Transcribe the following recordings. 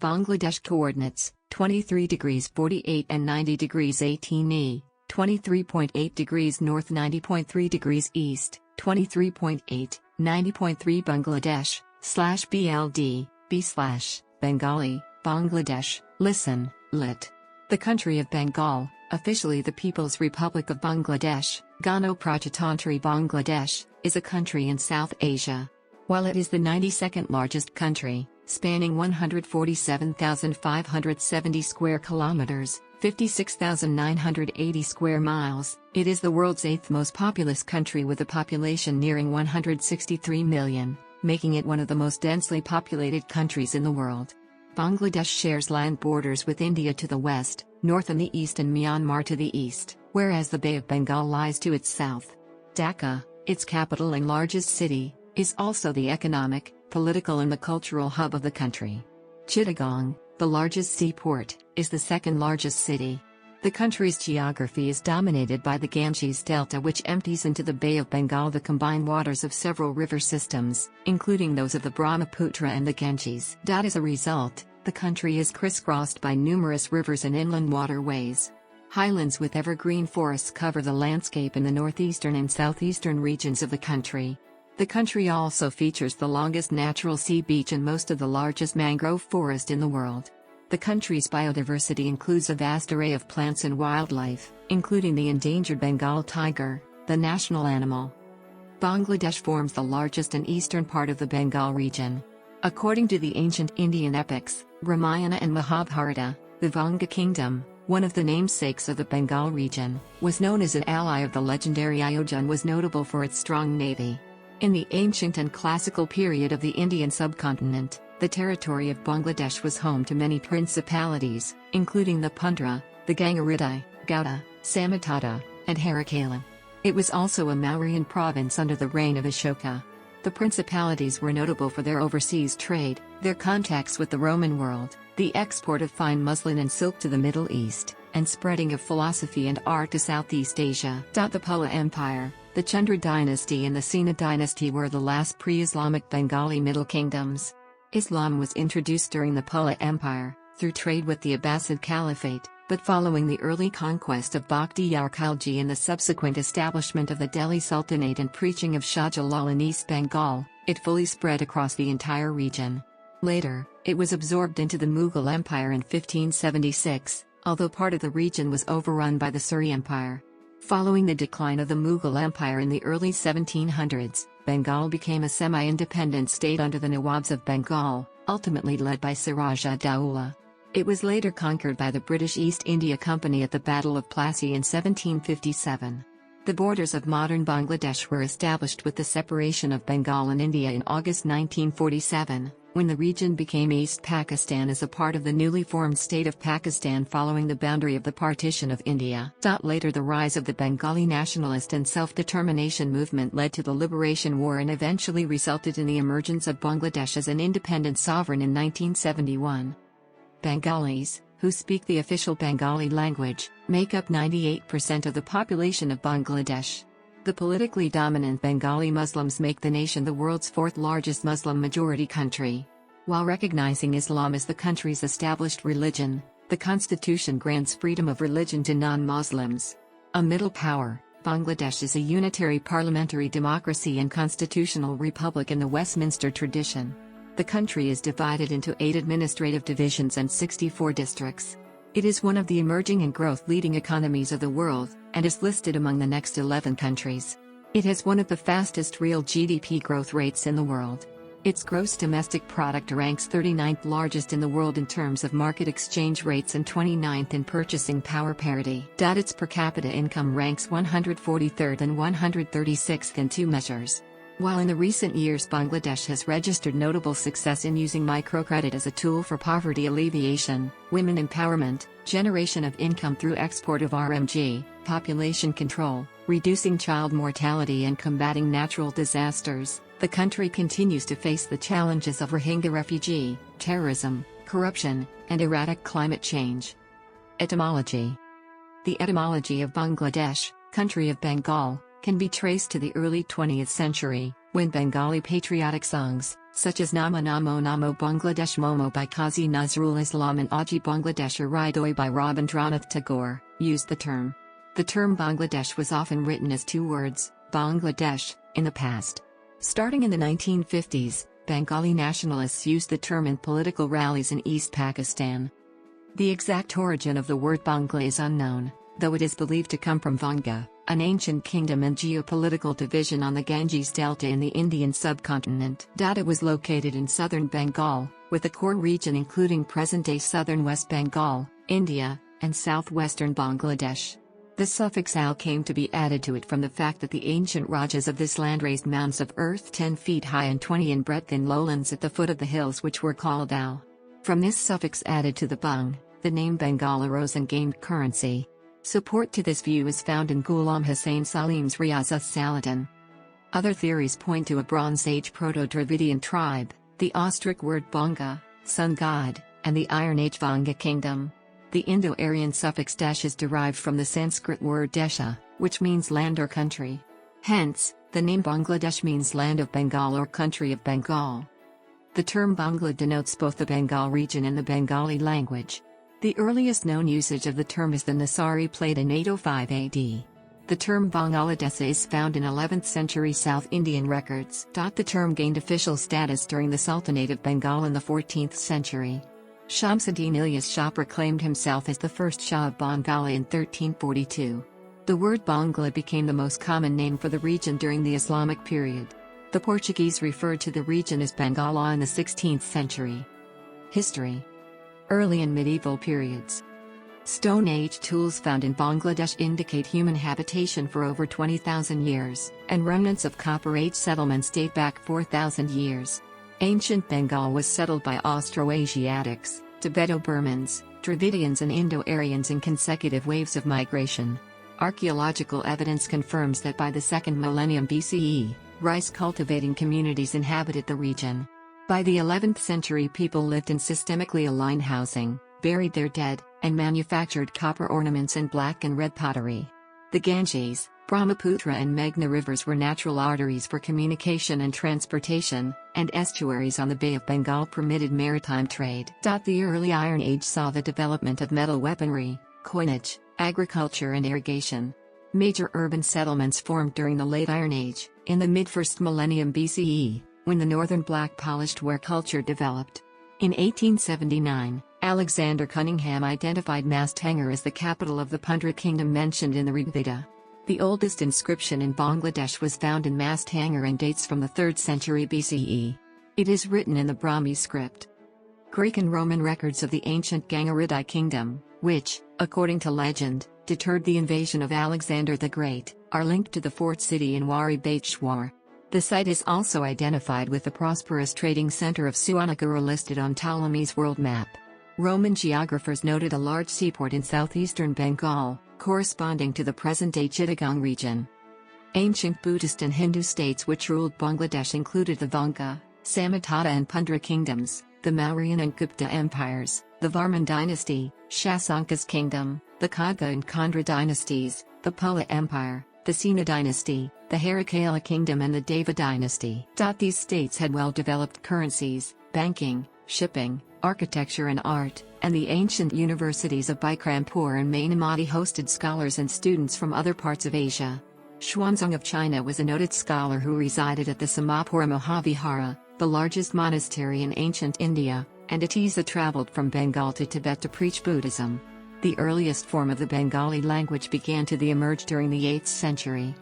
Bangladesh coordinates, 23 degrees 48 and 90 degrees 18 E, 23.8 degrees north 90.3 degrees east, 23.8, 90.3 Bangladesh, /BLD, B/Bengali, Bangladesh, listen, lit. The country of Bengal, officially the People's Republic of Bangladesh, Gônoprojatontri Bangladesh, is a country in South Asia. While it is the 92nd largest country, spanning 147,570 square kilometers, 56,980 square miles, it is the world's 8th most populous country with a population nearing 163 million, making it one of the most densely populated countries in the world. Bangladesh shares land borders with India to the west, north and the east, and Myanmar to the east, whereas the Bay of Bengal lies to its south. Dhaka, its capital and largest city, is also the economic, political and the cultural hub of the country. Chittagong, the largest seaport, is the second largest city. The country's geography is dominated by the Ganges Delta, which empties into the Bay of Bengal the combined waters of several river systems, including those of the Brahmaputra and the Ganges. As a result, the country is crisscrossed by numerous rivers and inland waterways. Highlands with evergreen forests cover the landscape in the northeastern and southeastern regions of the country. The country also features the longest natural sea beach and most of the largest mangrove forest in the world. The country's biodiversity includes a vast array of plants and wildlife, including the endangered Bengal tiger, the national animal. Bangladesh forms the largest and eastern part of the Bengal region. According to the ancient Indian epics, Ramayana and Mahabharata, the Vanga kingdom, one of the namesakes of the Bengal region, was known as an ally of the legendary Ayodhya and was notable for its strong navy. In the ancient and classical period of the Indian subcontinent, the territory of Bangladesh was home to many principalities, including the Pundra, the Gangaridai, Gauda, Samatata, and Harakala. It was also a Mauryan province under the reign of Ashoka. The principalities were notable for their overseas trade, their contacts with the Roman world, the export of fine muslin and silk to the Middle East, and spreading of philosophy and art to Southeast Asia. The Pula Empire, the Chandra dynasty and the Sena dynasty were the last pre-Islamic Bengali Middle Kingdoms. Islam was introduced during the Pula Empire, through trade with the Abbasid Caliphate, but following the early conquest of Bakhtiyar Khalji and the subsequent establishment of the Delhi Sultanate and preaching of Shah Jalal in East Bengal, it fully spread across the entire region. Later, it was absorbed into the Mughal Empire in 1576, although part of the region was overrun by the Suri Empire. Following the decline of the Mughal Empire in the early 1700s, Bengal became a semi-independent state under the Nawabs of Bengal, ultimately led by Siraj ud-Dawla. It was later conquered by the British East India Company at the Battle of Plassey in 1757. The borders of modern Bangladesh were established with the separation of Bengal and India in August 1947, when the region became East Pakistan as a part of the newly formed state of Pakistan following the boundary of the partition of India. Later, the rise of the Bengali nationalist and self-determination movement led to the Liberation War and eventually resulted in the emergence of Bangladesh as an independent sovereign in 1971. Bengalis, who speak the official Bengali language, make up 98% of the population of Bangladesh. The politically dominant Bengali Muslims make the nation the world's fourth largest Muslim-majority country. While recognizing Islam as the country's established religion, the constitution grants freedom of religion to non-Muslims. A middle power, Bangladesh is a unitary parliamentary democracy and constitutional republic in the Westminster tradition. The country is divided into 8 administrative divisions and 64 districts. It is one of the emerging and growth-leading economies of the world, and is listed among the next 11 countries. It has one of the fastest real GDP growth rates in the world. Its gross domestic product ranks 39th largest in the world in terms of market exchange rates and 29th in purchasing power parity. Its per capita income ranks 143rd and 136th in 2 measures. While in the recent years Bangladesh has registered notable success in using microcredit as a tool for poverty alleviation, women empowerment, generation of income through export of RMG, population control, reducing child mortality and combating natural disasters, the country continues to face the challenges of Rohingya refugee, terrorism, corruption, and erratic climate change. Etymology. The etymology of Bangladesh, country of Bengal, can be traced to the early 20th century, When Bengali patriotic songs, such as Nama Namo Namo Bangladesh Momo by Qazi Nazrul Islam and Aji Bangladesh Hridoi by Rabindranath Tagore, used the term. The term Bangladesh was often written as two words, Bangladesh, in the past. Starting in the 1950s, Bengali nationalists used the term in political rallies in East Pakistan. The exact origin of the word Bangla is unknown, though it is believed to come from Vanga, an ancient kingdom and geopolitical division on the Ganges Delta in the Indian subcontinent. Dhaka was located in southern Bengal, with a core region including present-day southern West Bengal, India, and southwestern Bangladesh. The suffix al came to be added to it from the fact that the ancient Rajas of this land raised mounds of earth 10 feet high and 20 in breadth in lowlands at the foot of the hills which were called al. From this suffix added to the `bæŋɡləʻdɛʃ, the name Bengal arose and gained currency. Support to this view is found in Ghulam Hussain Salim's Riyaz Salatin. Other theories point to a Bronze Age Proto-Dravidian tribe, the Austric word Banga, sun god, and the Iron Age Vanga kingdom. The Indo-Aryan suffix desh is derived from the Sanskrit word desha, which means land or country. Hence, the name Bangladesh means land of Bengal or country of Bengal. The term Bangla denotes both the Bengal region and the Bengali language. The earliest known usage of the term is the Nasari plate in 805 AD. The term Bangladesh is found in 11th century South Indian records. The term gained official status during the Sultanate of Bengal in the 14th century. Shamsuddin Ilyas Shah proclaimed himself as the first Shah of Bengali in 1342. The word Bangla became the most common name for the region during the Islamic period. The Portuguese referred to the region as Bengala in the 16th century. History. Early and medieval periods. Stone Age tools found in Bangladesh indicate human habitation for over 20,000 years, and remnants of Copper Age settlements date back 4,000 years. Ancient Bengal was settled by Austroasiatics, Tibeto-Burmans, Dravidians and Indo-Aryans in consecutive waves of migration. Archaeological evidence confirms that by the 2nd millennium BCE, rice-cultivating communities inhabited the region. By the 11th century, people lived in systemically aligned housing, buried their dead, and manufactured copper ornaments and black and red pottery. The Ganges, Brahmaputra and Meghna rivers were natural arteries for communication and transportation, and estuaries on the Bay of Bengal permitted maritime trade. The early Iron Age saw the development of metal weaponry, coinage, agriculture and irrigation. Major urban settlements formed during the Late Iron Age, in the mid-1st millennium BCE, when the northern black polished ware culture developed. In 1879, Alexander Cunningham identified Masthanger as the capital of the Pundra kingdom mentioned in the Rigveda. The oldest inscription in Bangladesh was found in Masthanger and dates from the 3rd century BCE. It is written in the Brahmi script. Greek and Roman records of the ancient Gangaridai kingdom, which, according to legend, deterred the invasion of Alexander the Great, are linked to the fort city in Wari Baiteshwar. The site is also identified with the prosperous trading center of Suwanagara listed on Ptolemy's world map. Roman geographers noted a large seaport in southeastern Bengal, corresponding to the present-day Chittagong region. Ancient Buddhist and Hindu states which ruled Bangladesh included the Vanga, Samatata and Pundra kingdoms, the Mauryan and Gupta empires, the Varman dynasty, Shasanka's kingdom, the Khadga and Kandra dynasties, the Pula Empire, the Sena dynasty, the Harakala kingdom and the Deva dynasty. These states had well-developed currencies, banking, shipping, architecture and art, and the ancient universities of Bikrampur and Mainamati hosted scholars and students from other parts of Asia. Xuanzang of China was a noted scholar who resided at the Samapura Mahavihara, the largest monastery in ancient India, and Atiza traveled from Bengal to Tibet to preach Buddhism. The earliest form of the Bengali language began to emerge during the 8th century.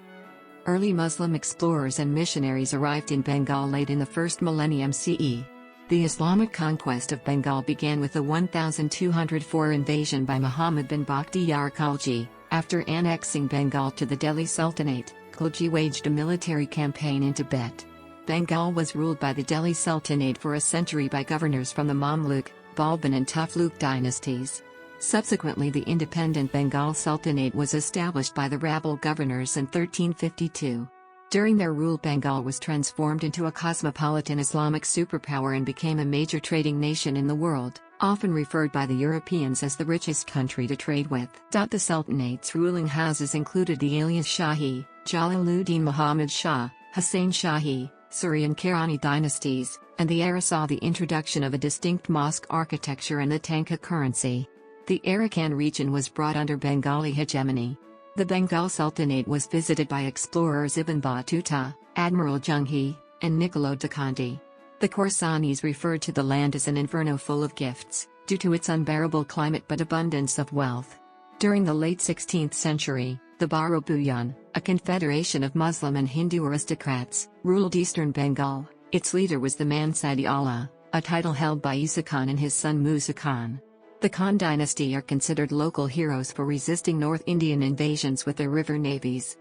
Early Muslim explorers and missionaries arrived in Bengal late in the 1st millennium CE. The Islamic conquest of Bengal began with the 1204 invasion by Muhammad bin Bakhtiyar Khalji. After annexing Bengal to the Delhi Sultanate, Khalji waged a military campaign in Tibet. Bengal was ruled by the Delhi Sultanate for a century by governors from the Mamluk, Balban and Tughlaq dynasties. Subsequently, the independent Bengal Sultanate was established by the Rabel governors in 1352. During their rule, Bengal was transformed into a cosmopolitan Islamic superpower and became a major trading nation in the world, often referred by the Europeans as the richest country to trade with. The Sultanate's ruling houses included the Ilyas Shahi, Jalaluddin Muhammad Shah, Hussain Shahi, Suri and Kairani dynasties, and the era saw the introduction of a distinct mosque architecture and the Tanka currency. The Arakan region was brought under Bengali hegemony. The Bengal Sultanate was visited by explorers Ibn Battuta, Admiral Junghi, and Niccolo da Conti. The Khorasanis referred to the land as an inferno full of gifts, due to its unbearable climate but abundance of wealth. During the late 16th century, the Bharobuyan, a confederation of Muslim and Hindu aristocrats, ruled eastern Bengal. Its leader was the Mansadi Allah, a title held by Isa Khan and his son Musa Khan. The Khan dynasty are considered local heroes for resisting North Indian invasions with their river navies.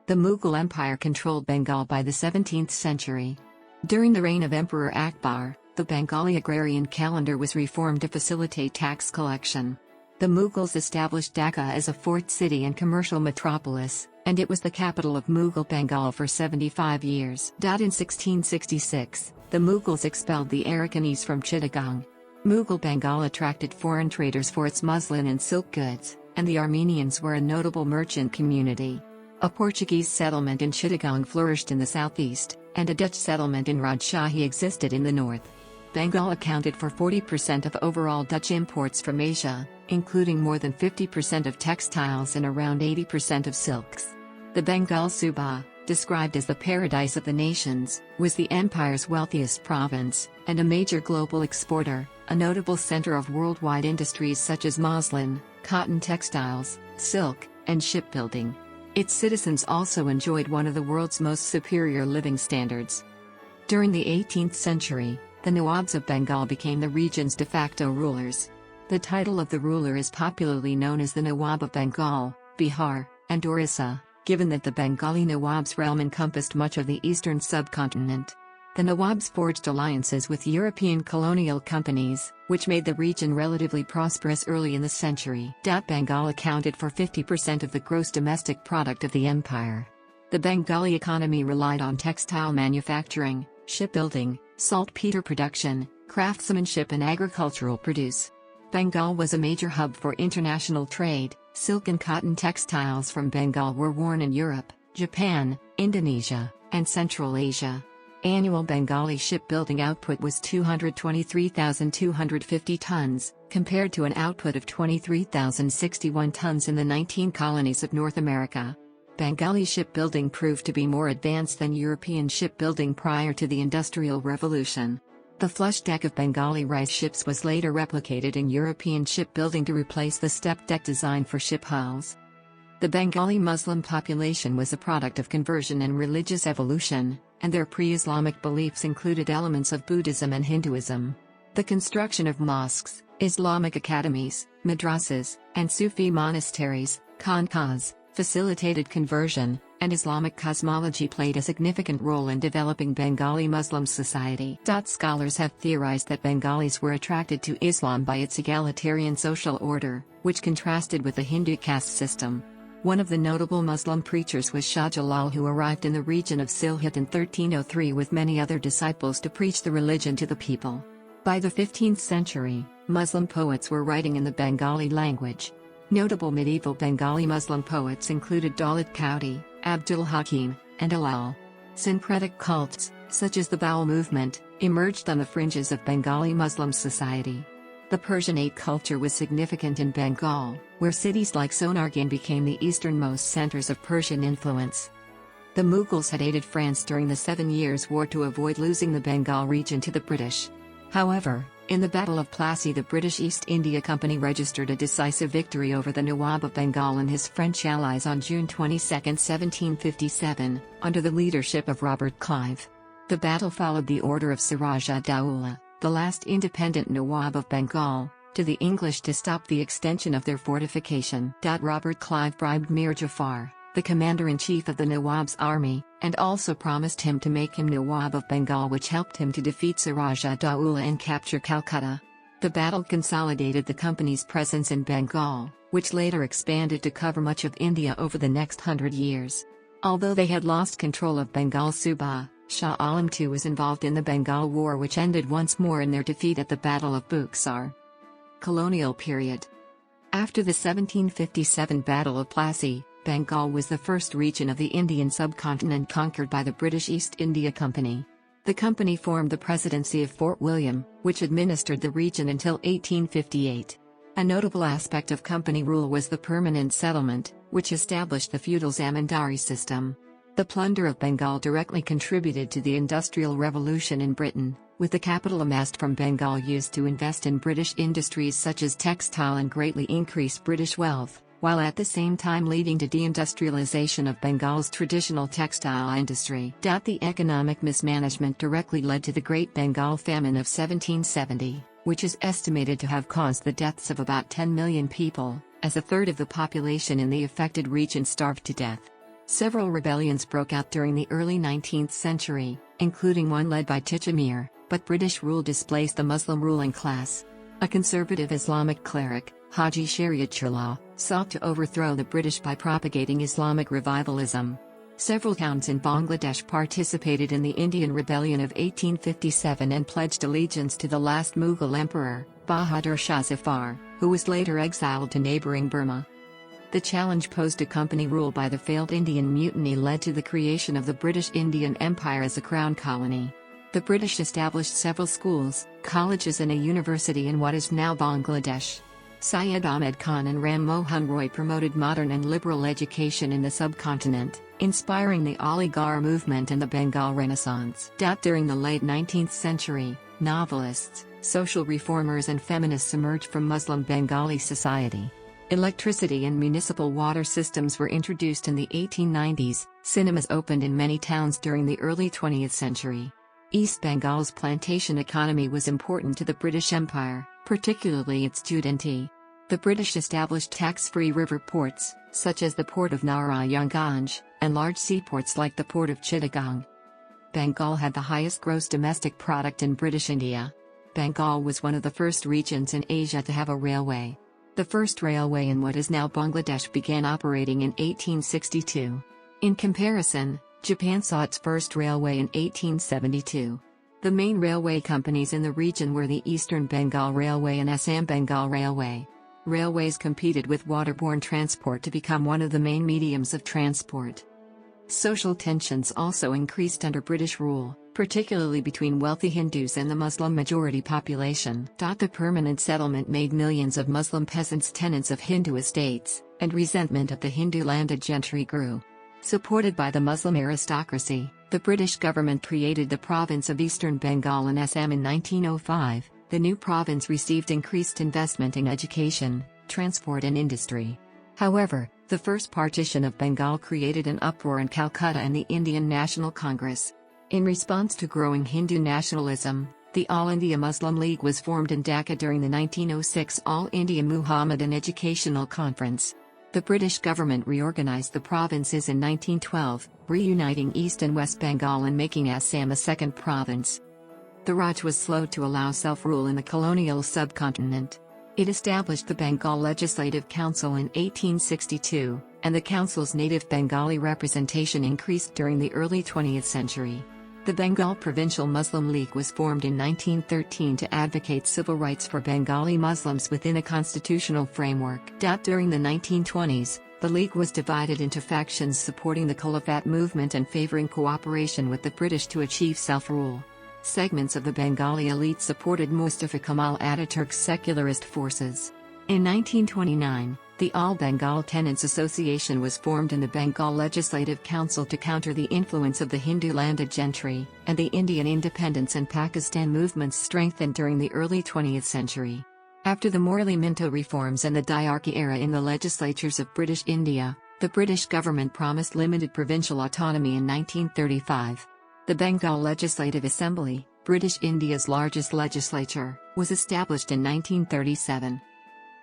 The Mughal Empire controlled Bengal by the 17th century. During the reign of Emperor Akbar, the Bengali agrarian calendar was reformed to facilitate tax collection. The Mughals established Dhaka as a fort city and commercial metropolis, and it was the capital of Mughal Bengal for 75 years. In 1666, the Mughals expelled the Arakanese from Chittagong. Mughal Bengal attracted foreign traders for its muslin and silk goods, and the Armenians were a notable merchant community. A Portuguese settlement in Chittagong flourished in the southeast, and a Dutch settlement in Rajshahi existed in the north. Bengal accounted for 40% of overall Dutch imports from Asia, including more than 50% of textiles and around 80% of silks. The Bengal Suba, described as the paradise of the nations, was the empire's wealthiest province, and a major global exporter, a notable center of worldwide industries such as muslin, cotton textiles, silk, and shipbuilding. Its citizens also enjoyed one of the world's most superior living standards. During the 18th century, the Nawabs of Bengal became the region's de facto rulers. The title of the ruler is popularly known as the Nawab of Bengal, Bihar, and Orissa, given that the Bengali Nawab's realm encompassed much of the eastern subcontinent. The Nawabs forged alliances with European colonial companies, which made the region relatively prosperous early in the century. Bengal accounted for 50% of the gross domestic product of the empire. The Bengali economy relied on textile manufacturing, shipbuilding, saltpeter production, craftsmanship and agricultural produce. Bengal was a major hub for international trade. Silk and cotton textiles from Bengal were worn in Europe, Japan, Indonesia, and Central Asia. Annual Bengali shipbuilding output was 223,250 tons, compared to an output of 23,061 tons in the 19 colonies of North America. Bengali shipbuilding proved to be more advanced than European shipbuilding prior to the Industrial Revolution. The flush deck of Bengali rice ships was later replicated in European shipbuilding to replace the step deck design for ship hulls. The Bengali Muslim population was a product of conversion and religious evolution, and their pre-Islamic beliefs included elements of Buddhism and Hinduism. The construction of mosques, Islamic academies, madrasas, and Sufi monasteries, khanqahs, facilitated conversion, and Islamic cosmology played a significant role in developing Bengali Muslim society. Scholars have theorized that Bengalis were attracted to Islam by its egalitarian social order, which contrasted with the Hindu caste system. One of the notable Muslim preachers was Shah Jalal, who arrived in the region of Sylhet in 1303 with many other disciples to preach the religion to the people. By the 15th century, Muslim poets were writing in the Bengali language. Notable medieval Bengali Muslim poets included Daulat Kaudi, Abdul Hakim, and Alal. Syncretic cults, such as the Baul movement, emerged on the fringes of Bengali Muslim society. The Persianate culture was significant in Bengal, where cities like Sonargaon became the easternmost centers of Persian influence. The Mughals had aided France during the 7 Years' War to avoid losing the Bengal region to the British. However, in the Battle of Plassey, the British East India Company registered a decisive victory over the Nawab of Bengal and his French allies on June 22, 1757, under the leadership of Robert Clive. The battle followed the order of Siraj ad-Dawla, the last independent Nawab of Bengal, to the English to stop the extension of their fortification. Robert Clive bribed Mir Jafar, the commander-in-chief of the Nawab's army, and also promised him to make him Nawab of Bengal, which helped him to defeat Siraj ad-Dawla and capture Calcutta. The battle consolidated the company's presence in Bengal, which later expanded to cover much of India over the next 100 years. Although they had lost control of Bengal Suba, Shah Alam II was involved in the Bengal War, which ended once more in their defeat at the Battle of Buxar. Colonial period. After the 1757 Battle of Plassey, Bengal was the first region of the Indian subcontinent conquered by the British East India Company. The company formed the Presidency of Fort William, which administered the region until 1858. A notable aspect of company rule was the permanent settlement, which established the feudal zamindari system. The plunder of Bengal directly contributed to the Industrial Revolution in Britain, with the capital amassed from Bengal used to invest in British industries such as textile and greatly increased British wealth, while at the same time leading to deindustrialization of Bengal's traditional textile industry. The economic mismanagement directly led to the Great Bengal Famine of 1770, which is estimated to have caused the deaths of about 10 million people, as a third of the population in the affected region starved to death. Several rebellions broke out during the early 19th century, including one led by Chittagong, but British rule displaced the Muslim ruling class. A conservative Islamic cleric, Haji Shariatullah, sought to overthrow the British by propagating Islamic revivalism. Several towns in Bangladesh participated in the Indian Rebellion of 1857 and pledged allegiance to the last Mughal emperor, Bahadur Shah Zafar, who was later exiled to neighbouring Burma. The challenge posed to company rule by the failed Indian Mutiny led to the creation of the British Indian Empire as a crown colony. The British established several schools, colleges and a university in what is now Bangladesh. Syed Ahmed Khan and Ram Mohan Roy promoted modern and liberal education in the subcontinent, inspiring the Aligarh movement and the Bengal Renaissance. During the late 19th century, novelists, social reformers and feminists emerged from Muslim Bengali society. Electricity and municipal water systems were introduced in the 1890s, cinemas opened in many towns during the early 20th century. East Bengal's plantation economy was important to the British Empire, particularly its jute and tea. The British established tax-free river ports, such as the port of Narayanganj, and large seaports like the port of Chittagong. Bengal had the highest gross domestic product in British India. Bengal was one of the first regions in Asia to have a railway. The first railway in what is now Bangladesh began operating in 1862. In comparison, Japan saw its first railway in 1872. The main railway companies in the region were the Eastern Bengal Railway and Assam Bengal Railway. Railways competed with waterborne transport to become one of the main mediums of transport. Social tensions also increased under British rule, particularly between wealthy Hindus and the Muslim-majority population. The permanent settlement made millions of Muslim peasants tenants of Hindu estates, and resentment of the Hindu landed gentry grew. Supported by the Muslim aristocracy, the British government created the province of Eastern Bengal and Assam in 1905. The new province received increased investment in education, transport and industry. However, the first partition of Bengal created an uproar in Calcutta and the Indian National Congress. In response to growing Hindu nationalism, the All India Muslim League was formed in Dhaka during the 1906 All India Muhammadan Educational Conference. The British government reorganized the provinces in 1912, reuniting East and West Bengal and making Assam a second province. The Raj was slow to allow self-rule in the colonial subcontinent. It established the Bengal Legislative Council in 1862, and the council's native Bengali representation increased during the early 20th century. The Bengal Provincial Muslim League was formed in 1913 to advocate civil rights for Bengali Muslims within a constitutional framework. During the 1920s, the League was divided into factions supporting the Caliphate movement and favoring cooperation with the British to achieve self-rule. Segments of the Bengali elite supported Mustafa Kemal Ataturk's secularist forces. In 1929, the All Bengal Tenants Association was formed in the Bengal Legislative Council to counter the influence of the Hindu landed gentry, and the Indian independence and Pakistan movements strengthened during the early 20th century. After the Morley Minto reforms and the diarchy era in the legislatures of British India, the British government promised limited provincial autonomy in 1935. The Bengal Legislative Assembly, British India's largest legislature, was established in 1937.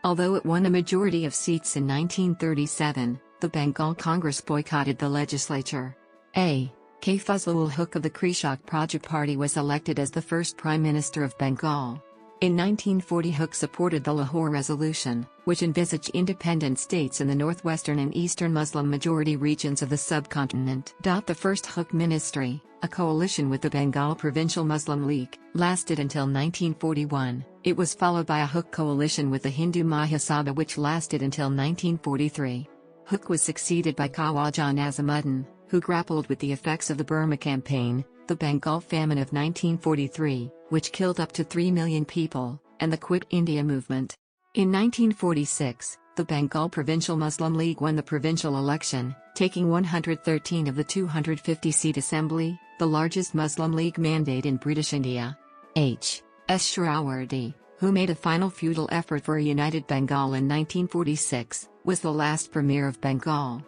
Although it won a majority of seats in 1937, the Bengal Congress boycotted the legislature. A. K. Fazlul Huq of the Gônoprojatontri Party was elected as the first Prime Minister of Bengal. In 1940, Huq supported the Lahore Resolution, which envisaged independent states in the northwestern and eastern Muslim-majority regions of the subcontinent. The first Huq ministry, a coalition with the Bengal Provincial Muslim League, lasted until 1941. It was followed by a Huq coalition with the Hindu Mahasabha which lasted until 1943. Hooke was succeeded by Khawaja Nazimuddin, who grappled with the effects of the Burma Campaign, the Bengal famine of 1943, which killed up to 3 million people, and the Quit India movement. In 1946, the Bengal Provincial Muslim League won the provincial election, taking 113 of the 250-seat assembly, the largest Muslim League mandate in British India. H. S. Sharawardi, who made a final futile effort for a united Bengal in 1946, was the last premier of Bengal.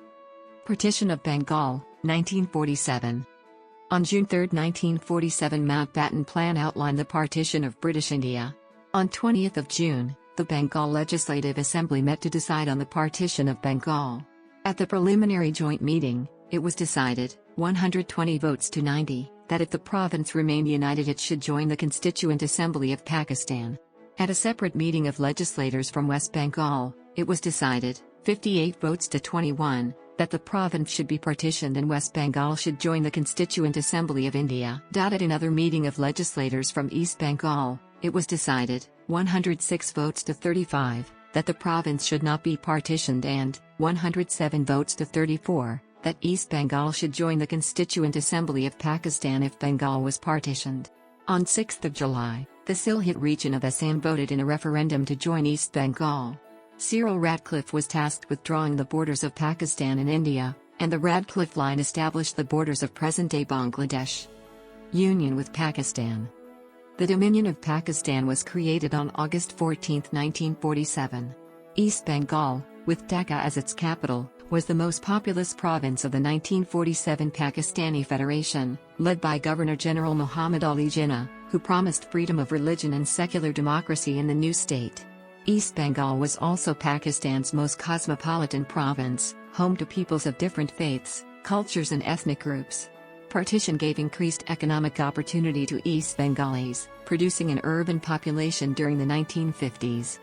Partition of Bengal, 1947. On June 3, 1947, Mountbatten Plan outlined the partition of British India. On 20th June, the Bengal Legislative Assembly met to decide on the partition of Bengal. At the preliminary joint meeting, it was decided, 120 votes to 90, that if the province remained united it should join the Constituent Assembly of Pakistan. At a separate meeting of legislators from West Bengal, it was decided, 58 votes to 21, that the province should be partitioned and West Bengal should join the Constituent Assembly of India. At another meeting of legislators from East Bengal, it was decided, 106 votes to 35, that the province should not be partitioned and, 107 votes to 34, that East Bengal should join the Constituent Assembly of Pakistan if Bengal was partitioned. On 6 July, the Sylhet region of Assam voted in a referendum to join East Bengal. Cyril Radcliffe was tasked with drawing the borders of Pakistan and India, and the Radcliffe Line established the borders of present-day Bangladesh. Union with Pakistan. The Dominion of Pakistan was created on August 14, 1947. East Bengal, with Dhaka as its capital, was the most populous province of the 1947 Pakistani Federation, led by Governor-General Muhammad Ali Jinnah, who promised freedom of religion and secular democracy in the new state. East Bengal was also Pakistan's most cosmopolitan province, home to peoples of different faiths, cultures and ethnic groups. Partition gave increased economic opportunity to East Bengalis, producing an urban population during the 1950s.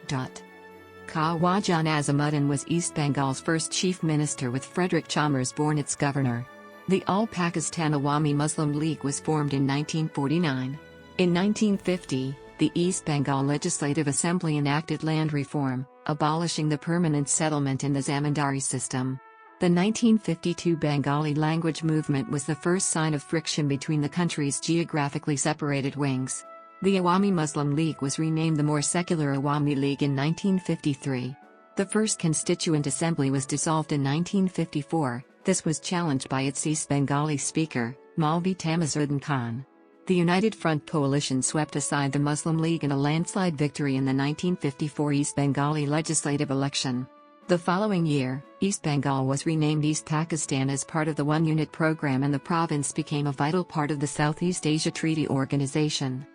Khawaja Nazimuddin was East Bengal's first chief minister with Frederick Chalmers born its governor. The All-Pakistan Awami Muslim League was formed in 1949. In 1950, the East Bengal Legislative Assembly enacted land reform, abolishing the permanent settlement in the zamindari system. The 1952 Bengali language movement was the first sign of friction between the country's geographically separated wings. The Awami Muslim League was renamed the more secular Awami League in 1953. The first Constituent Assembly was dissolved in 1954. This was challenged by its East Bengali speaker, Maulvi Tamazuddin Khan. The United Front coalition swept aside the Muslim League in a landslide victory in the 1954 East Bengali legislative election. The following year, East Bengal was renamed East Pakistan as part of the One Unit program and the province became a vital part of the Southeast Asia Treaty Organization.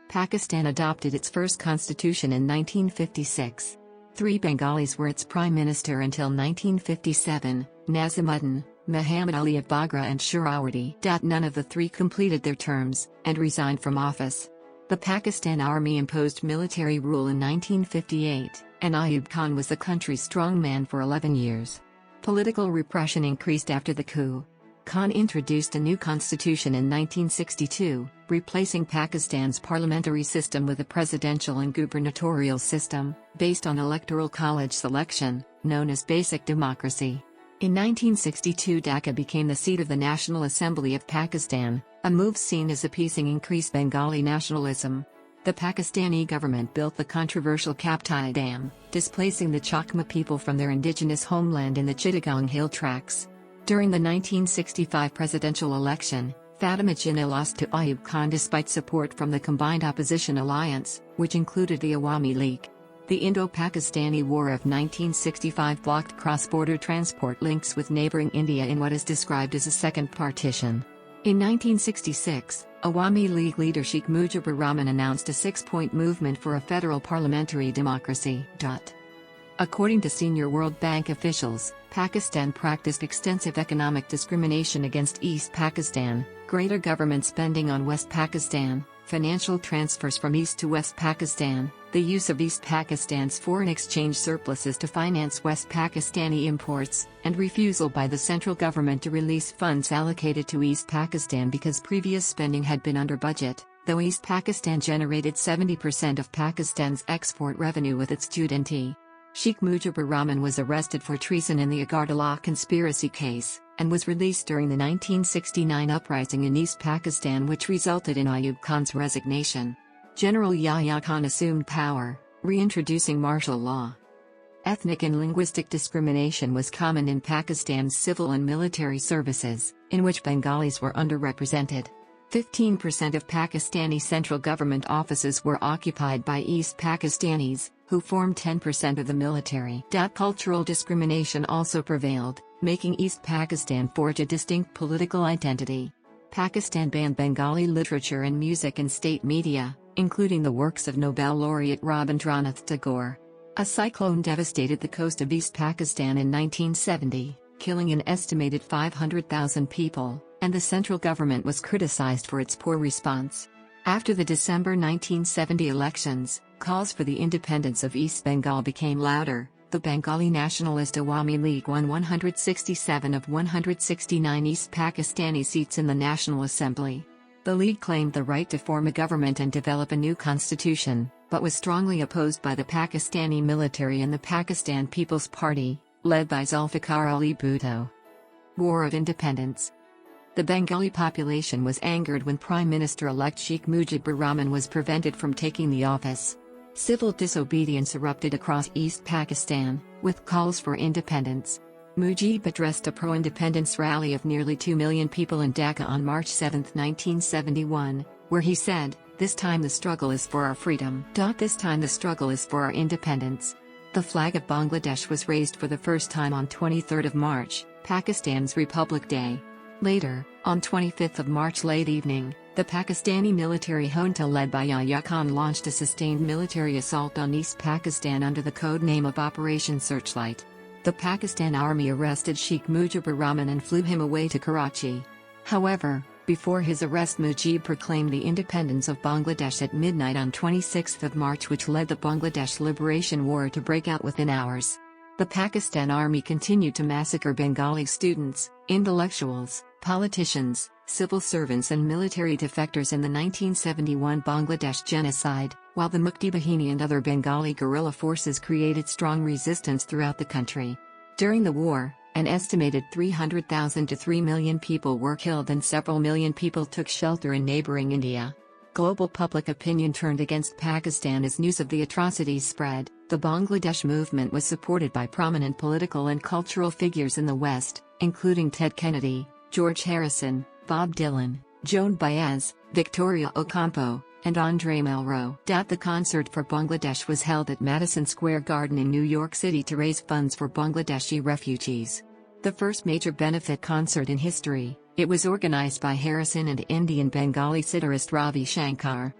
Pakistan adopted its first constitution in 1956. 3 Bengalis were its prime minister until 1957, Nazimuddin, Muhammad Ali of Bagra and Sharawardi. None of the 3 completed their terms, and resigned from office. The Pakistan Army imposed military rule in 1958, and Ayub Khan was the country's strongman for 11 years. Political repression increased after the coup. Khan introduced a new constitution in 1962, replacing Pakistan's parliamentary system with a presidential and gubernatorial system, based on electoral college selection, known as basic democracy. In 1962 Dhaka became the seat of the National Assembly of Pakistan, a move seen as appeasing increased Bengali nationalism. The Pakistani government built the controversial Kaptai Dam, displacing the Chakma people from their indigenous homeland in the Chittagong hill tracts. During the 1965 presidential election, Fatima Jinnah lost to Ayub Khan despite support from the Combined Opposition Alliance, which included the Awami League. The Indo-Pakistani War of 1965 blocked cross-border transport links with neighboring India in what is described as a second partition. In 1966, Awami League leader Sheikh Mujibur Rahman announced a 6-point movement for a federal parliamentary democracy. According to senior World Bank officials, Pakistan practiced extensive economic discrimination against East Pakistan, greater government spending on West Pakistan, financial transfers from East to West Pakistan, the use of East Pakistan's foreign exchange surpluses to finance West Pakistani imports, and refusal by the central government to release funds allocated to East Pakistan because previous spending had been under budget, though East Pakistan generated 70% of Pakistan's export revenue with its jute and tea. Sheikh Mujibur Rahman was arrested for treason in the Agartala conspiracy case, and was released during the 1969 uprising in East Pakistan, which resulted in Ayub Khan's resignation. General Yahya Khan assumed power, reintroducing martial law. Ethnic and linguistic discrimination was common in Pakistan's civil and military services, in which Bengalis were underrepresented. 15% of Pakistani central government offices were occupied by East Pakistanis, who formed 10% of the military. Cultural discrimination also prevailed, making East Pakistan forge a distinct political identity. Pakistan banned Bengali literature and music in state media, including the works of Nobel laureate Rabindranath Tagore. A cyclone devastated the coast of East Pakistan in 1970, killing an estimated 500,000 people, and the central government was criticized for its poor response. After the December 1970 elections, calls for the independence of East Bengal became louder. The Bengali Nationalist Awami League won 167 of 169 East Pakistani seats in the National Assembly. The League claimed the right to form a government and develop a new constitution, but was strongly opposed by the Pakistani military and the Pakistan People's Party, led by Zulfikar Ali Bhutto. War of Independence. The Bengali population was angered when Prime Minister-elect Sheikh Mujibur Rahman was prevented from taking the office. Civil disobedience erupted across East Pakistan, with calls for independence. Mujib addressed a pro-independence rally of nearly 2 million people in Dhaka on March 7, 1971, where he said, "This time the struggle is for our freedom. This time the struggle is for our independence." The flag of Bangladesh was raised for the first time on 23 March, Pakistan's Republic Day. Later, on 25 March late evening, the Pakistani military junta led by Yahya Khan launched a sustained military assault on East Pakistan under the code name of Operation Searchlight. The Pakistan Army arrested Sheikh Mujibur Rahman and flew him away to Karachi. However, before his arrest, Mujib proclaimed the independence of Bangladesh at midnight on 26 March, which led the Bangladesh Liberation War to break out within hours. The Pakistan Army continued to massacre Bengali students, intellectuals, politicians, civil servants and military defectors in the 1971 Bangladesh genocide, while the Mukti Bahini and other Bengali guerrilla forces created strong resistance throughout the country. During the war, an estimated 300,000 to 3 million people were killed and several million people took shelter in neighboring India. Global public opinion turned against Pakistan as news of the atrocities spread. The Bangladesh movement was supported by prominent political and cultural figures in the West, including Ted Kennedy, George Harrison, Bob Dylan, Joan Baez, Victoria Ocampo, and Andre Malraux. The concert for Bangladesh was held at Madison Square Garden in New York City to raise funds for Bangladeshi refugees. The first major benefit concert in history, it was organized by Harrison and Indian Bengali sitarist Ravi Shankar.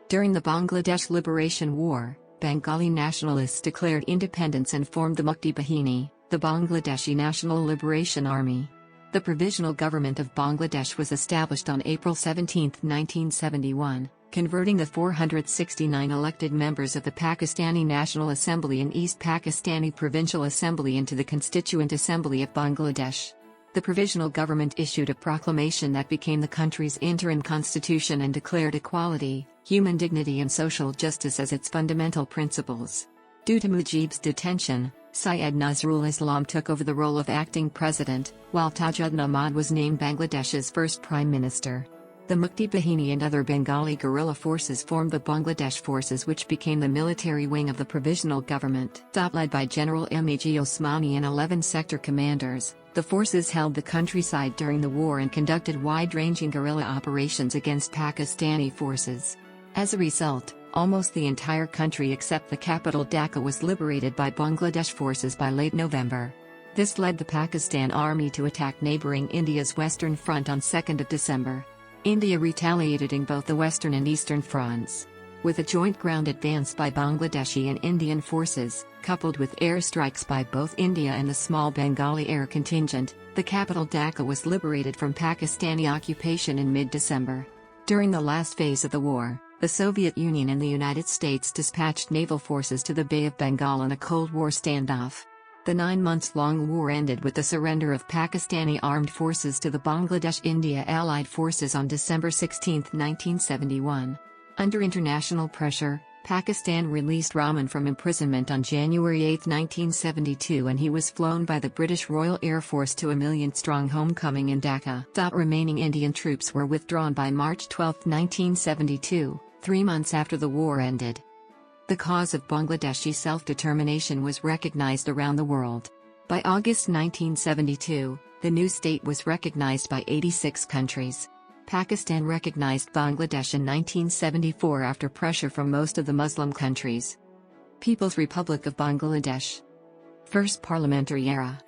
During the Bangladesh Liberation War, Bengali nationalists declared independence and formed the Mukti Bahini, the Bangladeshi National Liberation Army. The Provisional Government of Bangladesh was established on April 17, 1971, converting the 469 elected members of the Pakistani National Assembly and East Pakistani Provincial Assembly into the Constituent Assembly of Bangladesh. The Provisional Government issued a proclamation that became the country's interim constitution and declared equality, human dignity and social justice as its fundamental principles. Due to Mujib's detention, Syed Nazrul Islam took over the role of acting president, while Tajuddin Ahmad was named Bangladesh's first prime minister. The Mukti Bahini and other Bengali guerrilla forces formed the Bangladesh Forces, which became the military wing of the provisional government. Led by General M.E.G. Osmani and 11 sector commanders, the forces held the countryside during the war and conducted wide-ranging guerrilla operations against Pakistani forces. As a result, almost the entire country except the capital Dhaka was liberated by Bangladesh forces by late November. This led the Pakistan Army to attack neighboring India's Western Front on 2 December. India retaliated in both the Western and Eastern fronts. With a joint ground advance by Bangladeshi and Indian forces, coupled with airstrikes by both India and the small Bengali air contingent, the capital Dhaka was liberated from Pakistani occupation in mid-December. During the last phase of the war, the Soviet Union and the United States dispatched naval forces to the Bay of Bengal in a Cold War standoff. The 9-month-long war ended with the surrender of Pakistani armed forces to the Bangladesh-India Allied forces on December 16, 1971. Under international pressure, Pakistan released Rahman from imprisonment on January 8, 1972, and he was flown by the British Royal Air Force to a million-strong homecoming in Dhaka. Remaining Indian troops were withdrawn by March 12, 1972, 3 months after the war ended. The cause of Bangladeshi self-determination was recognized around the world. By August 1972, the new state was recognized by 86 countries. Pakistan recognized Bangladesh in 1974 after pressure from most of the Muslim countries. People's Republic of Bangladesh. First parliamentary era.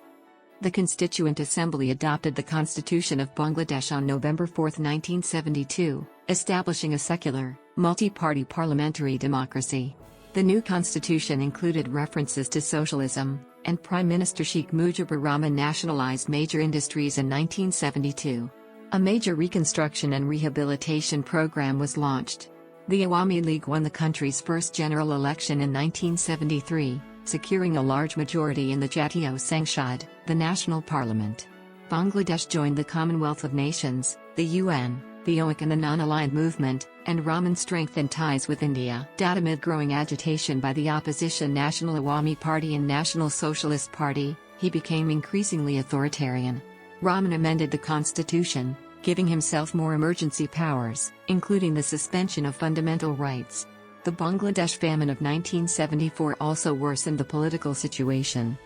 The Constituent Assembly adopted the Constitution of Bangladesh on November 4, 1972, establishing a secular, multi-party parliamentary democracy. The new constitution included references to socialism, and Prime Minister Sheikh Mujibur Rahman nationalized major industries in 1972. A major reconstruction and rehabilitation program was launched. The Awami League won the country's first general election in 1973, securing a large majority in the Jatiyo Sangshad, the national parliament. Bangladesh joined the Commonwealth of Nations, the UN, the OIC and the Non-Aligned Movement, and Rahman strengthened ties with India. Amid growing agitation by the opposition National Awami Party and National Socialist Party, he became increasingly authoritarian. Rahman amended the constitution, giving himself more emergency powers, including the suspension of fundamental rights. The Bangladesh famine of 1974 also worsened the political situation.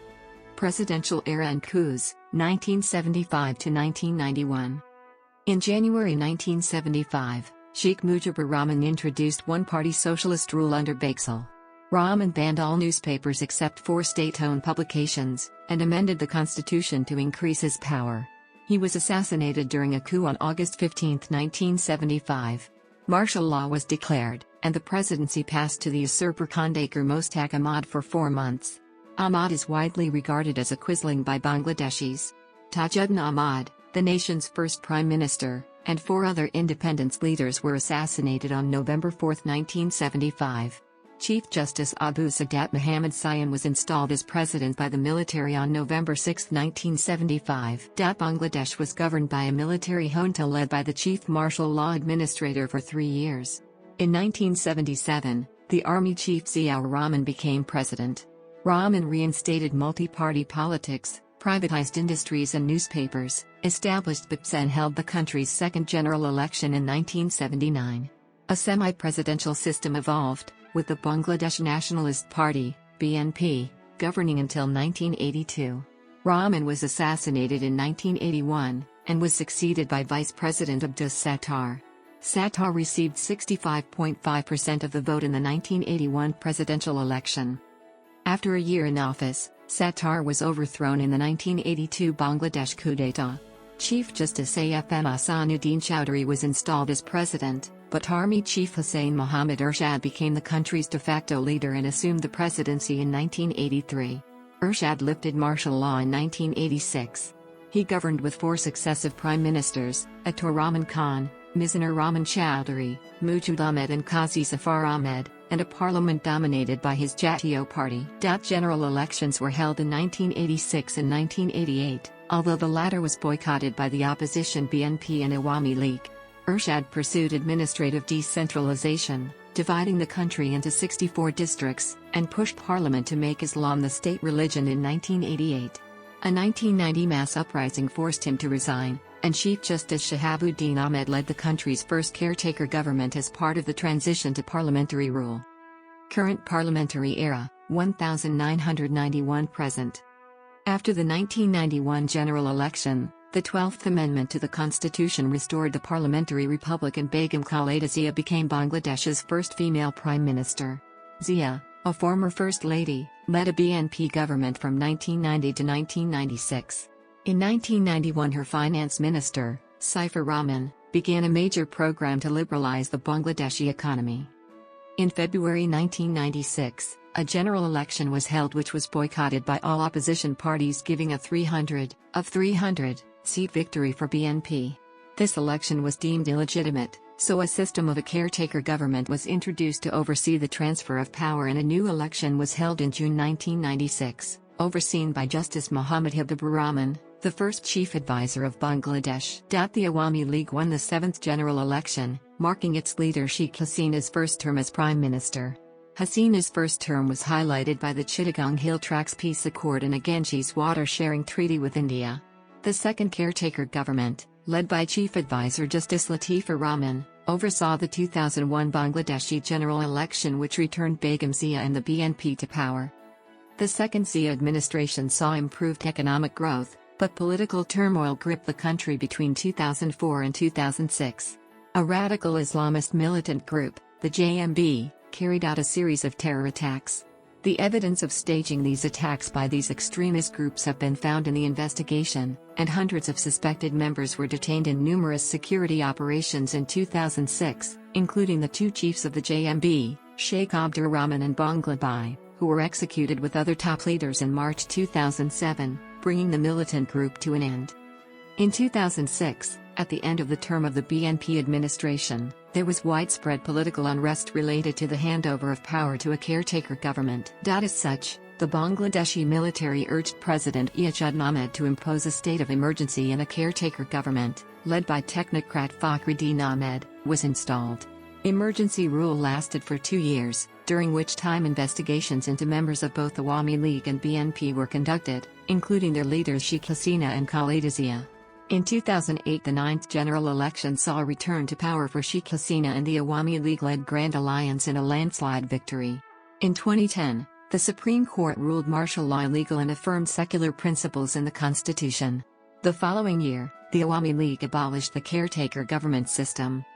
Presidential era and coups, 1975 to 1991. In January 1975, Sheikh Mujibur Rahman introduced one-party socialist rule under Bæŋɡlæʼ. Rahman banned all newspapers except 4 state-owned publications, and amended the constitution to increase his power. He was assassinated during a coup on August 15, 1975. Martial law was declared, and the presidency passed to the usurper Khandekar Mostaq Ahmad for 4 months. Ahmad is widely regarded as a quisling by Bangladeshis. Tajuddin Ahmad, the nation's first prime minister, and 4 other independence leaders were assassinated on November 4, 1975. Chief Justice Abu Sadat Muhammad Sayan was installed as president by the military on November 6, 1975. Bangladesh was governed by a military junta led by the chief martial law administrator for 3 years. In 1977, the army chief Ziaur Rahman became president. Rahman reinstated multi-party politics, privatized industries and newspapers, established BIPSA and held the country's second general election in 1979. A semi-presidential system evolved, with the Bangladesh Nationalist Party, BNP, governing until 1982. Rahman was assassinated in 1981, and was succeeded by Vice President Abdus Sattar. Sattar received 65.5% of the vote in the 1981 presidential election. After a year in office, Sattar was overthrown in the 1982 Bangladesh coup d'état. Chief Justice AFM Ahsanuddin Chowdhury was installed as president, but Army Chief Hussain Mohammad Ershad became the country's de facto leader and assumed the presidency in 1983. Ershad lifted martial law in 1986. He governed with 4 successive prime ministers, Atur Rahman Khan, Mizanur Rahman Chowdhury, Mujud Ahmed and Qazi Zafar Ahmed, and a parliament dominated by his Jatiyo party. General elections were held in 1986 and 1988, although the latter was boycotted by the opposition BNP and Awami League. Ershad pursued administrative decentralization, dividing the country into 64 districts, and pushed parliament to make Islam the state religion in 1988. A 1990 mass uprising forced him to resign, and Chief Justice Shahabuddin Ahmed led the country's first caretaker government as part of the transition to parliamentary rule. Current parliamentary era, 1991 present. After the 1991 general election, the 12th Amendment to the Constitution restored the parliamentary republic and Begum Khaleda Zia became Bangladesh's first female prime minister. Zia, a former first lady, led a BNP government from 1990 to 1996. In 1991 her finance minister, Saifur Rahman, began a major program to liberalize the Bangladeshi economy. In February 1996, a general election was held which was boycotted by all opposition parties, giving a 300 seat victory for BNP. This election was deemed illegitimate, so a system of a caretaker government was introduced to oversee the transfer of power, and a new election was held in June 1996, overseen by Justice Muhammad Habibur Rahman, the first chief advisor of Bangladesh. The Awami League won the 7th general election, marking its leader Sheikh Hasina's first term as prime minister. Hasina's first term was highlighted by the Chittagong Hill Tracts Peace Accord and a Ganges water-sharing treaty with India. The second caretaker government, led by Chief Advisor Justice Latifa Rahman, oversaw the 2001 Bangladeshi general election which returned Begum Zia and the BNP to power. The second Zia administration saw improved economic growth, but political turmoil gripped the country between 2004 and 2006. A radical Islamist militant group, the JMB, carried out a series of terror attacks. The evidence of staging these attacks by these extremist groups have been found in the investigation, and hundreds of suspected members were detained in numerous security operations in 2006, including the two chiefs of the JMB, Sheikh Abdur Rahman and ʻbæŋɡləʻdɛʃ, who were executed with other top leaders in March 2007, bringing the militant group to an end. In 2006, at the end of the term of the BNP administration, there was widespread political unrest related to the handover of power to a caretaker government. As such, the Bangladeshi military urged President Iyad Ahmed to impose a state of emergency and a caretaker government, led by technocrat Fakhruddin Ahmed, was installed. Emergency rule lasted for 2 years, during which time investigations into members of both Awami League and BNP were conducted, including their leaders Sheikh Hasina and Khaleda Zia. In 2008, the 9th general election saw a return to power for Sheikh Hasina and the Awami League-led Grand Alliance in a landslide victory. In 2010, the Supreme Court ruled martial law illegal and affirmed secular principles in the constitution. The following year, the Awami League abolished the caretaker government system.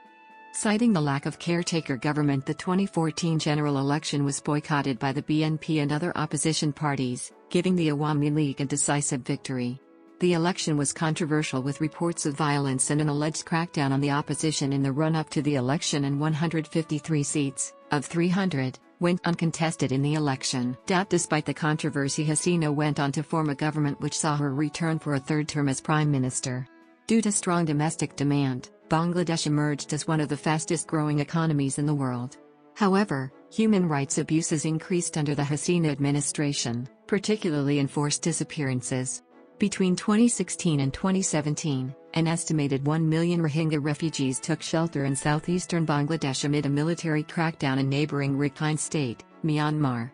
Citing the lack of caretaker government, the 2014 general election was boycotted by the BNP and other opposition parties, giving the Awami League a decisive victory. The election was controversial with reports of violence and an alleged crackdown on the opposition in the run-up to the election, and 153 seats, of 300, went uncontested in the election. Despite the controversy, Hasina went on to form a government which saw her return for a third term as prime minister. Due to strong domestic demand, Bangladesh emerged as one of the fastest-growing economies in the world. However, human rights abuses increased under the Hasina administration, particularly in forced disappearances. Between 2016 and 2017, an estimated 1 million Rohingya refugees took shelter in southeastern Bangladesh amid a military crackdown in neighboring Rakhine state, Myanmar.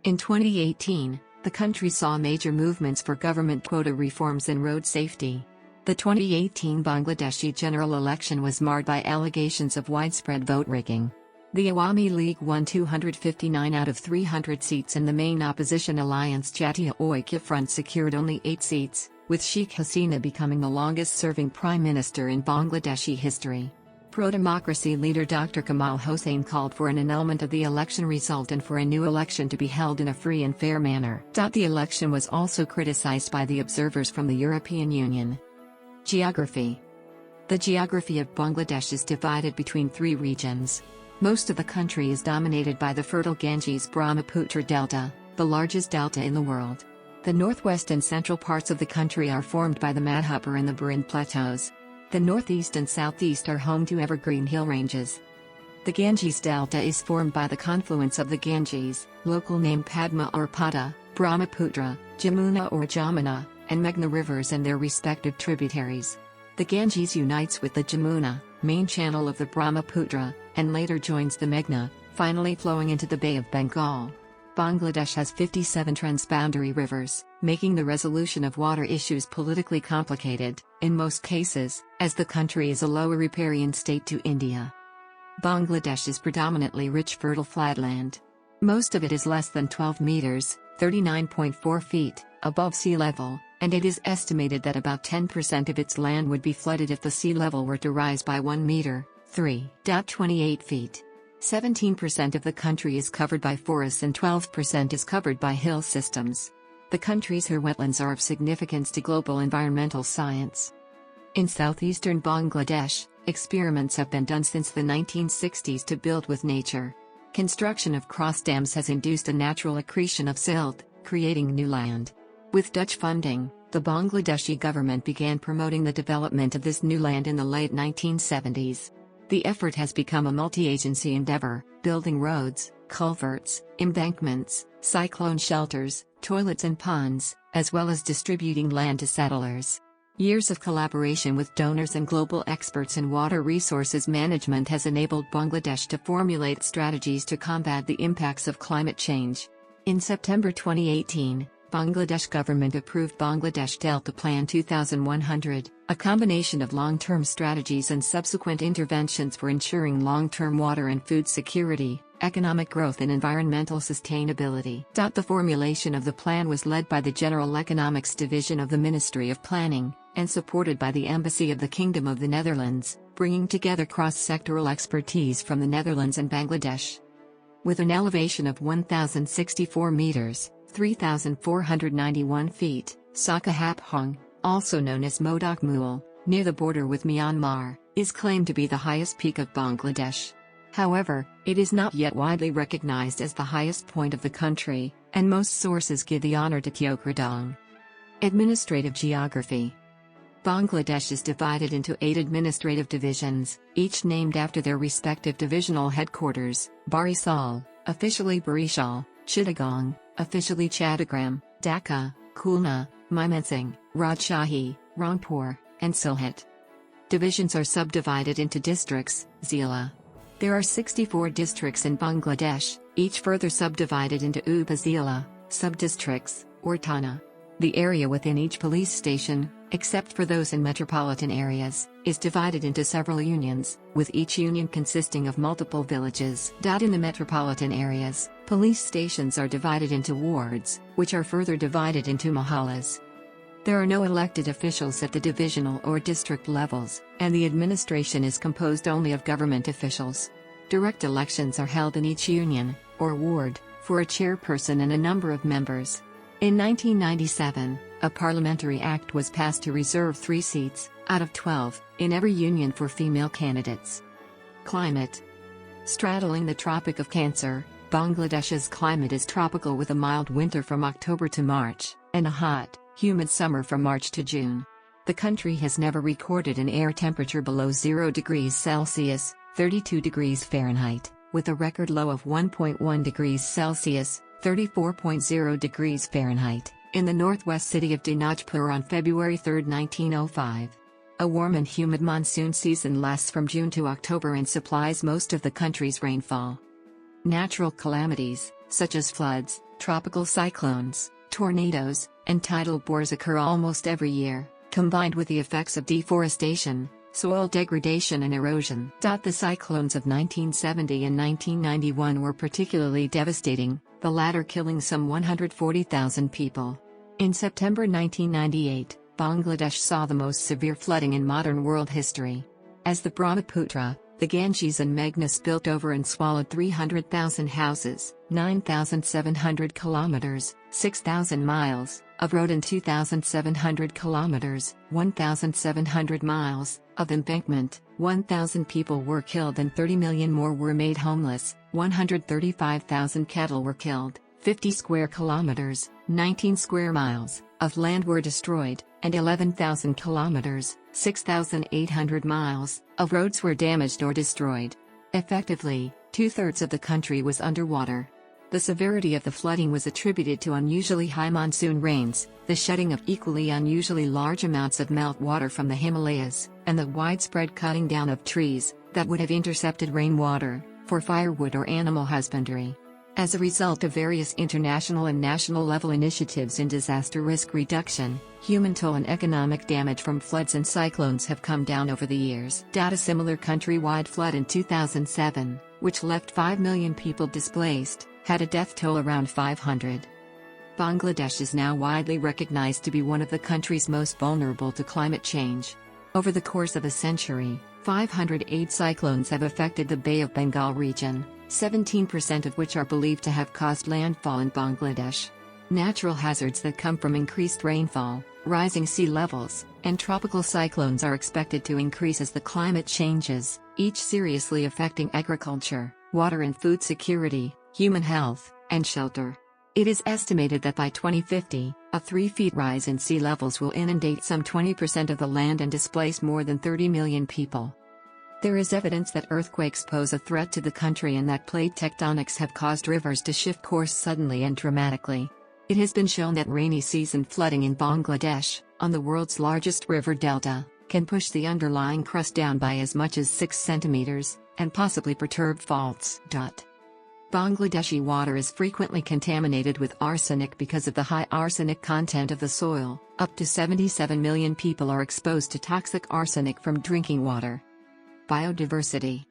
In 2018, the country saw major movements for government quota reforms and road safety. The 2018 Bangladeshi general election was marred by allegations of widespread vote rigging. The Awami League won 259 out of 300 seats and the main opposition alliance Jatiya Oikya Front secured only 8 seats, with Sheikh Hasina becoming the longest-serving prime minister in Bangladeshi history. Pro-democracy leader Dr. Kamal Hossain called for an annulment of the election result and for a new election to be held in a free and fair manner. The election was also criticized by the observers from the European Union. Geography. The geography of Bangladesh is divided between 3 regions. Most of the country is dominated by the fertile Ganges-Brahmaputra Delta, the largest delta in the world. The northwest and central parts of the country are formed by the Madhupur and the Burin plateaus. The northeast and southeast are home to evergreen hill ranges. The Ganges Delta is formed by the confluence of the Ganges, local name Padma or Pada, Brahmaputra, Jamuna or Jamuna, and Meghna rivers and their respective tributaries. The Ganges unites with the Jamuna, main channel of the Brahmaputra, and later joins the Meghna, finally flowing into the Bay of Bengal. Bangladesh has 57 transboundary rivers, making the resolution of water issues politically complicated, in most cases, as the country is a lower riparian state to India. Bangladesh is predominantly rich fertile flatland. Most of it is less than 12 meters, 39.4 feet, above sea level, and it is estimated that about 10% of its land would be flooded if the sea level were to rise by 1 meter, 3.28 feet. 17% of the country is covered by forests and 12% is covered by hill systems. The country's wetlands are of significance to global environmental science. In southeastern Bangladesh, experiments have been done since the 1960s to build with nature. Construction of cross dams has induced a natural accretion of silt, creating new land. With Dutch funding, the Bangladeshi government began promoting the development of this new land in the late 1970s. The effort has become a multi-agency endeavor, building roads, culverts, embankments, cyclone shelters, toilets and ponds, as well as distributing land to settlers. Years of collaboration with donors and global experts in water resources management has enabled Bangladesh to formulate strategies to combat the impacts of climate change. In September 2018, Bangladesh government approved Bangladesh Delta Plan 2100, a combination of long-term strategies and subsequent interventions for ensuring long-term water and food security, economic growth and environmental sustainability. The formulation of the plan was led by the General Economics Division of the Ministry of Planning, and supported by the Embassy of the Kingdom of the Netherlands, bringing together cross-sectoral expertise from the Netherlands and Bangladesh. With an elevation of 1,064 meters, 3,491 feet, ɓæŋɡlə't, also known as Modak Mul, near the border with Myanmar, is claimed to be the highest peak of Bangladesh. However, it is not yet widely recognized as the highest point of the country, and most sources give the honor to Chittagong. Administrative geography. Bangladesh is divided into 8 administrative divisions, each named after their respective divisional headquarters: Barisal, officially Barishal; Chittagong, officially Chittagong; Dhaka, Khulna, Mymensingh, Rajshahi, Rangpur, and Sylhet. Divisions are subdivided into districts, Zila. There are 64 districts in Bangladesh, each further subdivided into upazila, subdistricts, or thana. The area within each police station, except for those in metropolitan areas, is divided into several unions, with each union consisting of multiple villages. In the metropolitan areas, police stations are divided into wards, which are further divided into mahallas. There are no elected officials at the divisional or district levels, and the administration is composed only of government officials. Direct elections are held in each union, or ward, for a chairperson and a number of members. In 1997, a parliamentary act was passed to reserve 3 seats, out of 12, in every union for female candidates. Climate. Straddling the Tropic of Cancer, Bangladesh's climate is tropical with a mild winter from October to March, and a hot, humid summer from March to June. The country has never recorded an air temperature below 0 degrees Celsius, 32 degrees Fahrenheit, with a record low of 1.1 degrees Celsius, 34.0 degrees Fahrenheit, in the northwest city of Dinajpur on February 3, 1905. A warm and humid monsoon season lasts from June to October and supplies most of the country's rainfall. Natural calamities, such as floods, tropical cyclones, tornadoes, and tidal bores occur almost every year, combined with the effects of deforestation, soil degradation and erosion. The cyclones of 1970 and 1991 were particularly devastating, the latter killing some 140,000 people. In September 1998, Bangladesh saw the most severe flooding in modern world history. As the Brahmaputra, the Ganges and Meghna spilt over and swallowed 300,000 houses, 9,700 kilometers, 6,000 miles, of road and 2,700 kilometers, 1,700 miles, of embankment. 1,000 people were killed and 30 million more were made homeless, 135,000 cattle were killed, 50 square kilometers, 19 square miles, of land were destroyed, and 11,000 kilometers, 6,800 miles, of roads were damaged or destroyed. Effectively, 2/3 of the country was underwater. The severity of the flooding was attributed to unusually high monsoon rains, the shedding of equally unusually large amounts of meltwater from the Himalayas, and the widespread cutting down of trees that would have intercepted rainwater for firewood or animal husbandry. As a result of various international and national level initiatives in disaster risk reduction, human toll and economic damage from floods and cyclones have come down over the years. A similar countrywide flood in 2007, which left 5 million people displaced, had a death toll around 500. Bangladesh is now widely recognized to be one of the countries most vulnerable to climate change. Over the course of a century, 508 cyclones have affected the Bay of Bengal region, 17% of which are believed to have caused landfall in Bangladesh. Natural hazards that come from increased rainfall, rising sea levels, and tropical cyclones are expected to increase as the climate changes, each seriously affecting agriculture, water and food security, human health, and shelter. It is estimated that by 2050, a 3 feet rise in sea levels will inundate some 20% of the land and displace more than 30 million people. There is evidence that earthquakes pose a threat to the country and that plate tectonics have caused rivers to shift course suddenly and dramatically. It has been shown that rainy season flooding in Bangladesh, on the world's largest river delta, can push the underlying crust down by as much as 6 centimeters, and possibly perturb faults. Bangladeshi water is frequently contaminated with arsenic because of the high arsenic content of the soil. Up to 77 million people are exposed to toxic arsenic from drinking water. Biodiversity.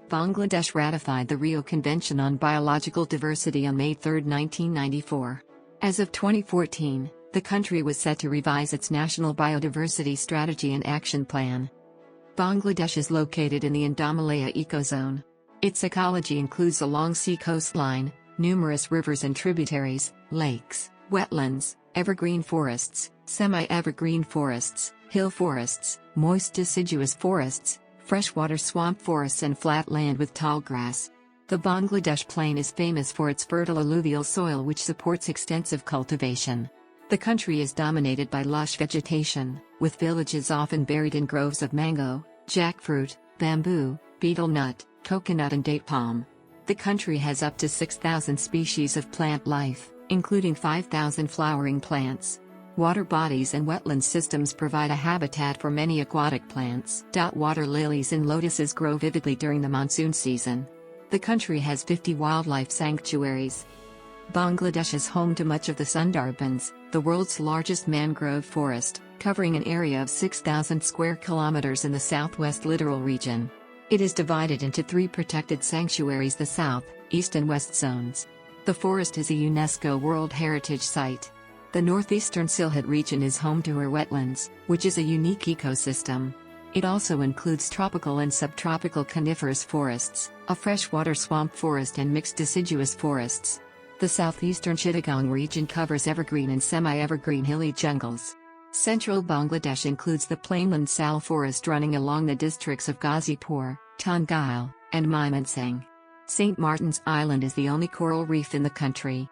Bangladesh ratified the Rio Convention on Biological Diversity on May 3, 1994. As of 2014, the country was set to revise its National Biodiversity Strategy and Action Plan. Bangladesh is located in the Indomalaya ecozone. Its ecology includes a long sea coastline, numerous rivers and tributaries, lakes, wetlands, evergreen forests, semi-evergreen forests, hill forests, moist deciduous forests, freshwater swamp forests and flat land with tall grass. The Bangladesh plain is famous for its fertile alluvial soil which supports extensive cultivation. The country is dominated by lush vegetation, with villages often buried in groves of mango, jackfruit, bamboo, betel nut, coconut and date palm. The country has up to 6,000 species of plant life, including 5,000 flowering plants. Water bodies and wetland systems provide a habitat for many aquatic plants. Water lilies and lotuses grow vividly during the monsoon season. The country has 50 wildlife sanctuaries. Bangladesh is home to much of the Sundarbans, the world's largest mangrove forest, covering an area of 6,000 square kilometers in the southwest littoral region. It is divided into 3 protected sanctuaries: the south, east and west zones. The forest is a UNESCO World Heritage Site. The northeastern Sylhet region is home to her wetlands, which is a unique ecosystem. It also includes tropical and subtropical coniferous forests, a freshwater swamp forest and mixed deciduous forests. The southeastern Chittagong region covers evergreen and semi-evergreen hilly jungles. Central Bangladesh includes the plainland sal forest running along the districts of Ghazipur, Tongil, and Mymensingh. St. Martin's Island is the only coral reef in the country.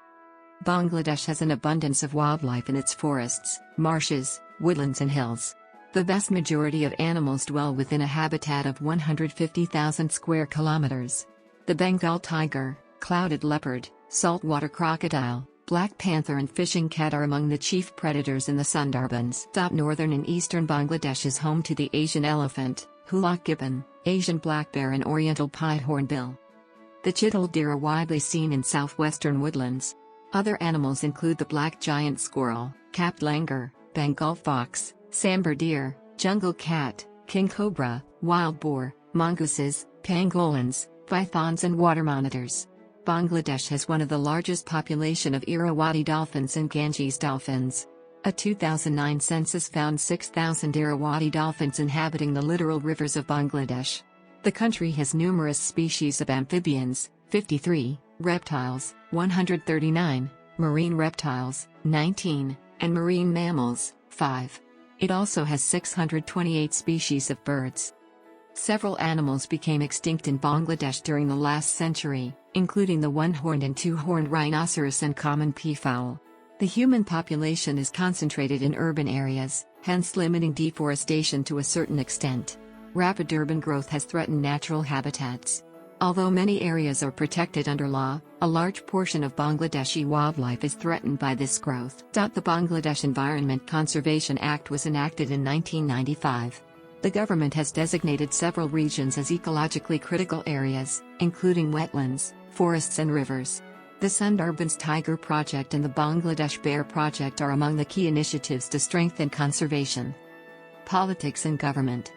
Bangladesh has an abundance of wildlife in its forests, marshes, woodlands and hills. The vast majority of animals dwell within a habitat of 150,000 square kilometers. The Bengal tiger, clouded leopard, saltwater crocodile, black panther and fishing cat are among the chief predators in the Sundarbans. Northern and eastern Bangladesh is home to the Asian elephant, hoolock gibbon, Asian black bear and oriental pied hornbill. The chital deer are widely seen in southwestern woodlands. Other animals include the black giant squirrel, capped langur, Bengal fox, sambar deer, jungle cat, king cobra, wild boar, mongooses, pangolins, pythons and water monitors. Bangladesh has one of the largest population of Irrawaddy dolphins and Ganges dolphins. A 2009 census found 6,000 Irrawaddy dolphins inhabiting the littoral rivers of Bangladesh. The country has numerous species of amphibians, 53, reptiles, 139, marine reptiles, 19, and marine mammals, 5. It also has 628 species of birds. Several animals became extinct in Bangladesh during the last century, including the one-horned and two-horned rhinoceros and common peafowl. The human population is concentrated in urban areas, hence limiting deforestation to a certain extent. Rapid urban growth has threatened natural habitats. Although many areas are protected under law, a large portion of Bangladeshi wildlife is threatened by this growth. The Bangladesh Environment Conservation Act was enacted in 1995. The government has designated several regions as ecologically critical areas, including wetlands, forests and rivers. The Sundarbans Tiger Project and the Bangladesh Bear Project are among the key initiatives to strengthen conservation. Politics and government.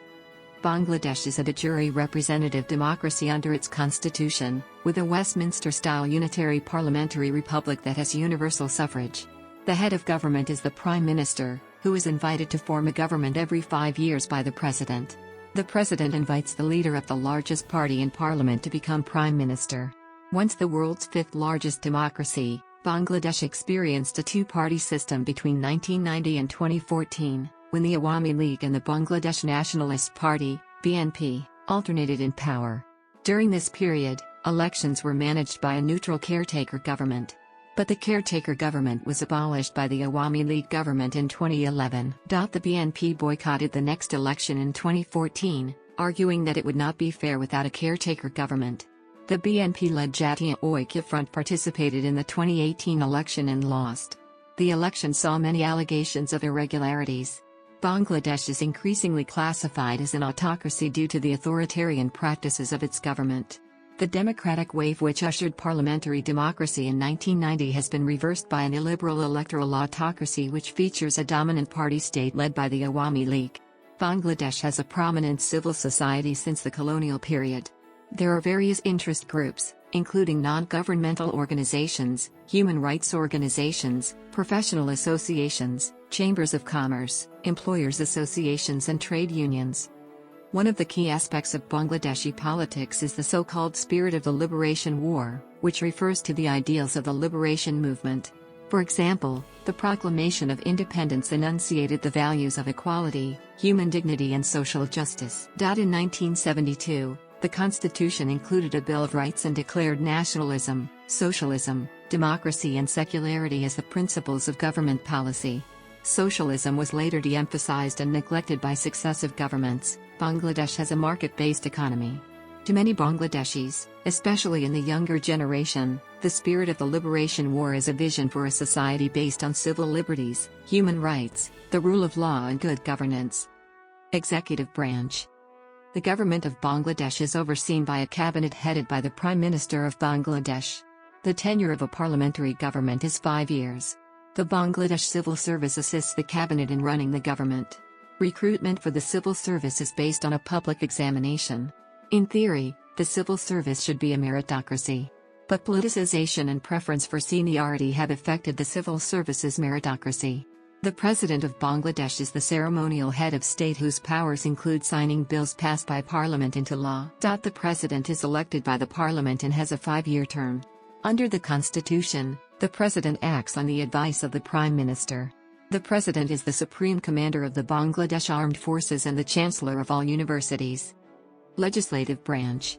Bangladesh is a de jure representative democracy under its constitution, with a Westminster-style unitary parliamentary republic that has universal suffrage. The head of government is the Prime Minister, who is invited to form a government every 5 years by the President. The President invites the leader of the largest party in parliament to become Prime Minister. Once the world's 5th largest democracy, Bangladesh experienced a two-party system between 1990 and 2014, when the Awami League and the Bangladesh Nationalist Party, BNP, alternated in power. During this period, elections were managed by a neutral caretaker government. But the caretaker government was abolished by the Awami League government in 2011. The BNP boycotted the next election in 2014, arguing that it would not be fair without a caretaker government. The BNP-led Jatiya Oikya Front participated in the 2018 election and lost. The election saw many allegations of irregularities. Bangladesh is increasingly classified as an autocracy due to the authoritarian practices of its government. The democratic wave which ushered parliamentary democracy in 1990 has been reversed by an illiberal electoral autocracy which features a dominant party state led by the Awami League. Bangladesh has a prominent civil society since the colonial period. There are various interest groups, including non-governmental organizations, human rights organizations, professional associations, chambers of commerce, employers' associations and trade unions. One of the key aspects of Bangladeshi politics is the so-called spirit of the liberation war, which refers to the ideals of the liberation movement. For example, the proclamation of independence enunciated the values of equality, human dignity and social justice. In 1972, the constitution included a Bill of Rights and declared nationalism, socialism, democracy and secularity as the principles of government policy. Socialism was later de-emphasized and neglected by successive governments. Bangladesh has a market-based economy. To many Bangladeshis, especially in the younger generation, the spirit of the liberation war is a vision for a society based on civil liberties, human rights, the rule of law and good governance. Executive branch. The government of Bangladesh is overseen by a cabinet headed by the Prime Minister of Bangladesh. The tenure of a parliamentary government is 5 years. The Bangladesh Civil Service assists the cabinet in running the government. Recruitment for the civil service is based on a public examination. In theory, the civil service should be a meritocracy. But politicization and preference for seniority have affected the civil service's meritocracy. The President of Bangladesh is the ceremonial head of state whose powers include signing bills passed by Parliament into law. The President is elected by the Parliament and has a 5-year term. Under the Constitution, the President acts on the advice of the Prime Minister. The President is the Supreme Commander of the Bangladesh Armed Forces and the Chancellor of all universities. Legislative branch.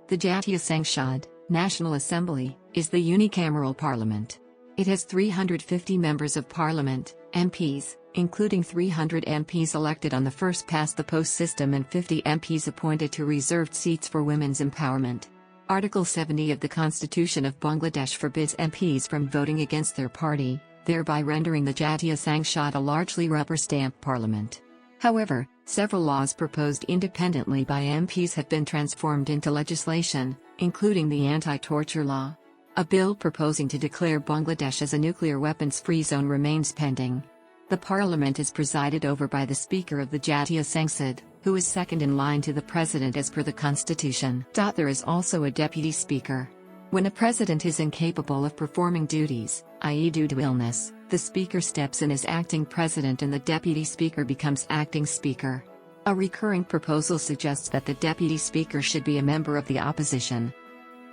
The Jatiya Sangsad, National Assembly, is the unicameral parliament. It has 350 members of parliament, MPs, including 300 MPs elected on the first-past-the-post system and 50 MPs appointed to reserved seats for women's empowerment. Article 70 of the Constitution of Bangladesh forbids MPs from voting against their party, thereby rendering the Jatiya Sangsad a largely rubber-stamp parliament. However, several laws proposed independently by MPs have been transformed into legislation, including the anti-torture law. A bill proposing to declare Bangladesh as a nuclear weapons-free zone remains pending. The parliament is presided over by the Speaker of the Jatiya Sangsad, who is second in line to the President as per the Constitution. There is also a deputy speaker. When a president is incapable of performing duties, i.e. due to illness, the speaker steps in as acting president and the deputy speaker becomes acting speaker. A recurring proposal suggests that the deputy speaker should be a member of the opposition.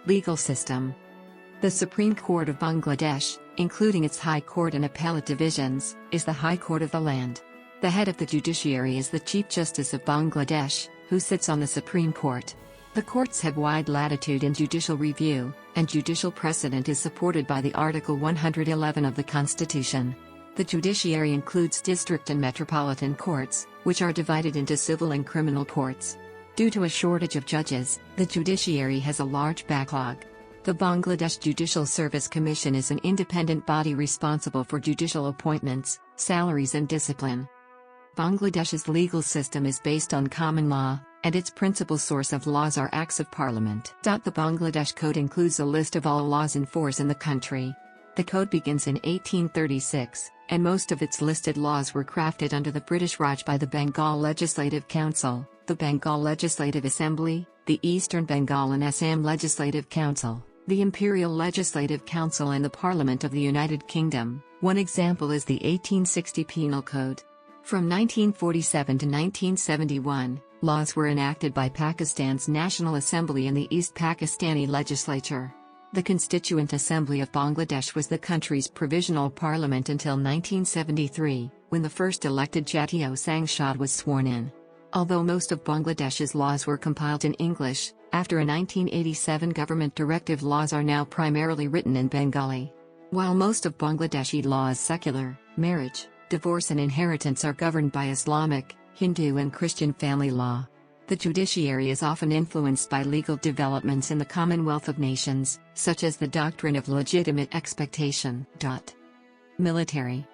Legal system. The Supreme Court of Bangladesh, including its High Court and Appellate divisions, is the High Court of the land. The head of the judiciary is the Chief Justice of Bangladesh, who sits on the Supreme Court. The courts have wide latitude in judicial review, and judicial precedent is supported by the Article 111 of the Constitution. The judiciary includes district and metropolitan courts, which are divided into civil and criminal courts. Due to a shortage of judges, the judiciary has a large backlog. The Bangladesh Judicial Service Commission is an independent body responsible for judicial appointments, salaries and discipline. Bangladesh's legal system is based on common law, and its principal source of laws are Acts of Parliament. The Bangladesh Code includes a list of all laws in force in the country. The code begins in 1836, and most of its listed laws were crafted under the British Raj by the Bengal Legislative Council, the Bengal Legislative Assembly, the Eastern Bengal and Assam Legislative Council, the Imperial Legislative Council and the Parliament of the United Kingdom. One example is the 1860 Penal Code. From 1947 to 1971, laws were enacted by Pakistan's National Assembly and the East Pakistani Legislature. The Constituent Assembly of Bangladesh was the country's provisional parliament until 1973, when the first elected Jatiya Sangsad was sworn in. Although most of Bangladesh's laws were compiled in English, after a 1987 government directive, laws are now primarily written in Bengali. While most of Bangladeshi law is secular, marriage, divorce and inheritance are governed by Islamic, Hindu and Christian family law. The judiciary is often influenced by legal developments in the Commonwealth of Nations, such as the doctrine of legitimate expectation. Military.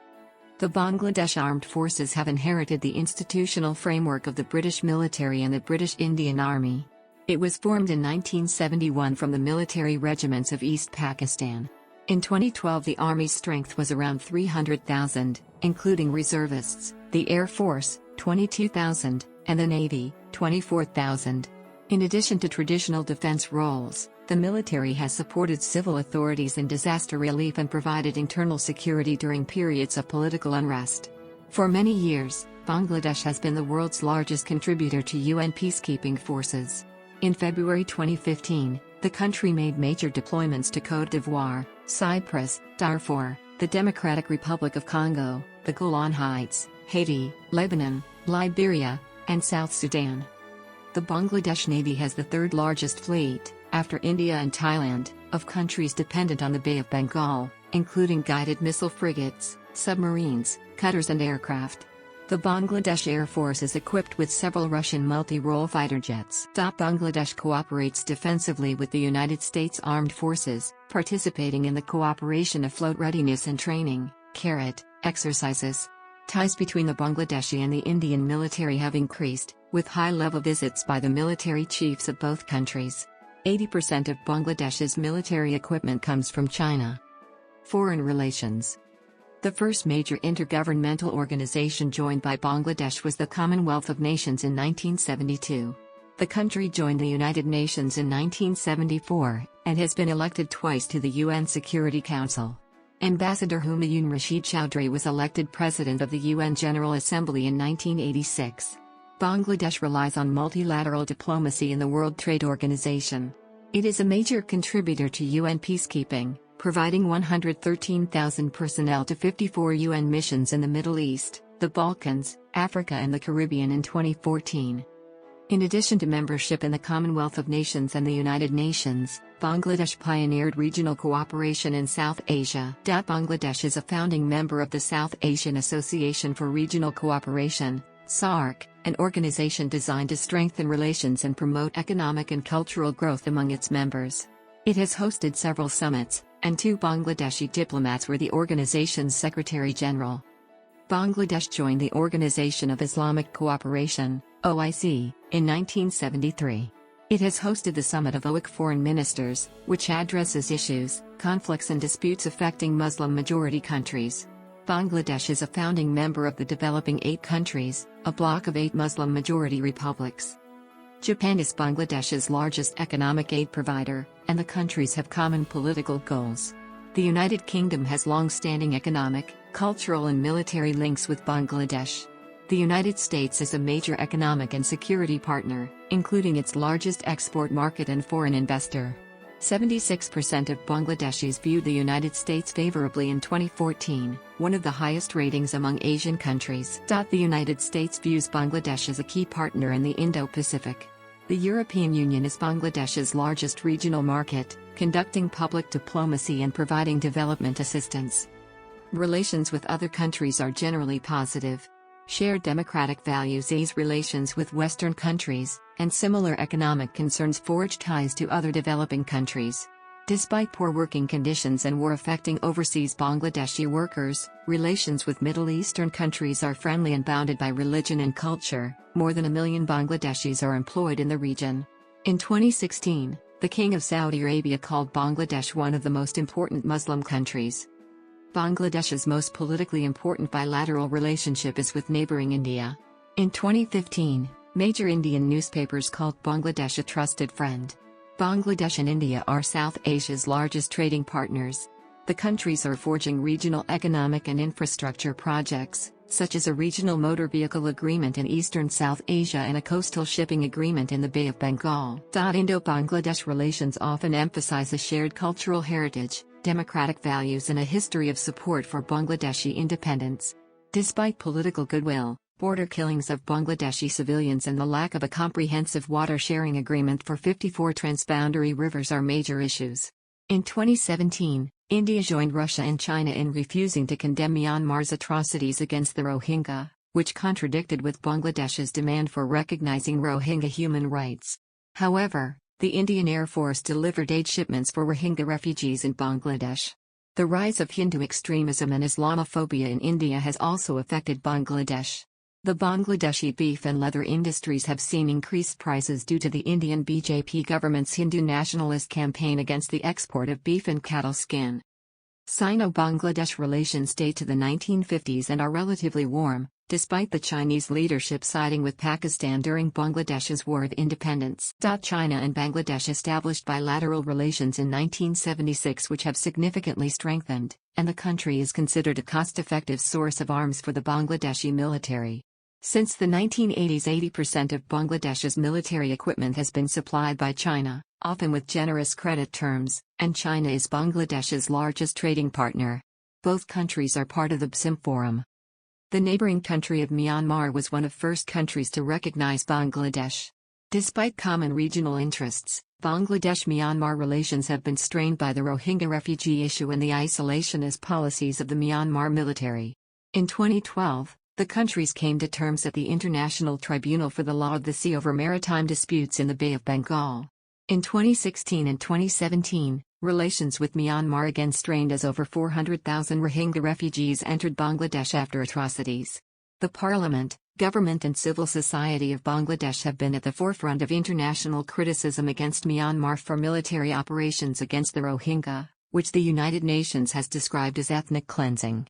The Bangladesh Armed Forces have inherited the institutional framework of the British military and the British Indian Army. It was formed in 1971 from the military regiments of East Pakistan. In 2012 the Army's strength was around 300,000, including reservists, the Air Force, 22,000, and the Navy, 24,000. In addition to traditional defense roles, the military has supported civil authorities in disaster relief and provided internal security during periods of political unrest. For many years, Bangladesh has been the world's largest contributor to UN peacekeeping forces. In February 2015, the country made major deployments to Côte d'Ivoire, Cyprus, Darfur, the Democratic Republic of Congo, the Golan Heights, Haiti, Lebanon, Liberia, and South Sudan. The Bangladesh Navy has the third largest fleet, after India and Thailand, of countries dependent on the Bay of Bengal, including guided missile frigates, submarines, cutters and aircraft. The Bangladesh Air Force is equipped with several Russian multi-role fighter jets. Bangladesh cooperates defensively with the United States Armed Forces, participating in the cooperation of float readiness and training, exercises. Ties between the Bangladeshi and the Indian military have increased, with high-level visits by the military chiefs of both countries. 80% of Bangladesh's military equipment comes from China. Foreign relations. The first major intergovernmental organization joined by Bangladesh was the Commonwealth of Nations in 1972. The country joined the United Nations in 1974, and has been elected twice to the UN Security Council. Ambassador Humayun Rashid Chowdhury was elected President of the UN General Assembly in 1986. Bangladesh relies on multilateral diplomacy in the World Trade Organization. It is a major contributor to UN peacekeeping, providing 113,000 personnel to 54 UN missions in the Middle East, the Balkans, Africa and the Caribbean in 2014. In addition to membership in the Commonwealth of Nations and the United Nations, Bangladesh pioneered regional cooperation in South Asia. Bangladesh is a founding member of the South Asian Association for Regional Cooperation, SAARC, an organization designed to strengthen relations and promote economic and cultural growth among its members. It has hosted several summits, and 2 Bangladeshi diplomats were the organization's Secretary General. Bangladesh joined the Organization of Islamic Cooperation, OIC, in 1973. It has hosted the Summit of OIC Foreign Ministers, which addresses issues, conflicts and disputes affecting Muslim-majority countries. Bangladesh is a founding member of the Developing 8 Countries, a bloc of 8 Muslim-majority republics. Japan is Bangladesh's largest economic aid provider, and the countries have common political goals. The United Kingdom has long-standing economic, cultural and military links with Bangladesh. The United States is a major economic and security partner, including its largest export market and foreign investor. 76% of Bangladeshis viewed the United States favorably in 2014, one of the highest ratings among Asian countries. The United States views Bangladesh as a key partner in the Indo-Pacific. The European Union is Bangladesh's largest regional market, conducting public diplomacy and providing development assistance. Relations with other countries are generally positive. Shared democratic values ease relations with Western countries, and similar economic concerns forge ties to other developing countries. Despite poor working conditions and war affecting overseas Bangladeshi workers, relations with Middle Eastern countries are friendly and bounded by religion and culture. More than 1 million Bangladeshis are employed in the region. In 2016, the King of Saudi Arabia called Bangladesh one of the most important Muslim countries. Bangladesh's most politically important bilateral relationship is with neighboring India. In 2015, major Indian newspapers called Bangladesh a trusted friend. Bangladesh and India are South Asia's largest trading partners. The countries are forging regional economic and infrastructure projects, such as a regional motor vehicle agreement in eastern South Asia and a coastal shipping agreement in the Bay of Bengal. Indo-Bangladesh relations often emphasize a shared cultural heritage, democratic values and a history of support for Bangladeshi independence. Despite political goodwill, border killings of Bangladeshi civilians and the lack of a comprehensive water-sharing agreement for 54 transboundary rivers are major issues. In 2017, India joined Russia and China in refusing to condemn Myanmar's atrocities against the Rohingya, which contradicted with Bangladesh's demand for recognizing Rohingya human rights. However, the Indian Air Force delivered aid shipments for Rohingya refugees in Bangladesh. The rise of Hindu extremism and Islamophobia in India has also affected Bangladesh. The Bangladeshi beef and leather industries have seen increased prices due to the Indian BJP government's Hindu nationalist campaign against the export of beef and cattle skin. Sino-Bangladesh relations date to the 1950s and are relatively warm, despite the Chinese leadership siding with Pakistan during Bangladesh's War of Independence. China and Bangladesh established bilateral relations in 1976 which have significantly strengthened, and the country is considered a cost-effective source of arms for the Bangladeshi military. Since the 1980s, 80% of Bangladesh's military equipment has been supplied by China, often with generous credit terms, and China is Bangladesh's largest trading partner. Both countries are part of the BSIM Forum. The neighboring country of Myanmar was one of the first countries to recognize Bangladesh. Despite common regional interests, Bangladesh-Myanmar relations have been strained by the Rohingya refugee issue and the isolationist policies of the Myanmar military. In 2012, the countries came to terms at the International Tribunal for the Law of the Sea over maritime disputes in the Bay of Bengal. In 2016 and 2017, relations with Myanmar again strained as over 400,000 Rohingya refugees entered Bangladesh after atrocities. The parliament, government and civil society of Bangladesh have been at the forefront of international criticism against Myanmar for military operations against the Rohingya, which the United Nations has described as ethnic cleansing.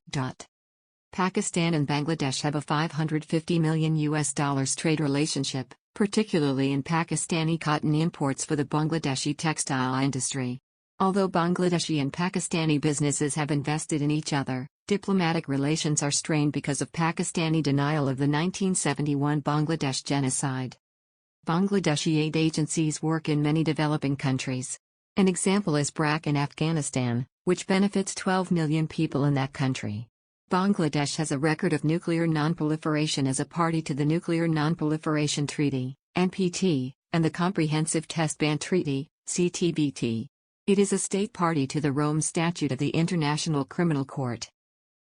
Pakistan and Bangladesh have a $550 million trade relationship, particularly in Pakistani cotton imports for the Bangladeshi textile industry. Although Bangladeshi and Pakistani businesses have invested in each other, diplomatic relations are strained because of Pakistani denial of the 1971 Bangladesh genocide. Bangladeshi aid agencies work in many developing countries. An example is BRAC in Afghanistan, which benefits 12 million people in that country. Bangladesh has a record of nuclear non-proliferation as a party to the Nuclear Non-Proliferation Treaty (NPT) and the Comprehensive Test Ban Treaty (CTBT). It is a state party to the Rome Statute of the International Criminal Court.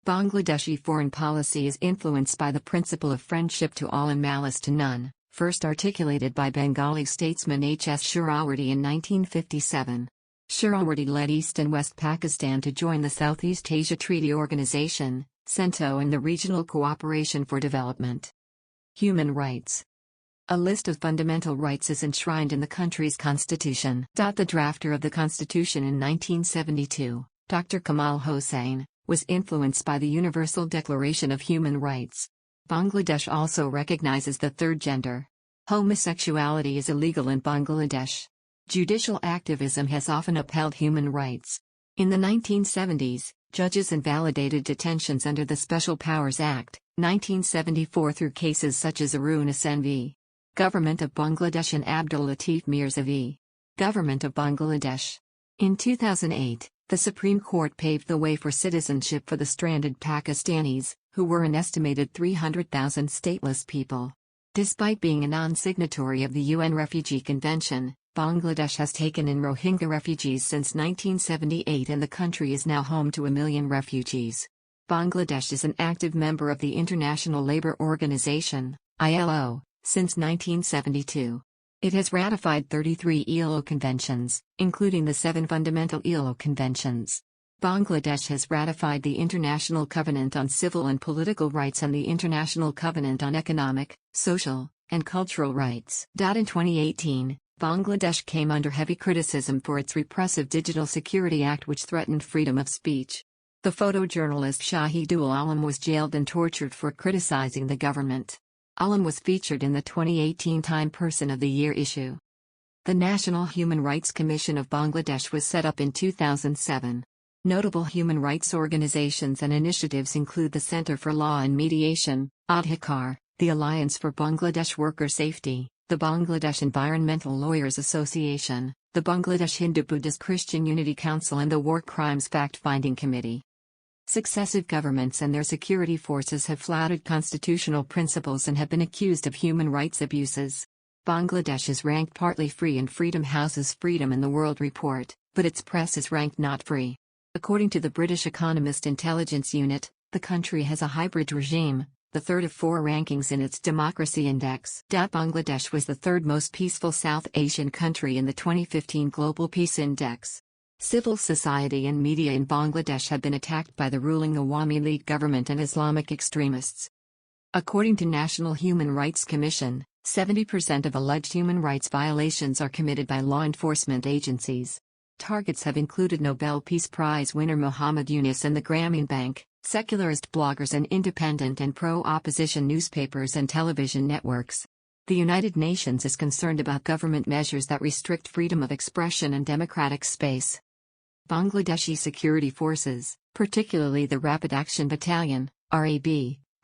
Bangladeshi foreign policy is influenced by the principle of friendship to all and malice to none, first articulated by Bengali statesman H.S. Suhrawardy in 1957. Suhrawardy led East and West Pakistan to join the Southeast Asia Treaty Organization, CENTO, and the Regional Cooperation for Development. Human rights. A list of fundamental rights is enshrined in the country's constitution. The drafter of the constitution in 1972, Dr. Kamal Hossain, was influenced by the Universal Declaration of Human Rights. Bangladesh also recognizes the third gender. Homosexuality is illegal in Bangladesh. Judicial activism has often upheld human rights. In the 1970s, judges invalidated detentions under the Special Powers Act, 1974 through cases such as Arun Hasan v. Government of Bangladesh and Abdul Latif Mirza v. Government of Bangladesh. In 2008, the Supreme Court paved the way for citizenship for the stranded Pakistanis, who were an estimated 300,000 stateless people. Despite being a non-signatory of the UN Refugee Convention, Bangladesh has taken in Rohingya refugees since 1978 and the country is now home to 1 million refugees. Bangladesh is an active member of the International Labour Organization, ILO, since 1972. It has ratified 33 ILO conventions, including the 7 fundamental ILO conventions. Bangladesh has ratified the International Covenant on Civil and Political Rights and the International Covenant on Economic, Social, and Cultural Rights. In 2018, Bangladesh came under heavy criticism for its repressive Digital Security Act which threatened freedom of speech. The photojournalist Shahidul Alam was jailed and tortured for criticizing the government. Alam was featured in the 2018 Time Person of the Year issue. The National Human Rights Commission of Bangladesh was set up in 2007. Notable human rights organizations and initiatives include the Center for Law and Mediation, Adhikar, the Alliance for Bangladesh Worker Safety, the Bangladesh Environmental Lawyers Association, the Bangladesh Hindu-Buddhist Christian Unity Council and the War Crimes Fact-Finding Committee. Successive governments and their security forces have flouted constitutional principles and have been accused of human rights abuses. Bangladesh is ranked partly free and Freedom House's Freedom in the World report, but its press is ranked not free. According to the British Economist Intelligence Unit, the country has a hybrid regime, the third of 4 rankings in its Democracy Index. Bangladesh was the third most peaceful South Asian country in the 2015 Global Peace Index. Civil society and media in Bangladesh have been attacked by the ruling Awami League government and Islamic extremists. According to National Human Rights Commission, 70% of alleged human rights violations are committed by law enforcement agencies. Targets have included Nobel Peace Prize winner Muhammad Yunus and the Grameen Bank, secularist bloggers and independent and pro-opposition newspapers and television networks. The United Nations is concerned about government measures that restrict freedom of expression and democratic space. Bangladeshi security forces, particularly the Rapid Action Battalion, RAB,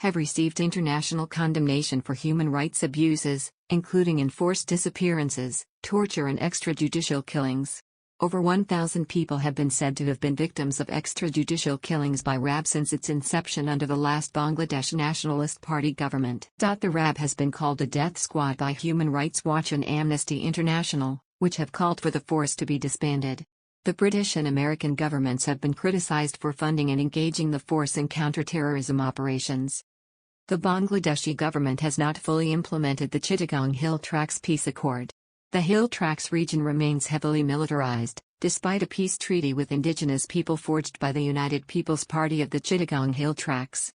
have received international condemnation for human rights abuses, including enforced disappearances, torture and extrajudicial killings. Over 1,000 people have been said to have been victims of extrajudicial killings by RAB since its inception under the last Bangladesh Nationalist Party government. The RAB has been called a death squad by Human Rights Watch and Amnesty International, which have called for the force to be disbanded. The British and American governments have been criticized for funding and engaging the force in counter-terrorism operations. The Bangladeshi government has not fully implemented the Chittagong Hill Tracts Peace Accord. The Hill Tracts region remains heavily militarized, despite a peace treaty with indigenous people forged by the United People's Party of the Chittagong Hill Tracts.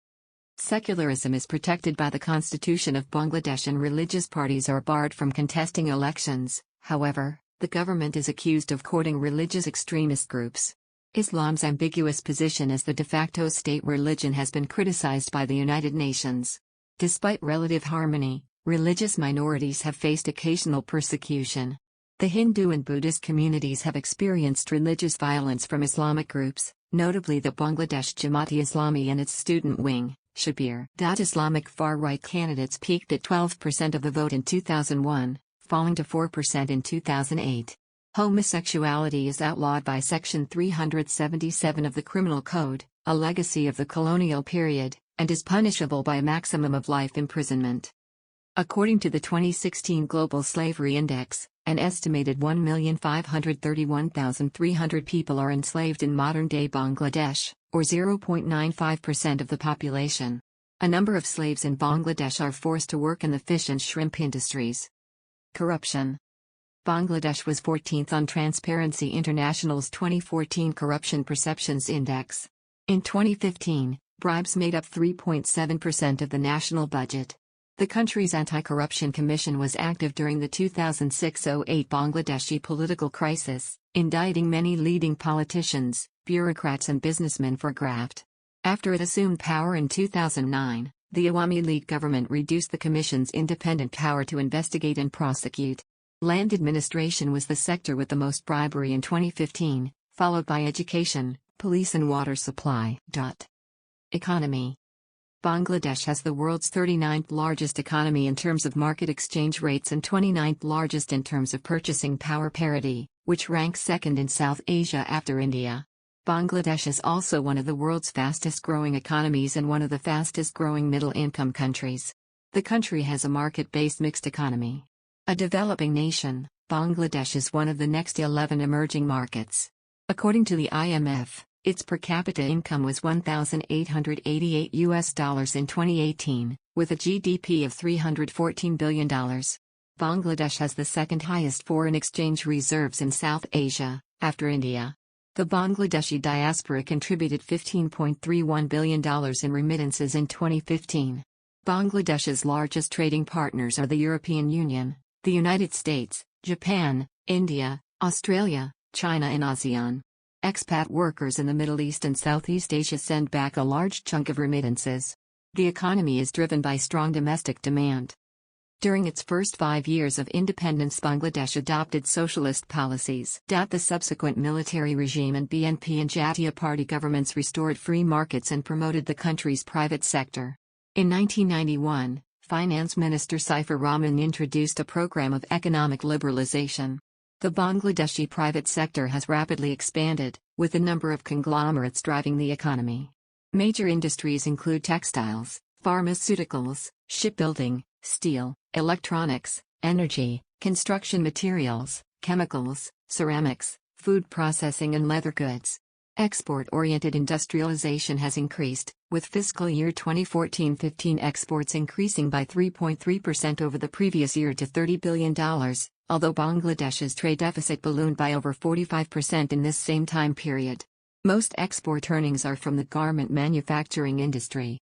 Secularism is protected by the Constitution of Bangladesh and religious parties are barred from contesting elections. However, the government is accused of courting religious extremist groups. Islam's ambiguous position as the de facto state religion has been criticized by the United Nations. Despite relative harmony, religious minorities have faced occasional persecution. The Hindu and Buddhist communities have experienced religious violence from Islamic groups, notably the Bangladesh Jamaat-e-Islami and its student wing, Shabir. Islamic far-right candidates peaked at 12% of the vote in 2001, falling to 4% in 2008. Homosexuality is outlawed by Section 377 of the Criminal Code, a legacy of the colonial period, and is punishable by a maximum of life imprisonment. According to the 2016 Global Slavery Index, an estimated 1,531,300 people are enslaved in modern-day Bangladesh, or 0.95% of the population. A number of slaves in Bangladesh are forced to work in the fish and shrimp industries. Corruption. Bangladesh was 14th on Transparency International's 2014 Corruption Perceptions Index. In 2015, bribes made up 3.7% of the national budget. The country's anti-corruption commission was active during the 2006-08 Bangladeshi political crisis, indicting many leading politicians, bureaucrats and businessmen for graft. After it assumed power in 2009, the Awami League government reduced the commission's independent power to investigate and prosecute. Land administration was the sector with the most bribery in 2015, followed by education, police and water supply. Economy. Bangladesh has the world's 39th largest economy in terms of market exchange rates and 29th largest in terms of purchasing power parity, which ranks second in South Asia after India. Bangladesh is also one of the world's fastest-growing economies and one of the fastest-growing middle-income countries. The country has a market-based mixed economy. A developing nation, Bangladesh is one of the next 11 emerging markets. According to the IMF, its per capita income was $1,888 in 2018, with a GDP of $314 billion. Bangladesh has the second highest foreign exchange reserves in South Asia, after India. The Bangladeshi diaspora contributed $15.31 billion in remittances in 2015. Bangladesh's largest trading partners are the European Union, the United States, Japan, India, Australia, China and ASEAN. Expat workers in the Middle East and Southeast Asia send back a large chunk of remittances. The economy is driven by strong domestic demand. During its first 5 years of independence, Bangladesh adopted socialist policies. The subsequent military regime and BNP and Jatiya Party governments restored free markets and promoted the country's private sector. In 1991, Finance Minister Saifur Rahman introduced a program of economic liberalization. The Bangladeshi private sector has rapidly expanded, with a number of conglomerates driving the economy. Major industries include textiles, pharmaceuticals, shipbuilding, steel, electronics, energy, construction materials, chemicals, ceramics, food processing and leather goods. Export-oriented industrialization has increased, with fiscal year 2014-15 exports increasing by 3.3% over the previous year to $30 billion, although Bangladesh's trade deficit ballooned by over 45% in this same time period. Most export earnings are from the garment manufacturing industry.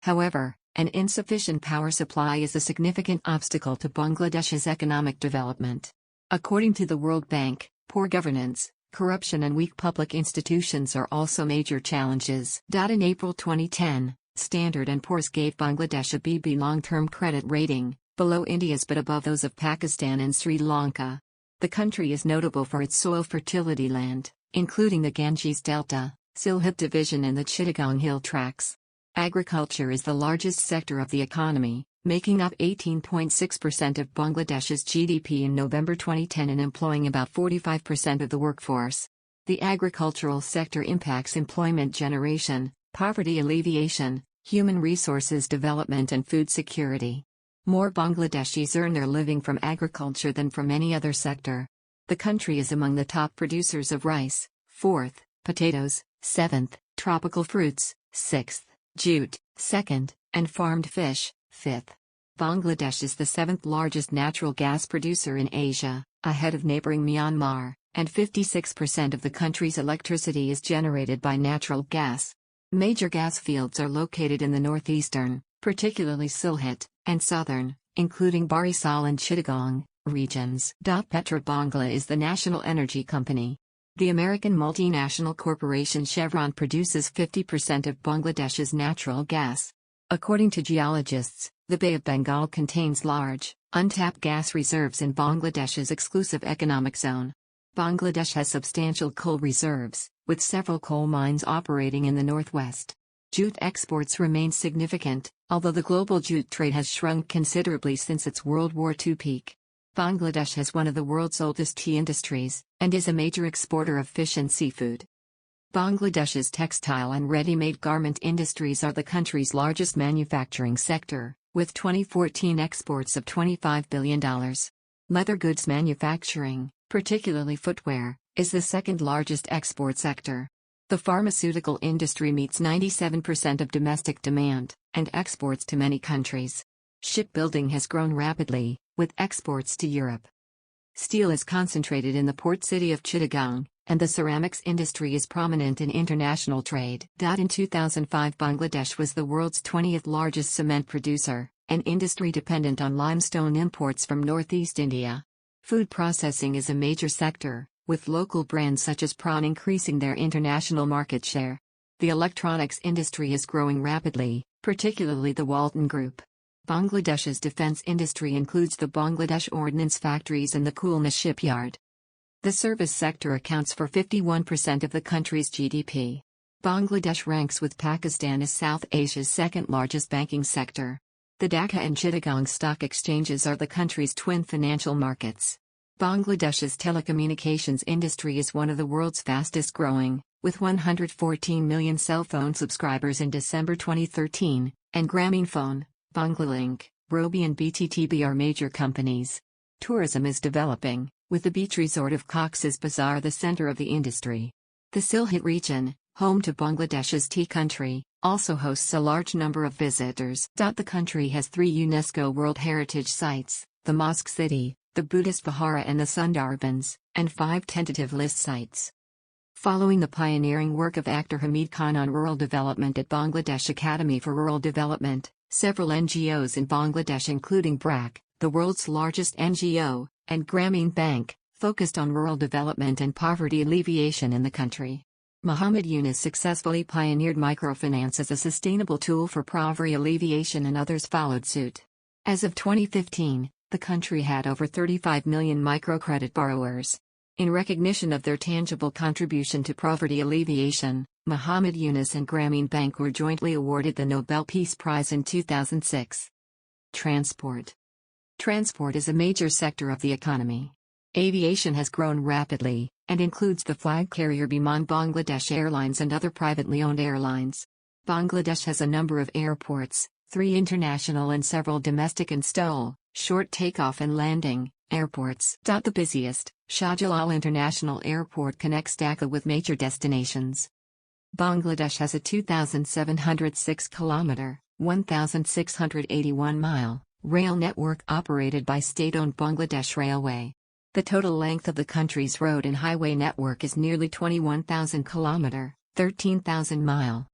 However, an insufficient power supply is a significant obstacle to Bangladesh's economic development. According to the World Bank, poor governance, corruption and weak public institutions are also major challenges. In April 2010, Standard & Poor's gave Bangladesh a BB long-term credit rating, below India's but above those of Pakistan and Sri Lanka. The country is notable for its soil fertility land, including the Ganges Delta, Sylhet Division and the Chittagong Hill Tracts. Agriculture is the largest sector of the economy, making up 18.6% of Bangladesh's GDP in November 2010 and employing about 45% of the workforce. The agricultural sector impacts employment generation, poverty alleviation, human resources development and food security. More Bangladeshis earn their living from agriculture than from any other sector. The country is among the top producers of rice, 4th, potatoes, 7th, tropical fruits, 6th, jute, 2nd, and farmed fish, 5th. Bangladesh is the 7th largest natural gas producer in Asia, ahead of neighboring Myanmar, and 56% of the country's electricity is generated by natural gas. Major gas fields are located in the northeastern, particularly Sylhet, and southern, including Barisal and Chittagong, regions. Petrobangla is the national energy company. The American multinational corporation Chevron produces 50% of Bangladesh's natural gas. According to geologists, the Bay of Bengal contains large, untapped gas reserves in Bangladesh's exclusive economic zone. Bangladesh has substantial coal reserves, with several coal mines operating in the northwest. Jute exports remain significant, although the global jute trade has shrunk considerably since its World War II peak. Bangladesh has one of the world's oldest tea industries, and is a major exporter of fish and seafood. Bangladesh's textile and ready-made garment industries are the country's largest manufacturing sector, with 2014 exports of $25 billion. Leather goods manufacturing, particularly footwear, is the second largest export sector. The pharmaceutical industry meets 97% of domestic demand, and exports to many countries. Shipbuilding has grown rapidly, with exports to Europe. Steel is concentrated in the port city of Chittagong, and the ceramics industry is prominent in international trade. In 2005, Bangladesh was the world's 20th largest cement producer, an industry dependent on limestone imports from northeast India. Food processing is a major sector, with local brands such as Prawn increasing their international market share. The electronics industry is growing rapidly, particularly the Walton Group. Bangladesh's defense industry includes the Bangladesh Ordnance Factories and the Khulna shipyard. The service sector accounts for 51% of the country's GDP. Bangladesh ranks with Pakistan as South Asia's second-largest banking sector. The Dhaka and Chittagong stock exchanges are the country's twin financial markets. Bangladesh's telecommunications industry is one of the world's fastest-growing, with 114 million cell phone subscribers in December 2013, and Grameenphone, Banglalink, Robi and BTTB are major companies. Tourism is developing, with the beach resort of Cox's Bazar the center of the industry. The Sylhet region, home to Bangladesh's tea country, also hosts a large number of visitors. The country has 3 UNESCO World Heritage Sites, the Mosque City, the Buddhist Vihara and the Sundarbans, and 5 tentative list sites. Following the pioneering work of actor Hamid Khan on rural development at Bangladesh Academy for Rural Development, several NGOs in Bangladesh including BRAC, the world's largest NGO, and Grameen Bank, focused on rural development and poverty alleviation in the country. Muhammad Yunus successfully pioneered microfinance as a sustainable tool for poverty alleviation and others followed suit. As of 2015, the country had over 35 million microcredit borrowers. In recognition of their tangible contribution to poverty alleviation, Muhammad Yunus and Grameen Bank were jointly awarded the Nobel Peace Prize in 2006. Transport. Transport is a major sector of the economy. Aviation has grown rapidly, and includes the flag carrier Biman Bangladesh Airlines and other privately owned airlines. Bangladesh has a number of airports, 3 international and several domestic and short takeoff and landing airports. The busiest, Shah Jalal International Airport connects Dhaka with major destinations. Bangladesh has a 2,706-kilometer (1,681-mile) rail network operated by state-owned Bangladesh Railway. The total length of the country's road and highway network is nearly 21,000-kilometer (13,000-mile).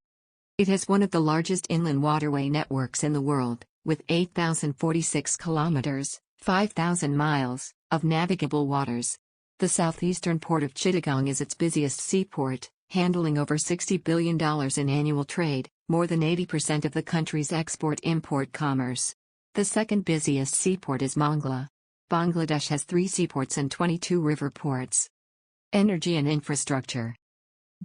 It has one of the largest inland waterway networks in the world, with 8,046 kilometers (5,000 miles) of navigable waters. The southeastern port of Chittagong is its busiest seaport, handling over $60 billion in annual trade, more than 80% of the country's export-import commerce. The second busiest seaport is Mangla. Bangladesh has 3 seaports and 22 river ports. Energy and infrastructure.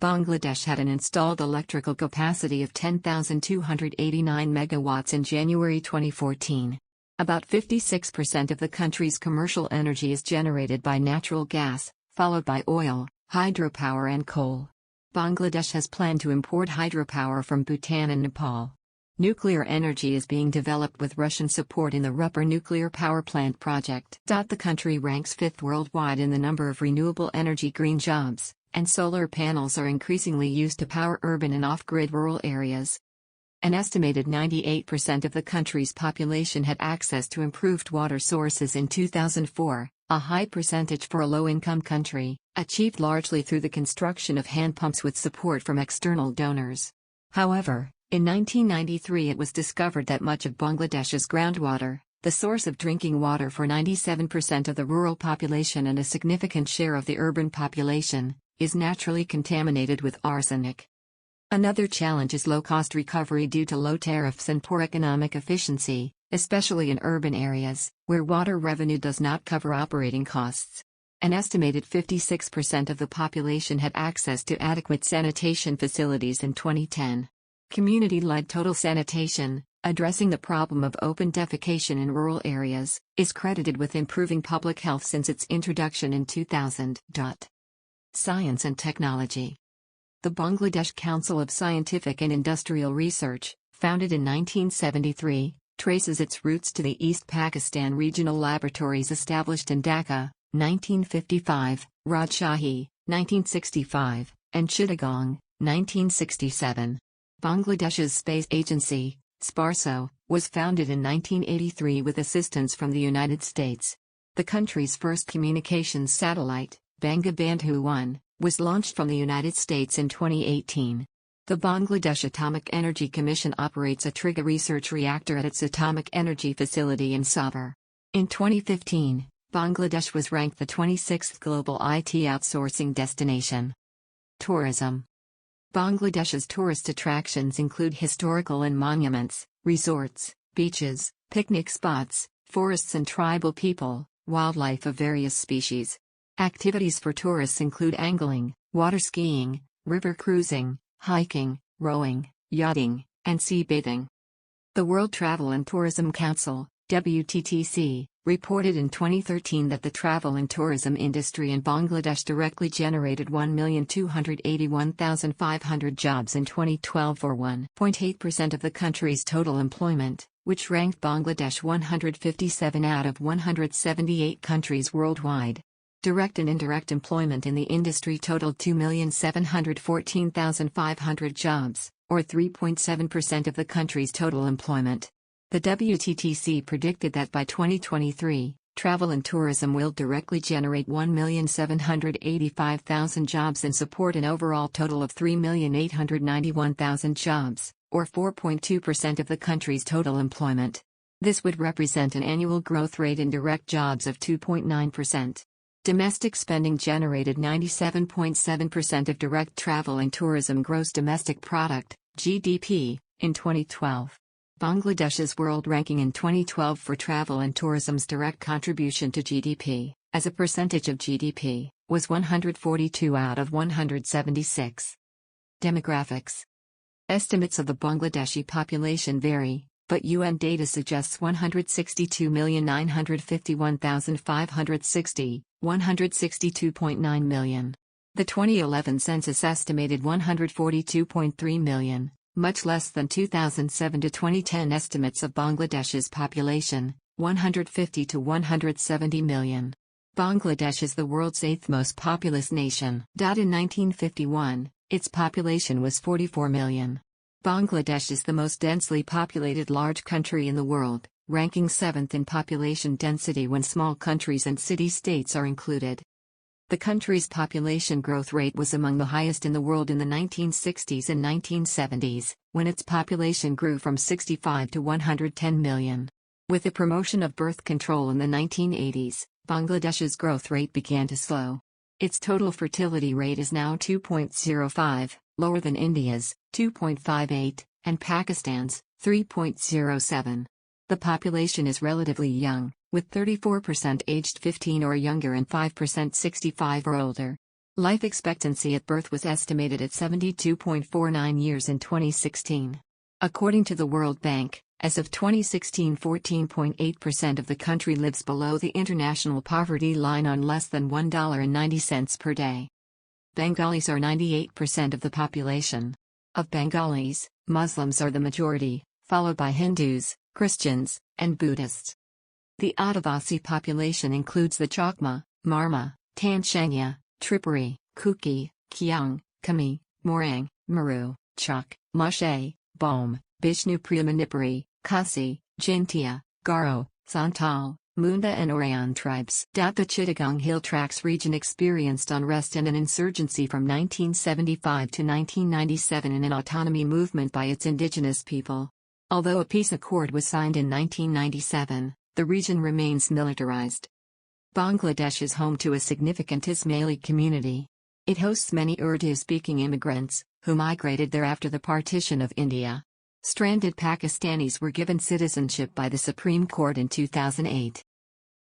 Bangladesh had an installed electrical capacity of 10,289 megawatts in January 2014. About 56% of the country's commercial energy is generated by natural gas, followed by oil, hydropower and coal. Bangladesh has planned to import hydropower from Bhutan and Nepal. Nuclear energy is being developed with Russian support in the Rupar nuclear power plant project. The country ranks 5th worldwide in the number of renewable energy green jobs, and solar panels are increasingly used to power urban and off-grid rural areas. An estimated 98% of the country's population had access to improved water sources in 2004, a high percentage for a low-income country, achieved largely through the construction of hand pumps with support from external donors. However, in 1993 it was discovered that much of Bangladesh's groundwater, the source of drinking water for 97% of the rural population and a significant share of the urban population, is naturally contaminated with arsenic. Another challenge is low-cost recovery due to low tariffs and poor economic efficiency, especially in urban areas, where water revenue does not cover operating costs. An estimated 56% of the population had access to adequate sanitation facilities in 2010. Community-led total sanitation, addressing the problem of open defecation in rural areas, is credited with improving public health since its introduction in 2000. Science and technology. The Bangladesh Council of Scientific and Industrial Research, founded in 1973, traces its roots to the East Pakistan Regional Laboratories established in Dhaka, 1955, Rajshahi, 1965, and Chittagong, 1967. Bangladesh's space agency, SPARSO, was founded in 1983 with assistance from the United States. The country's first communications satellite, ʻbæŋɡləʻdɛʃ 1, was launched from the United States in 2018. The Bangladesh Atomic Energy Commission operates a Trigger research reactor at its atomic energy facility in Savar. In 2015, Bangladesh was ranked the 26th global IT outsourcing destination. Tourism. Bangladesh's tourist attractions include historical and monuments, resorts, beaches, picnic spots, forests and tribal people, wildlife of various species. Activities for tourists include angling, water skiing, river cruising, hiking, rowing, yachting, and sea bathing. The World Travel and Tourism Council, WTTC, reported in 2013 that the travel and tourism industry in Bangladesh directly generated 1,281,500 jobs in 2012, or 1.8% of the country's total employment, which ranked Bangladesh 157 out of 178 countries worldwide. Direct and indirect employment in the industry totaled 2,714,500 jobs, or 3.7% of the country's total employment. The WTTC predicted that by 2023, travel and tourism will directly generate 1,785,000 jobs and support an overall total of 3,891,000 jobs, or 4.2% of the country's total employment. This would represent an annual growth rate in direct jobs of 2.9%. Domestic spending generated 97.7% of direct travel and tourism gross domestic product, GDP, in 2012. Bangladesh's world ranking in 2012 for travel and tourism's direct contribution to GDP, as a percentage of GDP, was 142 out of 176. Demographics. Estimates of the Bangladeshi population vary, but UN data suggests 162,951,560, 162.9 million. The 2011 census estimated 142.3 million. Much less than 2007 to 2010 estimates of Bangladesh's population, 150 to 170 million. Bangladesh is the world's eighth most populous nation. In 1951, its population was 44 million. Bangladesh is the most densely populated large country in the world, ranking 7th in population density when small countries and city-states are included. The country's population growth rate was among the highest in the world in the 1960s and 1970s, when its population grew from 65 to 110 million. With the promotion of birth control in the 1980s, Bangladesh's growth rate began to slow. Its total fertility rate is now 2.05, lower than India's 2.58 and Pakistan's 3.07. The population is relatively young, with 34% aged 15 or younger and 5% 65 or older. Life expectancy at birth was estimated at 72.49 years in 2016. According to the World Bank, as of 2016, 14.8% of the country lives below the international poverty line on less than $1.90 per day. Bengalis are 98% of the population. Of Bengalis, Muslims are the majority, followed by Hindus, Christians, and Buddhists. The Adivasi population includes the Chakma, Marma, Tanshangya, Tripuri, Kuki, Kyung, Khmer, Morang, Meru, Chuk, Mushe, Bom, Bishnupriya Manipuri, Khasi, Jintia, Garo, Santal, Munda and Oraon tribes. The Chittagong Hill Tracts region experienced unrest and an insurgency from 1975 to 1997 in an autonomy movement by its indigenous people. Although a peace accord was signed in 1997, the region remains militarized. Bangladesh is home to a significant Ismaili community. It hosts many Urdu-speaking immigrants, who migrated there after the partition of India. Stranded Pakistanis were given citizenship by the Supreme Court in 2008.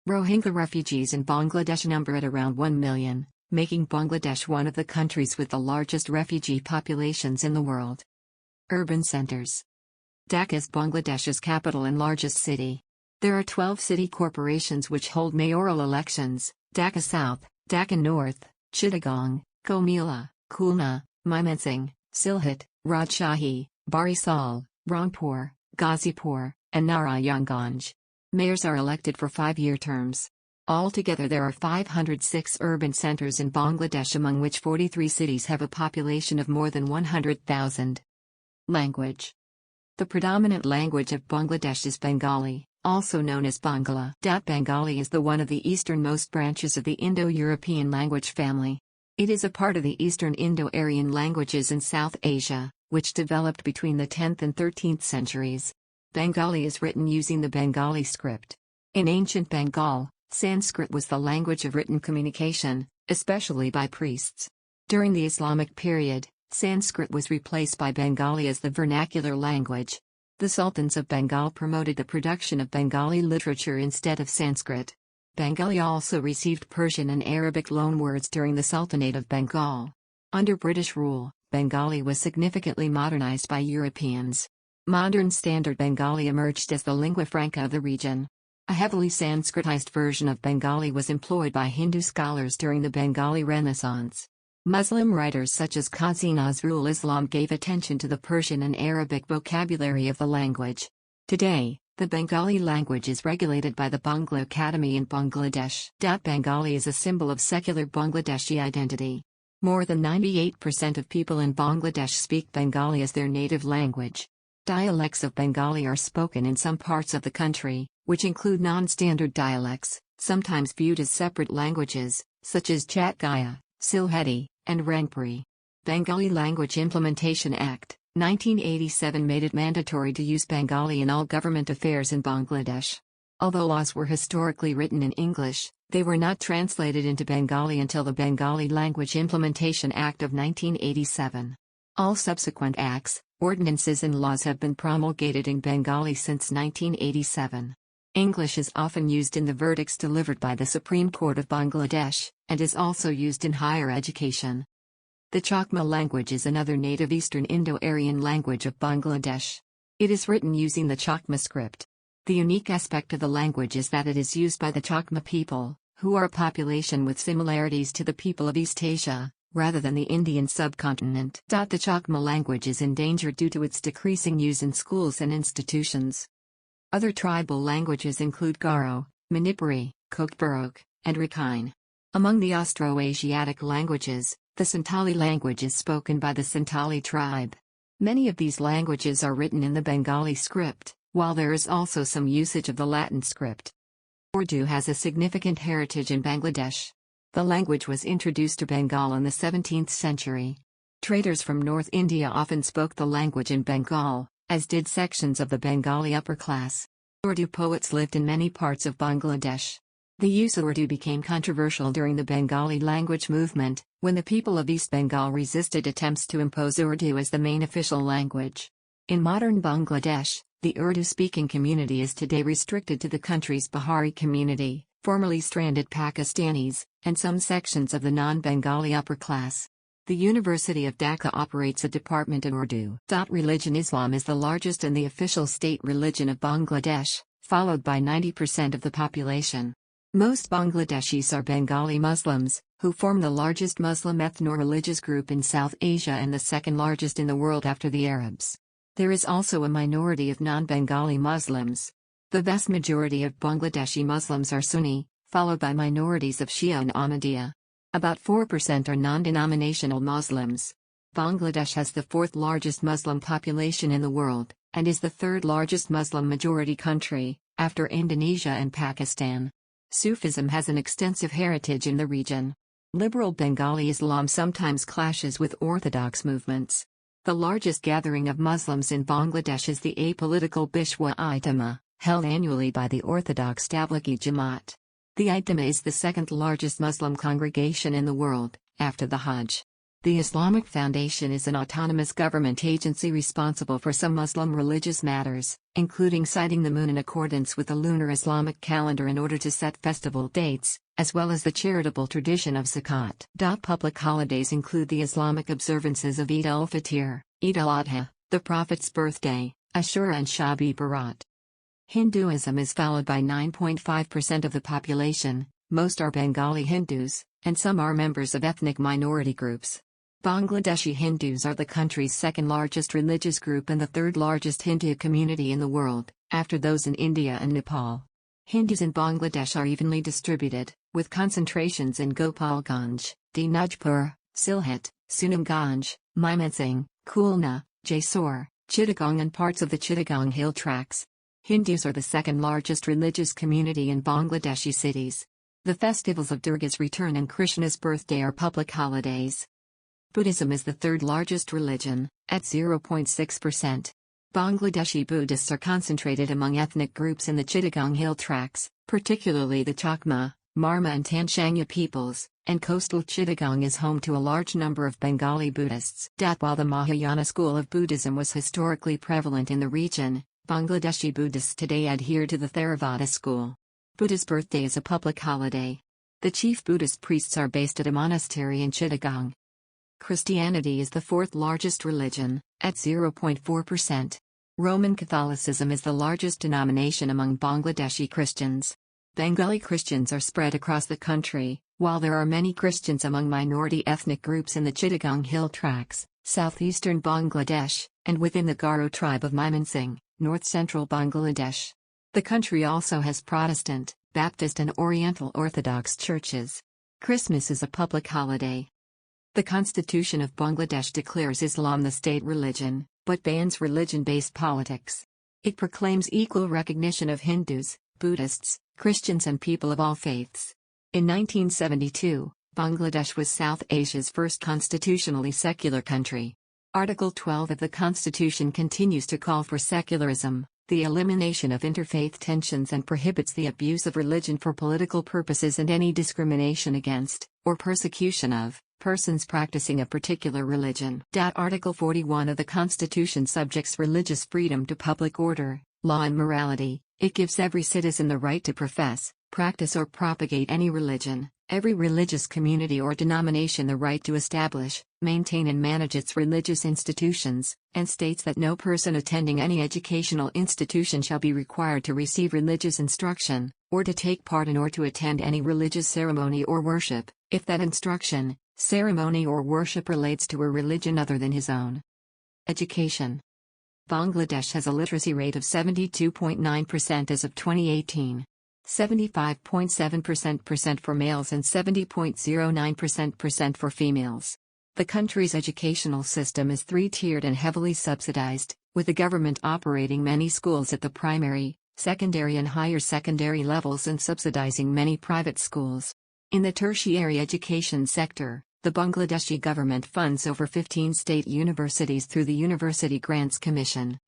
Rohingya refugees in Bangladesh number at around 1 million, making Bangladesh one of the countries with the largest refugee populations in the world. Urban centers. Dhaka is Bangladesh's capital and largest city. There are 12 city corporations which hold mayoral elections: Dhaka South, Dhaka North, Chittagong, Komila, Khulna, Mymensingh, Sylhet, Rajshahi, Barisal, Rangpur, Ghazipur, and Narayanganj. Mayors are elected for 5-year terms. Altogether there are 506 urban centers in Bangladesh, among which 43 cities have a population of more than 100,000. Language. The predominant language of Bangladesh is Bengali, also known as Bangla. Bengali is one of the easternmost branches of the Indo-European language family. It is a part of the Eastern Indo-Aryan languages in South Asia, which developed between the 10th and 13th centuries. Bengali is written using the Bengali script. In ancient Bengal, Sanskrit was the language of written communication, especially by priests. During the Islamic period, Sanskrit was replaced by Bengali as the vernacular language. The sultans of Bengal promoted the production of Bengali literature instead of Sanskrit. Bengali also received Persian and Arabic loanwords during the Sultanate of Bengal. Under British rule, Bengali was significantly modernized by Europeans. Modern Standard Bengali emerged as the lingua franca of the region. A heavily Sanskritized version of Bengali was employed by Hindu scholars during the Bengali Renaissance. Muslim writers such as Qazi Nazrul Islam gave attention to the Persian and Arabic vocabulary of the language. Today, the Bengali language is regulated by the Bangla Academy in Bangladesh. Bengali is a symbol of secular Bangladeshi identity. More than 98% of people in Bangladesh speak Bengali as their native language. Dialects of Bengali are spoken in some parts of the country, which include non-standard dialects, sometimes viewed as separate languages, such as Chatgaya, Sylheti, and Rangpuri. Bengali Language Implementation Act, 1987 made it mandatory to use Bengali in all government affairs in Bangladesh. Although laws were historically written in English, they were not translated into Bengali until the Bengali Language Implementation Act of 1987. All subsequent acts, ordinances and laws have been promulgated in Bengali since 1987. English is often used in the verdicts delivered by the Supreme Court of Bangladesh, and is also used in higher education. The Chakma language is another native Eastern Indo-Aryan language of Bangladesh. It is written using the Chakma script. The unique aspect of the language is that it is used by the Chakma people, who are a population with similarities to the people of East Asia, rather than the Indian subcontinent. The Chakma language is endangered due to its decreasing use in schools and institutions. Other tribal languages include Garo, Manipuri, Kokborok, and Rakhine. Among the Austroasiatic languages, the Santali language is spoken by the Santali tribe. Many of these languages are written in the Bengali script, while there is also some usage of the Latin script. Urdu has a significant heritage in Bangladesh. The language was introduced to Bengal in the 17th century. Traders from North India often spoke the language in Bengal, as did sections of the Bengali upper class. Urdu poets lived in many parts of Bangladesh. The use of Urdu became controversial during the Bengali language movement, when the people of East Bengal resisted attempts to impose Urdu as the main official language. In modern Bangladesh, the Urdu-speaking community is today restricted to the country's Bahari community, formerly stranded Pakistanis, and some sections of the non-Bengali upper class. The University of Dhaka operates a department in Urdu. Religion Islam is the largest and the official state religion of Bangladesh, followed by 90% of the population. Most Bangladeshis are Bengali Muslims, who form the largest Muslim ethno-religious group in South Asia and the second largest in the world after the Arabs. There is also a minority of non-Bengali Muslims. The vast majority of Bangladeshi Muslims are Sunni, followed by minorities of Shia and Ahmadiyya. About 4% are non-denominational Muslims. Bangladesh has the fourth largest Muslim population in the world, and is the third largest Muslim-majority country, after Indonesia and Pakistan. Sufism has an extensive heritage in the region. Liberal Bengali Islam sometimes clashes with orthodox movements. The largest gathering of Muslims in Bangladesh is the apolitical Bishwa Ijtima, held annually by the Orthodox Tablighi Jamaat. The Ijtima is the second largest Muslim congregation in the world, after the Hajj. The Islamic Foundation is an autonomous government agency responsible for some Muslim religious matters, including citing the moon in accordance with the lunar Islamic calendar in order to set festival dates, as well as the charitable tradition of Zakat. Public holidays include the Islamic observances of Eid al-Fitr, Eid al-Adha, the Prophet's birthday, Ashura and Shab-e Barat. Hinduism is followed by 9.5% of the population. Most are Bengali Hindus, and some are members of ethnic minority groups. Bangladeshi Hindus are the country's second largest religious group and the third largest Hindu community in the world, after those in India and Nepal. Hindus in Bangladesh are evenly distributed, with concentrations in Gopalganj, Dinajpur, Sylhet, Sunamganj, Mymensingh, Khulna, Jessore, Chittagong and parts of the Chittagong hill tracts. Hindus are the second largest religious community in Bangladeshi cities. The festivals of Durga's return and Krishna's birthday are public holidays. Buddhism is the third largest religion, at 0.6%. Bangladeshi Buddhists are concentrated among ethnic groups in the Chittagong hill tracts, particularly the Chakma, Marma and Tanshangya peoples, and coastal Chittagong is home to a large number of Bengali Buddhists. While the Mahayana school of Buddhism was historically prevalent in the region, Bangladeshi Buddhists today adhere to the Theravada school. Buddha's birthday is a public holiday. The chief Buddhist priests are based at a monastery in Chittagong. Christianity is the fourth largest religion, at 0.4%. Roman Catholicism is the largest denomination among Bangladeshi Christians. Bengali Christians are spread across the country, while there are many Christians among minority ethnic groups in the Chittagong hill tracts, southeastern Bangladesh, and within the Garo tribe of Mymensingh, north-central Bangladesh. The country also has Protestant, Baptist and Oriental Orthodox churches. Christmas is a public holiday. The Constitution of Bangladesh declares Islam the state religion, but bans religion-based politics. It proclaims equal recognition of Hindus, Buddhists, Christians and people of all faiths. In 1972, Bangladesh was South Asia's first constitutionally secular country. Article 12 of the Constitution continues to call for secularism, the elimination of interfaith tensions and prohibits the abuse of religion for political purposes and any discrimination against, or persecution of, persons practicing a particular religion. Article 41 of the Constitution subjects religious freedom to public order, law and morality. It gives every citizen the right to profess, practice or propagate any religion, every religious community or denomination the right to establish, maintain and manage its religious institutions, and states that no person attending any educational institution shall be required to receive religious instruction, or to take part in or to attend any religious ceremony or worship, if that instruction, ceremony or worship relates to a religion other than his own. Education. Bangladesh has a literacy rate of 72.9% as of 2018. 75.7% for males and 70.09% for females. The country's educational system is three-tiered and heavily subsidized, with the government operating many schools at the primary, secondary and higher secondary levels and subsidizing many private schools. In the tertiary education sector, the Bangladeshi government funds over 15 state universities through the University Grants Commission.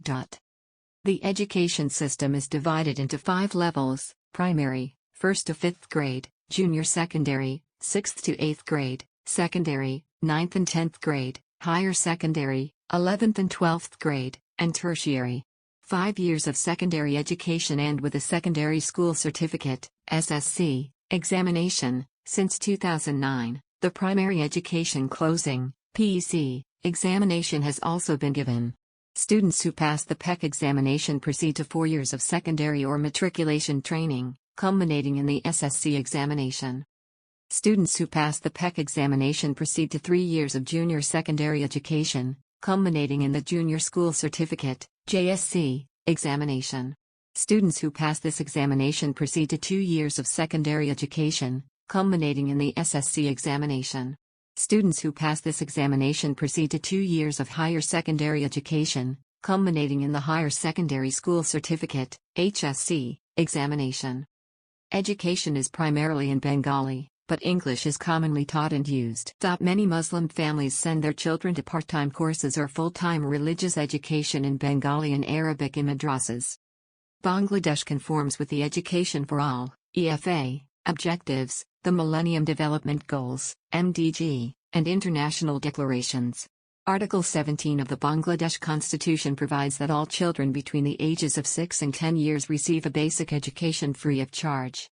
The education system is divided into 5 levels: primary, 1st to 5th grade, junior secondary, 6th to 8th grade, secondary, 9th and 10th grade, higher secondary, 11th and 12th grade, and tertiary. 5 years of secondary education end with a secondary school certificate, SSC, examination. Since 2009, the primary education closing, PEC, examination has also been given. Students who pass the PEC examination proceed to 4 years of secondary or matriculation training, culminating in the SSC examination. Students who pass the PEC examination proceed to 3 years of junior secondary education, culminating in the Junior School Certificate, JSC, examination. Students who pass this examination proceed to 2 years of secondary education, culminating in the SSC examination. Students who pass this examination proceed to 2 years of higher secondary education, culminating in the Higher Secondary School Certificate, HSC, examination. Education is primarily in Bengali, but English is commonly taught and used. Many Muslim families send their children to part-time courses or full-time religious education in Bengali and Arabic in madrasas. Bangladesh conforms with the Education for All, EFA, objectives, the Millennium Development Goals, MDG, and international declarations. Article 17 of the Bangladesh Constitution provides that all children between the ages of 6 and 10 years receive a basic education free of charge.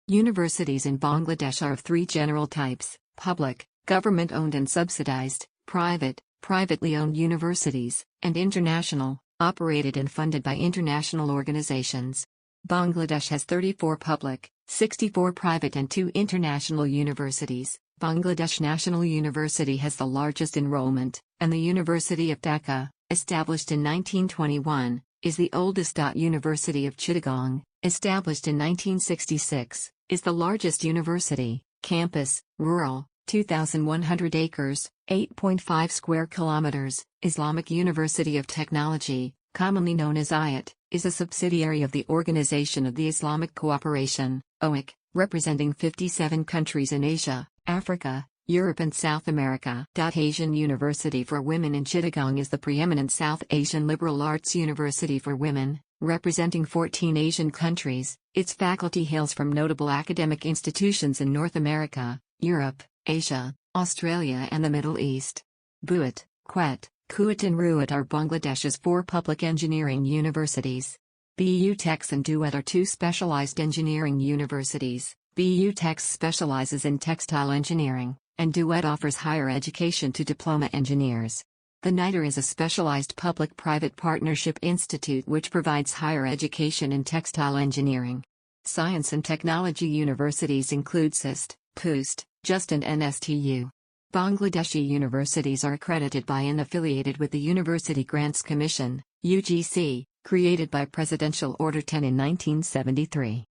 Universities in Bangladesh are of 3 general types: public, government-owned and subsidized; private, privately owned universities; and international, operated and funded by international organizations. Bangladesh has 34 public, 64 private and 2 international universities. Bangladesh National University has the largest enrollment, and the University of Dhaka, established in 1921, is the oldest. University of Chittagong, established in 1966, is the largest university. Campus, rural, 2,100 acres, 8.5 square kilometers. Islamic University of Technology, commonly known as IIT, is a subsidiary of the Organization of the Islamic Cooperation, OIC, representing 57 countries in Asia, Africa, Europe and South America. Asian University for Women in Chittagong is the preeminent South Asian liberal arts university for women, representing 14 Asian countries. Its faculty hails from notable academic institutions in North America, Europe, Asia, Australia and the Middle East. Buit, Quet, Kuwait and Ruwait are Bangladesh's 4 public engineering universities. BU Tex and Duet are 2 specialized engineering universities. BU Tex specializes in textile engineering, and Duet offers higher education to diploma engineers. The NITER is a specialized public-private partnership institute which provides higher education in textile engineering. Science and technology universities include SIST, PUST, JUST and NSTU. Bangladeshi universities are accredited by and affiliated with the University Grants Commission, UGC, created by Presidential Order 10 in 1973.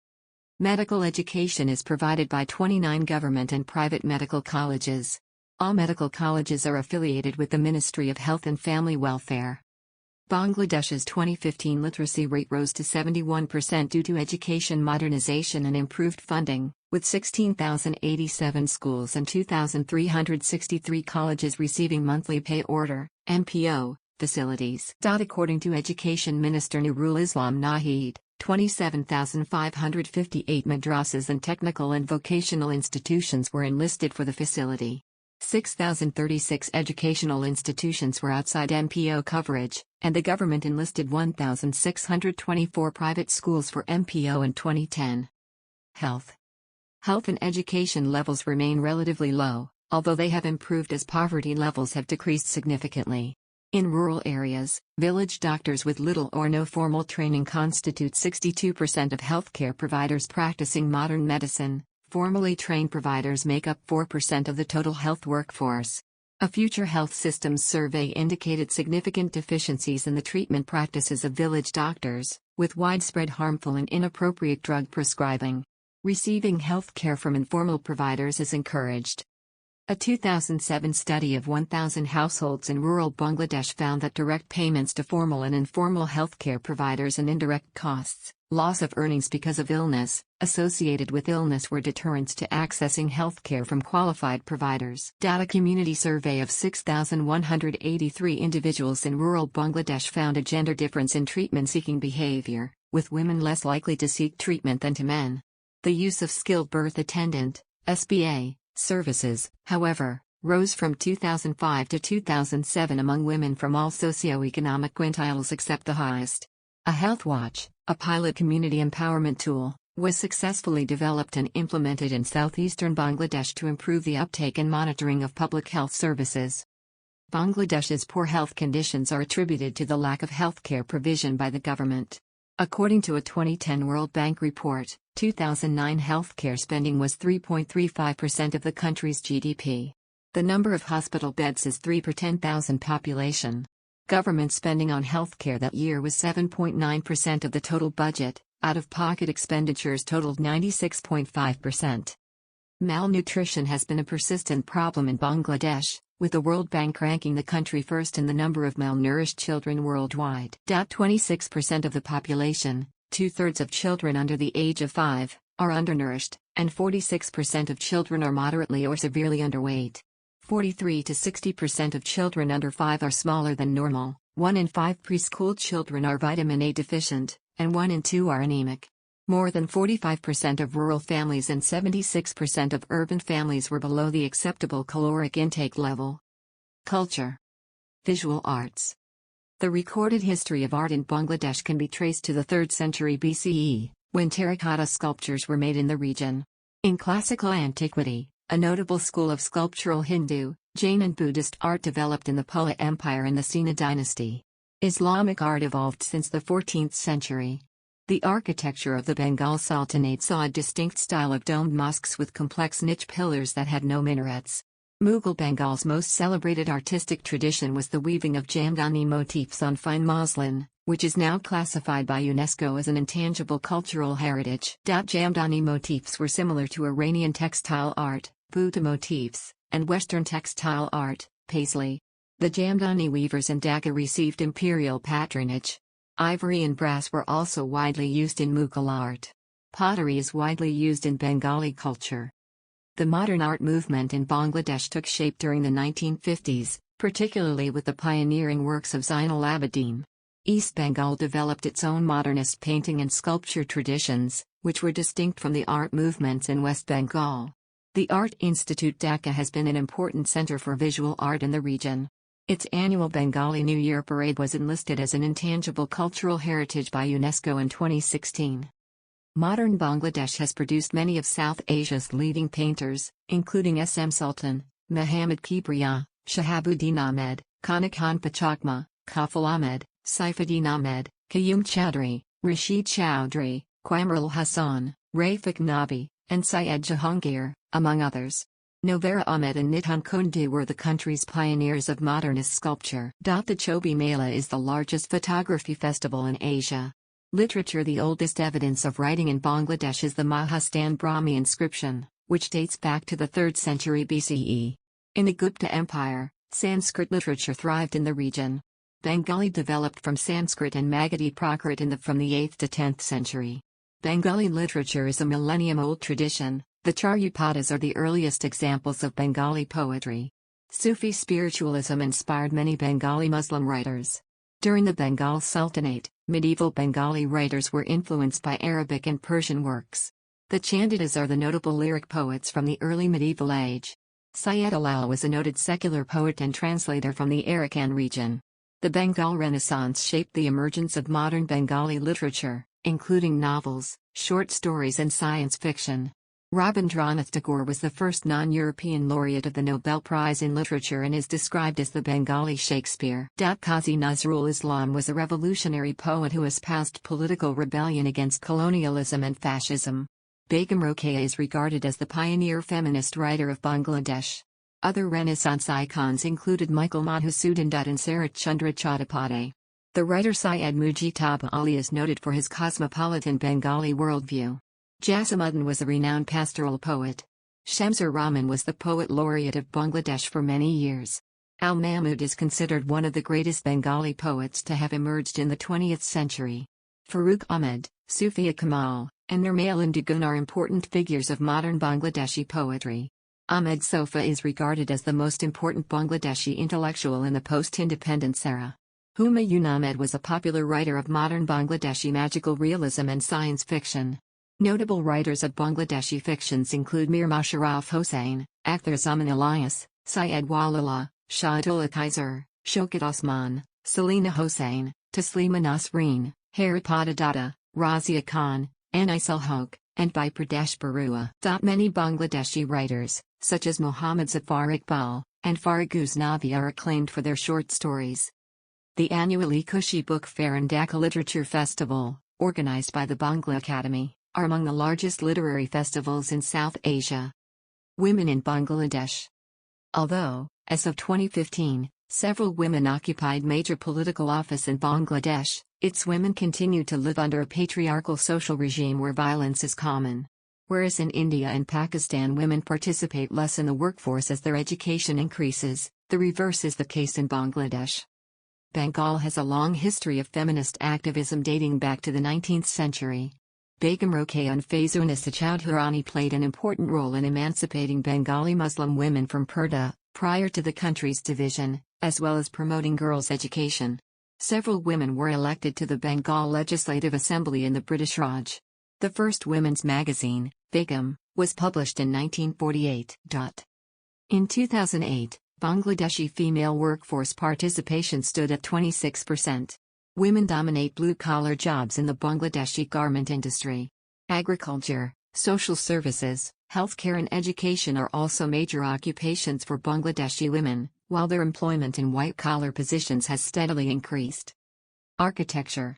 Medical education is provided by 29 government and private medical colleges. All medical colleges are affiliated with the Ministry of Health and Family Welfare. Bangladesh's 2015 literacy rate rose to 71% due to education modernization and improved funding, with 16,087 schools and 2,363 colleges receiving monthly pay order (MPO) facilities. According to Education Minister Nurul Islam Nahid, 27,558 madrasas and technical and vocational institutions were enlisted for the facility. 6,036 educational institutions were outside MPO coverage, and the government enlisted 1,624 private schools for MPO in 2010. Health and education levels remain relatively low, although they have improved as poverty levels have decreased significantly. In rural areas, village doctors with little or no formal training constitute 62% of healthcare providers practicing modern medicine. Formally trained providers make up 4% of the total health workforce. A Future Health Systems survey indicated significant deficiencies in the treatment practices of village doctors, with widespread harmful and inappropriate drug prescribing. Receiving health care from informal providers is encouraged. A 2007 study of 1,000 households in rural Bangladesh found that direct payments to formal and informal healthcare providers and indirect costs, loss of earnings because of illness, associated with illness were deterrents to accessing healthcare from qualified providers. Data community survey of 6,183 individuals in rural Bangladesh found a gender difference in treatment-seeking behavior, with women less likely to seek treatment than to men. The use of skilled birth attendant, SBA, services, however, rose from 2005 to 2007 among women from all socioeconomic quintiles except the highest. A Health Watch, a pilot community empowerment tool, was successfully developed and implemented in southeastern Bangladesh to improve the uptake and monitoring of public health services. Bangladesh's poor health conditions are attributed to the lack of healthcare provision by the government. According to a 2010 World Bank report, 2009 healthcare spending was 3.35% of the country's GDP. The number of hospital beds is 3 per 10,000 population. Government spending on healthcare that year was 7.9% of the total budget. Out-of-pocket expenditures totaled 96.5%. Malnutrition has been a persistent problem in Bangladesh, with the World Bank ranking the country first in the number of malnourished children worldwide. 26% of the population, two-thirds of children under the age of 5, are undernourished, and 46% of children are moderately or severely underweight. 43 to 60% of children under 5 are smaller than normal, 1 in 5 preschool children are vitamin A deficient, and 1 in 2 are anemic. More than 45% of rural families and 76% of urban families were below the acceptable caloric intake level. Culture. Visual arts. The recorded history of art in Bangladesh can be traced to the 3rd century BCE, when terracotta sculptures were made in the region. In classical antiquity, a notable school of sculptural Hindu, Jain and Buddhist art developed in the Pula Empire and the Sina dynasty. Islamic art evolved since the 14th century. The architecture of the Bengal Sultanate saw a distinct style of domed mosques with complex niche pillars that had no minarets. Mughal Bengal's most celebrated artistic tradition was the weaving of Jamdani motifs on fine muslin, which is now classified by UNESCO as an intangible cultural heritage. Jamdani motifs were similar to Iranian textile art, Bhuta motifs, and Western textile art, Paisley. The Jamdani weavers in Dhaka received imperial patronage. Ivory and brass were also widely used in Mughal art. Pottery is widely used in Bengali culture. The modern art movement in Bangladesh took shape during the 1950s, particularly with the pioneering works of Zainal Abidin. East Bengal developed its own modernist painting and sculpture traditions, which were distinct from the art movements in West Bengal. The Art Institute Dhaka has been an important center for visual art in the region. Its annual Bengali New Year parade was enlisted as an intangible cultural heritage by UNESCO in 2016. Modern Bangladesh has produced many of South Asia's leading painters, including S.M. Sultan, Muhammad Kibriya, Shahabuddin Ahmed, Kanakan Pachakma, Kafil Ahmed, Saifuddin Ahmed, Qayyum Chowdhury, Rashid Chowdhury, Qamrul Hassan, Rafiq Nabi, and Syed Jahangir, among others. Novara Ahmed and Nithan Kundu were the country's pioneers of modernist sculpture. The Chobi Mela is the largest photography festival in Asia. Literature. The oldest evidence of writing in Bangladesh is the Mahastan Brahmi inscription, which dates back to the 3rd century BCE. In the Gupta Empire, Sanskrit literature thrived in the region. Bengali developed from Sanskrit and Magadhi Prakrit from the 8th to 10th century. Bengali literature is a millennium-old tradition. The Charyapadas are the earliest examples of Bengali poetry. Sufi spiritualism inspired many Bengali Muslim writers. During the Bengal Sultanate, medieval Bengali writers were influenced by Arabic and Persian works. The Chandidas are the notable lyric poets from the early medieval age. Syed Alal was a noted secular poet and translator from the Arakan region. The Bengal Renaissance shaped the emergence of modern Bengali literature, including novels, short stories and science fiction. Rabindranath Tagore was the first non-European laureate of the Nobel Prize in Literature and is described as the Bengali Shakespeare. Qazi Nazrul Islam was a revolutionary poet who espoused political rebellion against colonialism and fascism. Begum Rokeya is regarded as the pioneer feminist writer of Bangladesh. Other Renaissance icons included Michael Madhusudan Dutt and Sarat Chandra Chattopadhyay. The writer Syed Mujtaba Ali is noted for his cosmopolitan Bengali worldview. Jasimuddin was a renowned pastoral poet. Shamsur Rahman was the poet laureate of Bangladesh for many years. Al-Mahmud is considered one of the greatest Bengali poets to have emerged in the 20th century. Farooq Ahmed, Sufia Kamal, and Nirmal Dugun are important figures of modern Bangladeshi poetry. Ahmed Sofa is regarded as the most important Bangladeshi intellectual in the post-independence era. Humayun Ahmed was a popular writer of modern Bangladeshi magical realism and science fiction. Notable writers of Bangladeshi fictions include Mir Musharraf Hossain, Akhtar Zaman Elias, Syed Walillah, Shahidullah Kaiser, Shaukat Osman, Selina Hossain, Taslima Nasreen, Haripada Datta, Razia Khan, Anisal Hoque, and by Pradesh Barua. Many Bangladeshi writers, such as Muhammad Zafar Iqbal and Faraguz Navi, are acclaimed for their short stories. The annual Kushi Book Fair and Dhaka Literature Festival, organized by the Bangla Academy, are among the largest literary festivals in South Asia. Women in Bangladesh. Although, as of 2015, several women occupied major political office in Bangladesh, its women continue to live under a patriarchal social regime where violence is common. Whereas in India and Pakistan women participate less in the workforce as their education increases, the reverse is the case in Bangladesh. Bengal has a long history of feminist activism dating back to the 19th century. Begum Rokeya Faizunnisa Chowdhury played an important role in emancipating Bengali Muslim women from Purdah, prior to the country's division, as well as promoting girls' education. Several women were elected to the Bengal Legislative Assembly in the British Raj. The first women's magazine, Begum, was published in 1948. In 2008, Bangladeshi female workforce participation stood at 26%. Women dominate blue-collar jobs in the Bangladeshi garment industry. Agriculture, social services, healthcare and education are also major occupations for Bangladeshi women, while their employment in white-collar positions has steadily increased. Architecture.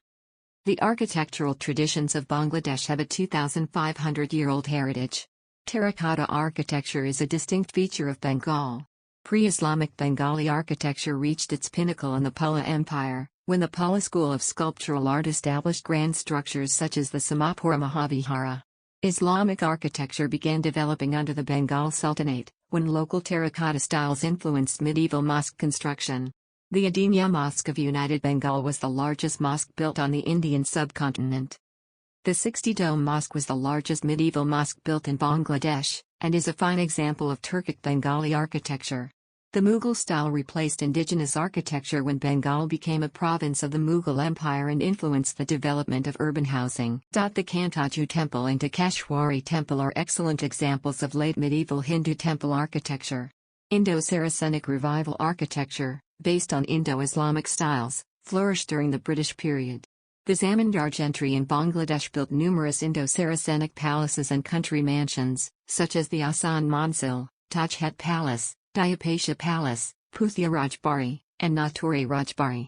The architectural traditions of Bangladesh have a 2,500-year-old heritage. Terracotta architecture is a distinct feature of Bengal. Pre-Islamic Bengali architecture reached its pinnacle in the Pala Empire, when the Pala school of sculptural art established grand structures such as the Samapura Mahavihara. Islamic architecture began developing under the Bengal Sultanate, when local terracotta styles influenced medieval mosque construction. The Adenia Mosque of United Bengal was the largest mosque built on the Indian subcontinent. The 60-dome mosque was the largest medieval mosque built in Bangladesh, and is a fine example of Turkic Bengali architecture. The Mughal style replaced indigenous architecture when Bengal became a province of the Mughal Empire and influenced the development of urban housing. The Kantaju Temple and Takeshwari Temple are excellent examples of late medieval Hindu temple architecture. Indo-Saracenic revival architecture, based on Indo-Islamic styles, flourished during the British period. The Zamindar gentry in Bangladesh built numerous Indo-Saracenic palaces and country mansions, such as the Asan Mansil, Tajhat Palace, Diapasha Palace, Puthia Rajbari, and Naturi Rajbari.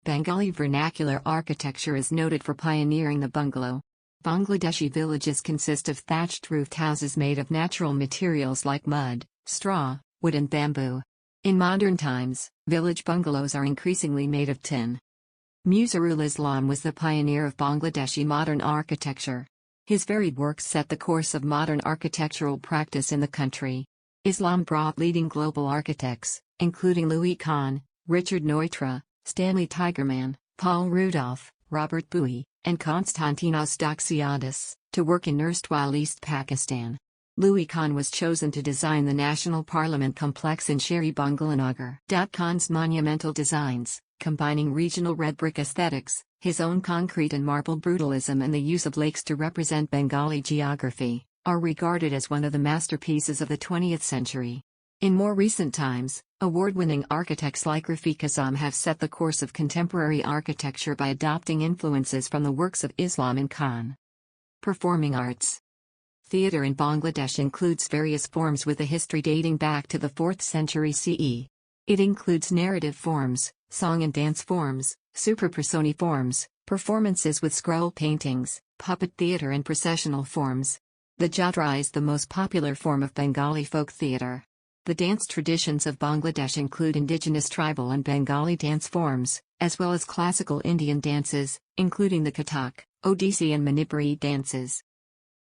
Bengali vernacular architecture is noted for pioneering the bungalow. Bangladeshi villages consist of thatched-roofed houses made of natural materials like mud, straw, wood and bamboo. In modern times, village bungalows are increasingly made of tin. Muzarul Islam was the pioneer of Bangladeshi modern architecture. His varied works set the course of modern architectural practice in the country. Islam brought leading global architects, including Louis Kahn, Richard Neutra, Stanley Tigerman, Paul Rudolph, Robert Bowie, and Konstantinos Doxiadis, to work in erstwhile East Pakistan. Louis Kahn was chosen to design the National Parliament complex in Sheri Bangalonagar. Khan's monumental designs, combining regional red brick aesthetics, his own concrete and marble brutalism and the use of lakes to represent Bengali geography, are regarded as one of the masterpieces of the 20th century. In more recent times, award-winning architects like Rafiq Azam have set the course of contemporary architecture by adopting influences from the works of Islam and Khan. Performing arts. Theatre in Bangladesh includes various forms with a history dating back to the 4th century CE. It includes narrative forms, song and dance forms, superpersony forms, performances with scroll paintings, puppet theatre and processional forms. The Jatra is the most popular form of Bengali folk theatre. The dance traditions of Bangladesh include indigenous tribal and Bengali dance forms, as well as classical Indian dances, including the Kathak, Odissi and Manipuri dances.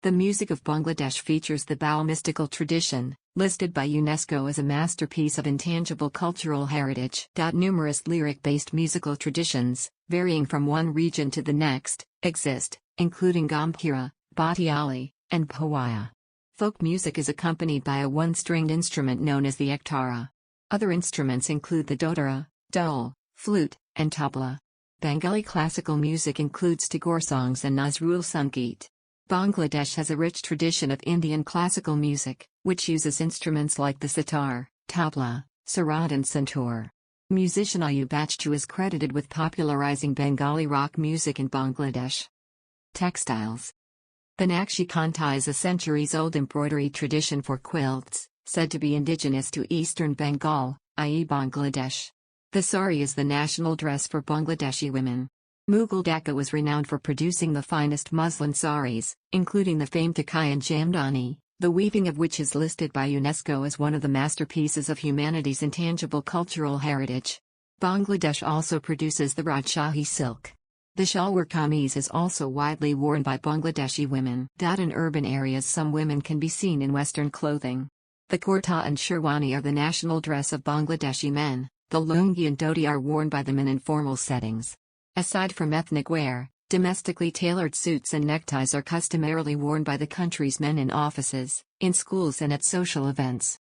The music of Bangladesh features the ʻbæŋɡləʻdɛʃ mystical tradition, listed by UNESCO as a masterpiece of intangible cultural heritage. Numerous lyric-based musical traditions, varying from one region to the next, exist, including Gambhira, Bhatiali, and Pawaya. Folk music is accompanied by a one-stringed instrument known as the ektara. Other instruments include the dotara, dole, flute, and tabla. Bengali classical music includes Tagore songs and Nazrul Sangeet. Bangladesh has a rich tradition of Indian classical music, which uses instruments like the sitar, tabla, sarod and santoor. Musician Ayub Bachchu is credited with popularizing Bengali rock music in Bangladesh. Textiles. The Nakshi Kanta is a centuries-old embroidery tradition for quilts, said to be indigenous to eastern Bengal, i.e. Bangladesh. The sari is the national dress for Bangladeshi women. Mughal Dhaka was renowned for producing the finest muslin saris, including the famed Takai and Jamdani, the weaving of which is listed by UNESCO as one of the masterpieces of humanity's intangible cultural heritage. Bangladesh also produces the Rajshahi silk. The shalwar kameez is also widely worn by Bangladeshi women. In urban areas some women can be seen in Western clothing. The kurta and sherwani are the national dress of Bangladeshi men, the lungi and dhoti are worn by them in informal settings. Aside from ethnic wear, domestically tailored suits and neckties are customarily worn by the country's men in offices, in schools and at social events.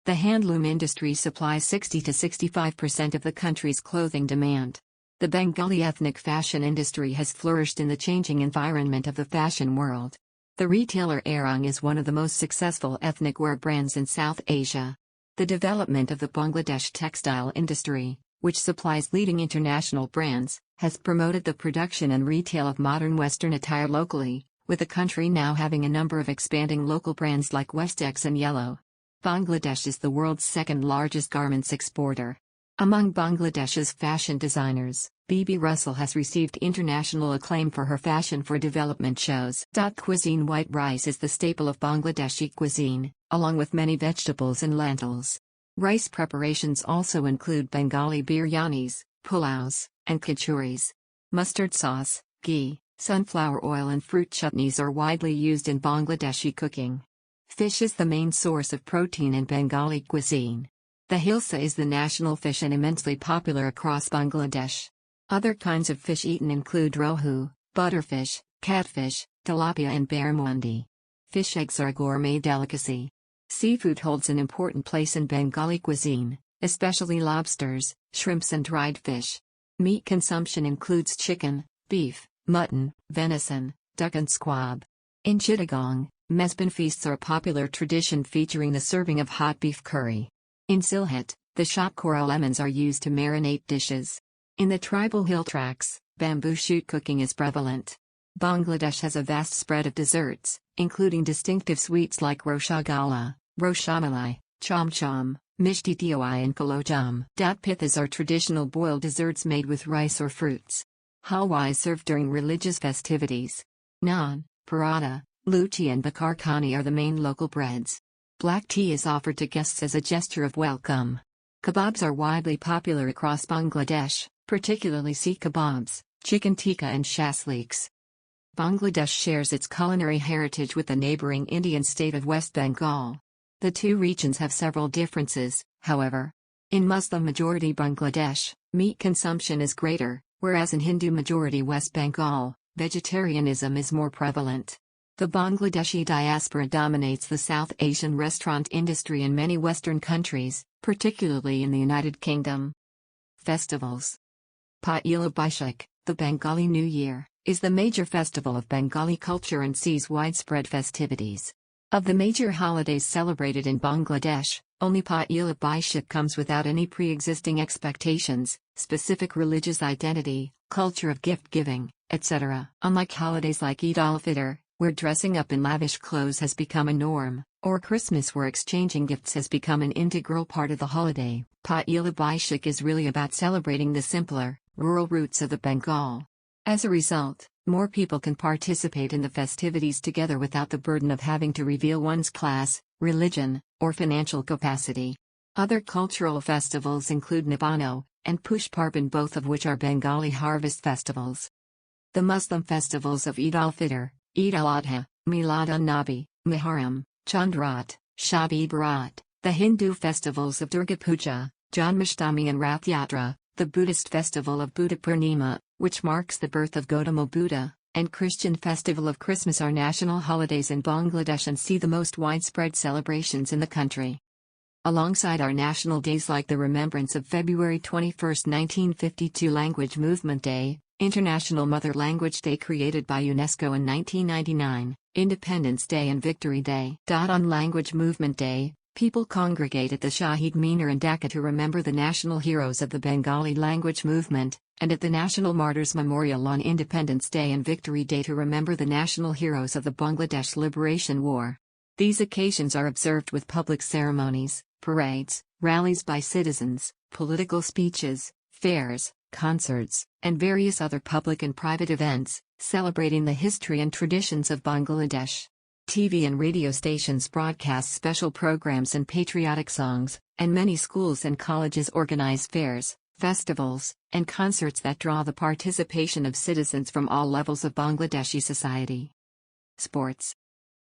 The handloom industry supplies 60 to 65% of the country's clothing demand. The Bengali ethnic fashion industry has flourished in the changing environment of the fashion world. The retailer ʻbæŋɡləʻdɛʃ is one of the most successful ethnic wear brands in South Asia. The development of the Bangladesh textile industry, which supplies leading international brands, has promoted the production and retail of modern Western attire locally, with the country now having a number of expanding local brands like Westex and Yellow. Bangladesh is the world's second largest garments exporter. Among Bangladesh's fashion designers, Bibi Russell has received international acclaim for her fashion for development shows. Cuisine white rice is the staple of Bangladeshi cuisine, along with many vegetables and lentils. Rice preparations also include Bengali biryanis, pulaus, and kachuris. Mustard sauce, ghee, sunflower oil and fruit chutneys are widely used in Bangladeshi cooking. Fish is the main source of protein in Bengali cuisine. The hilsa is the national fish and immensely popular across Bangladesh. Other kinds of fish eaten include rohu, butterfish, catfish, tilapia and barramundi. Fish eggs are a gourmet delicacy. Seafood holds an important place in Bengali cuisine, especially lobsters, shrimps and dried fish. Meat consumption includes chicken, beef, mutton, venison, duck and squab. In Chittagong, Mezban feasts are a popular tradition featuring the serving of hot beef curry. In Sylhet, the shopkora lemons are used to marinate dishes. In the tribal hill tracts, bamboo shoot cooking is prevalent. Bangladesh has a vast spread of desserts, including distinctive sweets like rosagala, rosmalai, cham-cham, mishti tiwai and kalojam. Pithas are traditional boiled desserts made with rice or fruits. Halwa is served during religious festivities. Naan, paratha, luchi and bakar khani are the main local breads. Black tea is offered to guests as a gesture of welcome. Kebabs are widely popular across Bangladesh, particularly seekh kebabs, chicken tikka and shasliks. Bangladesh shares its culinary heritage with the neighboring Indian state of West Bengal. The two regions have several differences, however. In Muslim-majority Bangladesh, meat consumption is greater, whereas in Hindu-majority West Bengal, vegetarianism is more prevalent. The Bangladeshi diaspora dominates the South Asian restaurant industry in many Western countries, particularly in the United Kingdom. Festivals. Pojila Baishak, the Bengali New Year, is the major festival of Bengali culture and sees widespread festivities. Of the major holidays celebrated in Bangladesh, only Pojila Baishak comes without any pre-existing expectations, specific religious identity, culture of gift-giving, etc. Unlike holidays like Eid al-Fitr, where dressing up in lavish clothes has become a norm, or Christmas where exchanging gifts has become an integral part of the holiday, Pojila Baishak is really about celebrating the simpler, rural roots of the Bengal. As a result, more people can participate in the festivities together without the burden of having to reveal one's class, religion, or financial capacity. Other cultural festivals include Nibbano and Push Parban, both of which are Bengali harvest festivals. The Muslim festivals of Eid al-Fitr, Eid al-Adha, Milad un-Nabi, Muharram, Chandrat, Shab-e Barat, the Hindu festivals of Durga Puja, Janmashtami and Rath Yatra, the Buddhist festival of Buddha Purnima, which marks the birth of Gautama Buddha, and Christian festival of Christmas are national holidays in Bangladesh and see the most widespread celebrations in the country. Alongside our national days like the remembrance of February 21, 1952 Language Movement Day, International Mother Language Day created by UNESCO in 1999, Independence Day and Victory Day. On Language Movement Day, people congregate at the Shahid Minar in Dhaka to remember the national heroes of the Bengali language movement, and at the National Martyrs Memorial on Independence Day and Victory Day to remember the national heroes of the Bangladesh Liberation War. These occasions are observed with public ceremonies, parades, rallies by citizens, political speeches, fairs, concerts, and various other public and private events, celebrating the history and traditions of Bangladesh. TV and radio stations broadcast special programs and patriotic songs, and many schools and colleges organize fairs, festivals, and concerts that draw the participation of citizens from all levels of Bangladeshi society. Sports.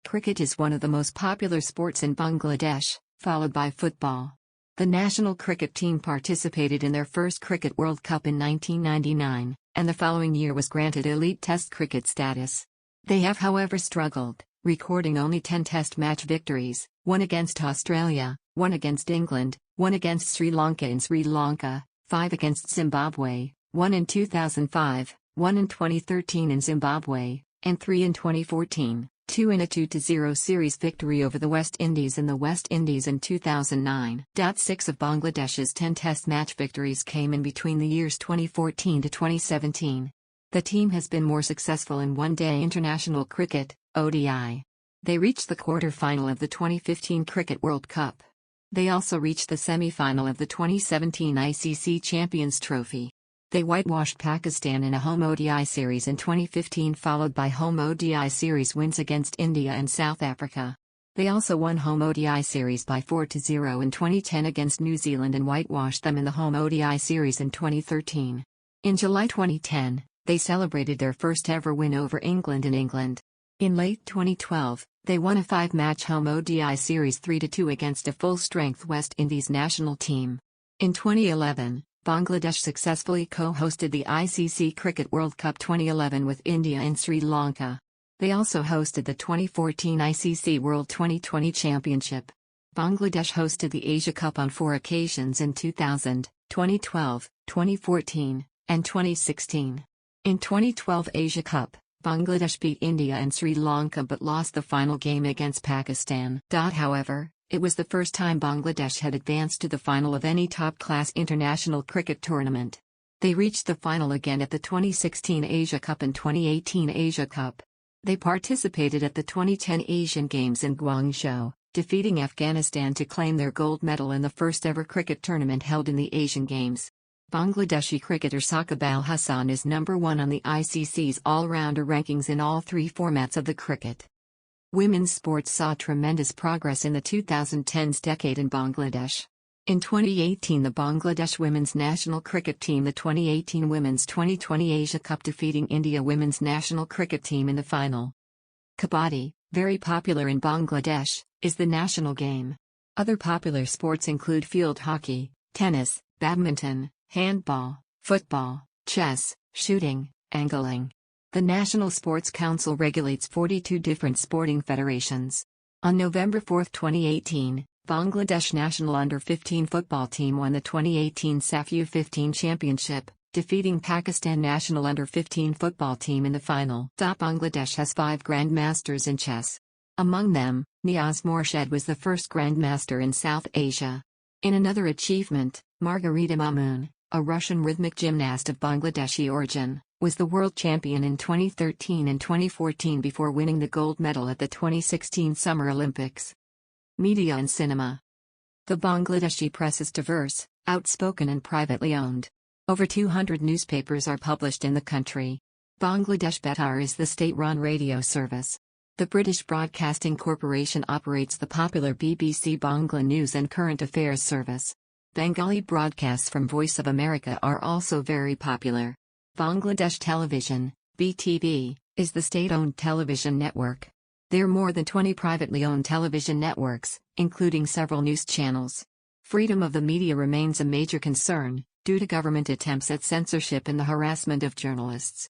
Cricket is one of the most popular sports in Bangladesh, followed by football. The national cricket team participated in their first Cricket World Cup in 1999, and the following year was granted elite Test cricket status. They have, however, struggled, recording only 10 Test match victories, 1 against Australia, 1 against England, 1 against Sri Lanka in Sri Lanka, 5 against Zimbabwe, 1 in 2005, 1 in 2013 in Zimbabwe, and 3 in 2014. 2 in a 2-0 series victory over the West Indies in the West Indies in 2009. 6 of Bangladesh's 10 Test match victories came in between the years 2014 to 2017. The team has been more successful in one-day international cricket, ODI. They reached the quarter-final of the 2015 Cricket World Cup. They also reached the semi-final of the 2017 ICC Champions Trophy. They whitewashed Pakistan in a home ODI series in 2015, followed by home ODI series wins against India and South Africa. They also won home ODI series by 4-0 in 2010 against New Zealand and whitewashed them in the home ODI series in 2013. In July 2010, they celebrated their first ever win over England in England. In late 2012, they won a 5-match home ODI series 3-2 against a full-strength West Indies national team. In 2011, Bangladesh successfully co-hosted the ICC Cricket World Cup 2011 with India and Sri Lanka. They also hosted the 2014 ICC World 2020 Championship. Bangladesh hosted the Asia Cup on 4 occasions in 2000, 2012, 2014, and 2016. In 2012 Asia Cup, Bangladesh beat India and Sri Lanka but lost the final game against Pakistan. However, it was the first time Bangladesh had advanced to the final of any top-class international cricket tournament. They reached the final again at the 2016 Asia Cup and 2018 Asia Cup. They participated at the 2010 Asian Games in Guangzhou, defeating Afghanistan to claim their gold medal in the first-ever cricket tournament held in the Asian Games. Bangladeshi cricketer Saqib Al Hasan is number 1 on the ICC's all-rounder rankings in all 3 formats of the cricket. Women's sports saw tremendous progress in the 2010s decade in Bangladesh. In 2018 the Bangladesh women's national cricket team the 2018 Women's 2020 Asia Cup defeating India women's national cricket team in the final. Kabaddi, very popular in Bangladesh, is the national game. Other popular sports include field hockey, tennis, badminton, handball, football, chess, shooting, angling. The National Sports Council regulates 42 different sporting federations. On November 4, 2018, Bangladesh national under-15 football team won the 2018 SAF U15 Championship, defeating Pakistan national under-15 football team in the final. Bangladesh has 5 grandmasters in chess. Among them, Niaz Morshed was the first grandmaster in South Asia. In another achievement, Margarita Mamoun, a Russian rhythmic gymnast of Bangladeshi origin, was the world champion in 2013 and 2014 before winning the gold medal at the 2016 Summer Olympics. Media and cinema. The Bangladeshi press is diverse, outspoken and privately owned. Over 200 newspapers are published in the country. Bangladesh Betar is the state-run radio service. The British Broadcasting Corporation operates the popular BBC Bangla News and Current Affairs service. Bengali broadcasts from Voice of America are also very popular. Bangladesh Television, BTV, is the state-owned television network. There are more than 20 privately owned television networks, including several news channels. Freedom of the media remains a major concern, due to government attempts at censorship and the harassment of journalists.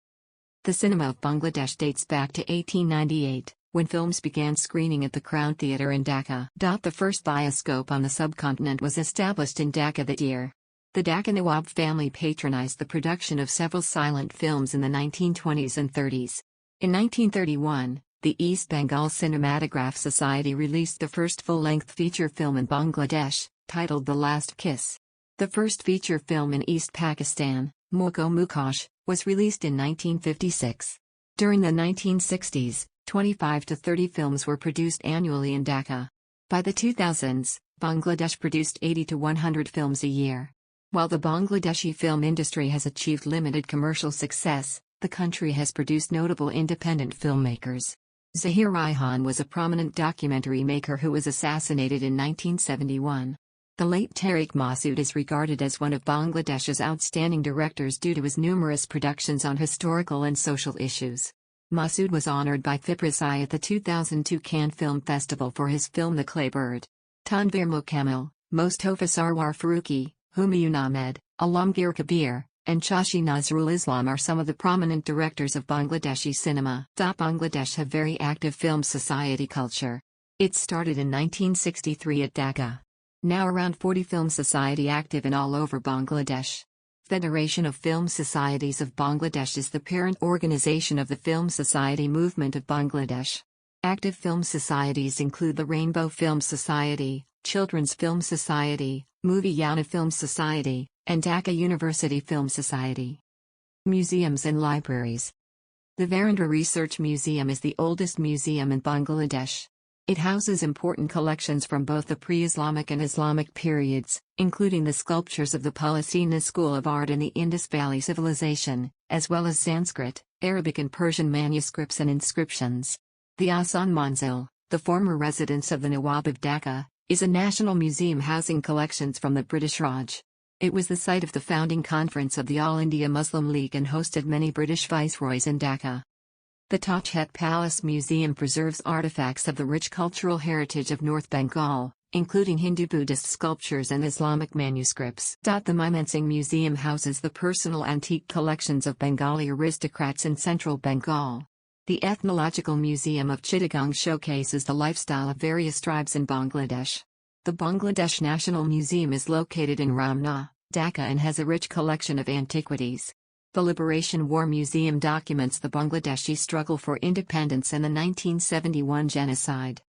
The cinema of Bangladesh dates back to 1898, when films began screening at the Crown Theatre in Dhaka. The first bioscope on the subcontinent was established in Dhaka that year. The Dhaka Nawab family patronized the production of several silent films in the 1920s and 30s. In 1931, the East Bengal Cinematograph Society released the first full-length feature film in Bangladesh, titled The Last Kiss. The first feature film in East Pakistan, Moko Mukosh, was released in 1956. During the 1960s, 25 to 30 films were produced annually in Dhaka. By the 2000s, Bangladesh produced 80 to 100 films a year. While the Bangladeshi film industry has achieved limited commercial success, the country has produced notable independent filmmakers. Zahir Raihan was a prominent documentary maker who was assassinated in 1971. The late Tariq Masood is regarded as one of Bangladesh's outstanding directors due to his numerous productions on historical and social issues. Masood was honored by FIPRASI at the 2002 Cannes Film Festival for his film The Clay Bird. Tanvir Mukamil, Mostofa Sarwar Farooqi, Humayun Ahmed, Alamgir Kabir, and Chashi Nazrul Islam are some of the prominent directors of Bangladeshi cinema. Bangladesh have very active film society culture. It started in 1963 at Dhaka. Now around 40 film society active in all over Bangladesh. Federation of Film Societies of Bangladesh is the parent organization of the Film Society Movement of Bangladesh. Active film societies include the Rainbow Film Society, Children's Film Society, Movie Yana Film Society, and Dhaka University Film Society. Museums and libraries. The Varindra Research Museum is the oldest museum in Bangladesh. It houses important collections from both the pre-Islamic and Islamic periods, including the sculptures of the Polycena School of Art and the Indus Valley Civilization, as well as Sanskrit, Arabic and Persian manuscripts and inscriptions. The Ahsan Manzil, the former residence of the Nawab of Dhaka, is a national museum housing collections from the British Raj. It was the site of the founding conference of the All India Muslim League and hosted many British viceroys in Dhaka. The Tajhat Palace Museum preserves artifacts of the rich cultural heritage of North Bengal, including Hindu-Buddhist sculptures and Islamic manuscripts. The Mymensingh Museum houses the personal antique collections of Bengali aristocrats in central Bengal. The Ethnological Museum of Chittagong showcases the lifestyle of various tribes in Bangladesh. The Bangladesh National Museum is located in Ramna, Dhaka and has a rich collection of antiquities. The Liberation War Museum documents the Bangladeshi struggle for independence and the 1971 genocide.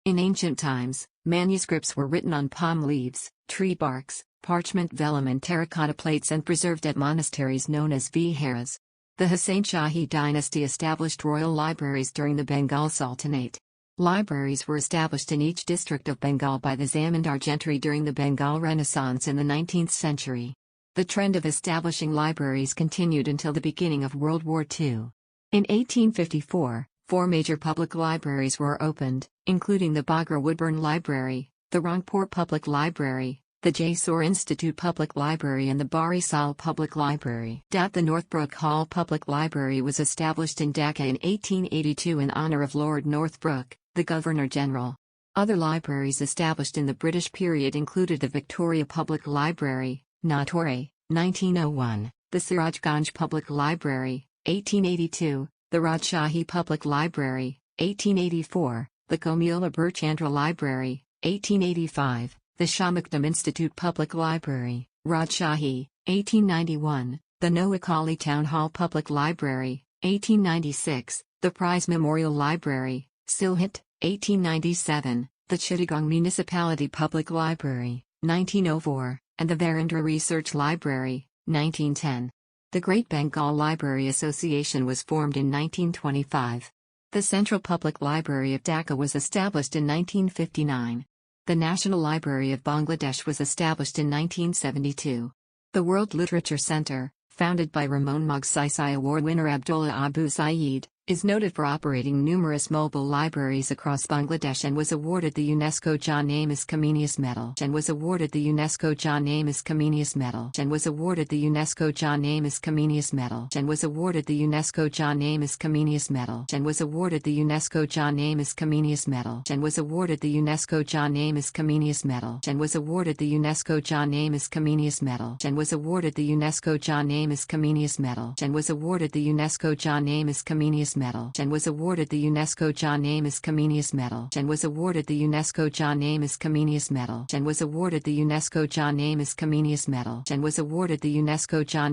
In ancient times, manuscripts were written on palm leaves, tree barks, parchment vellum and terracotta plates and preserved at monasteries known as viharas. The Hussain Shahi dynasty established royal libraries during the Bengal Sultanate. Libraries were established in each district of Bengal by the Zamindar gentry during the Bengal Renaissance in the 19th century. The trend of establishing libraries continued until the beginning of World War II. In 1854, 4 major public libraries were opened, including the Bagra Woodburn Library, the Rangpur Public Library, the Jaisalmer Institute Public Library and the Barisal Public Library. The Northbrook Hall Public Library was established in Dhaka in 1882 in honor of Lord Northbrook, the Governor-General. Other libraries established in the British period included the Victoria Public Library, Natore, 1901, the Sirajganj Public Library, 1882, the Rajshahi Public Library, 1884, the Komila Burchandra Library, 1885, the Shamakdam Institute Public Library, Rajshahi, 1891, the Noakhali Town Hall Public Library, 1896, the Prize Memorial Library, Sylhet, 1897, the Chittagong Municipality Public Library, 1904, and the Varindra Research Library, 1910. The Great Bengal Library Association was formed in 1925. The Central Public Library of Dhaka was established in 1959. The National Library of Bangladesh was established in 1972. The World Literature Center, founded by Ramon Magsaysay Award winner Abdullah Abu Saeed, Is noted for operating numerous mobile libraries across Bangladesh and was awarded the UNESCO John Amos Comenius Medal and was awarded the UNESCO John Amos Comenius Medal and was awarded the UNESCO John Amos Comenius Medal and was awarded the UNESCO John Amos Comenius Medal and was awarded the UNESCO John Amos Comenius Medal and was awarded the UNESCO John Amos Comenius Medal and was awarded the UNESCO John Amos Comenius Medal and was awarded the UNESCO John Amos Comenius Medal and was awarded the UNESCO John Amos Comenius Medal and was awarded the UNESCO John Amos Comenius Medal and was awarded the UNESCO John Amos Comenius Medal and was awarded the UNESCO John Amos Comenius Medal and was awarded the UNESCO John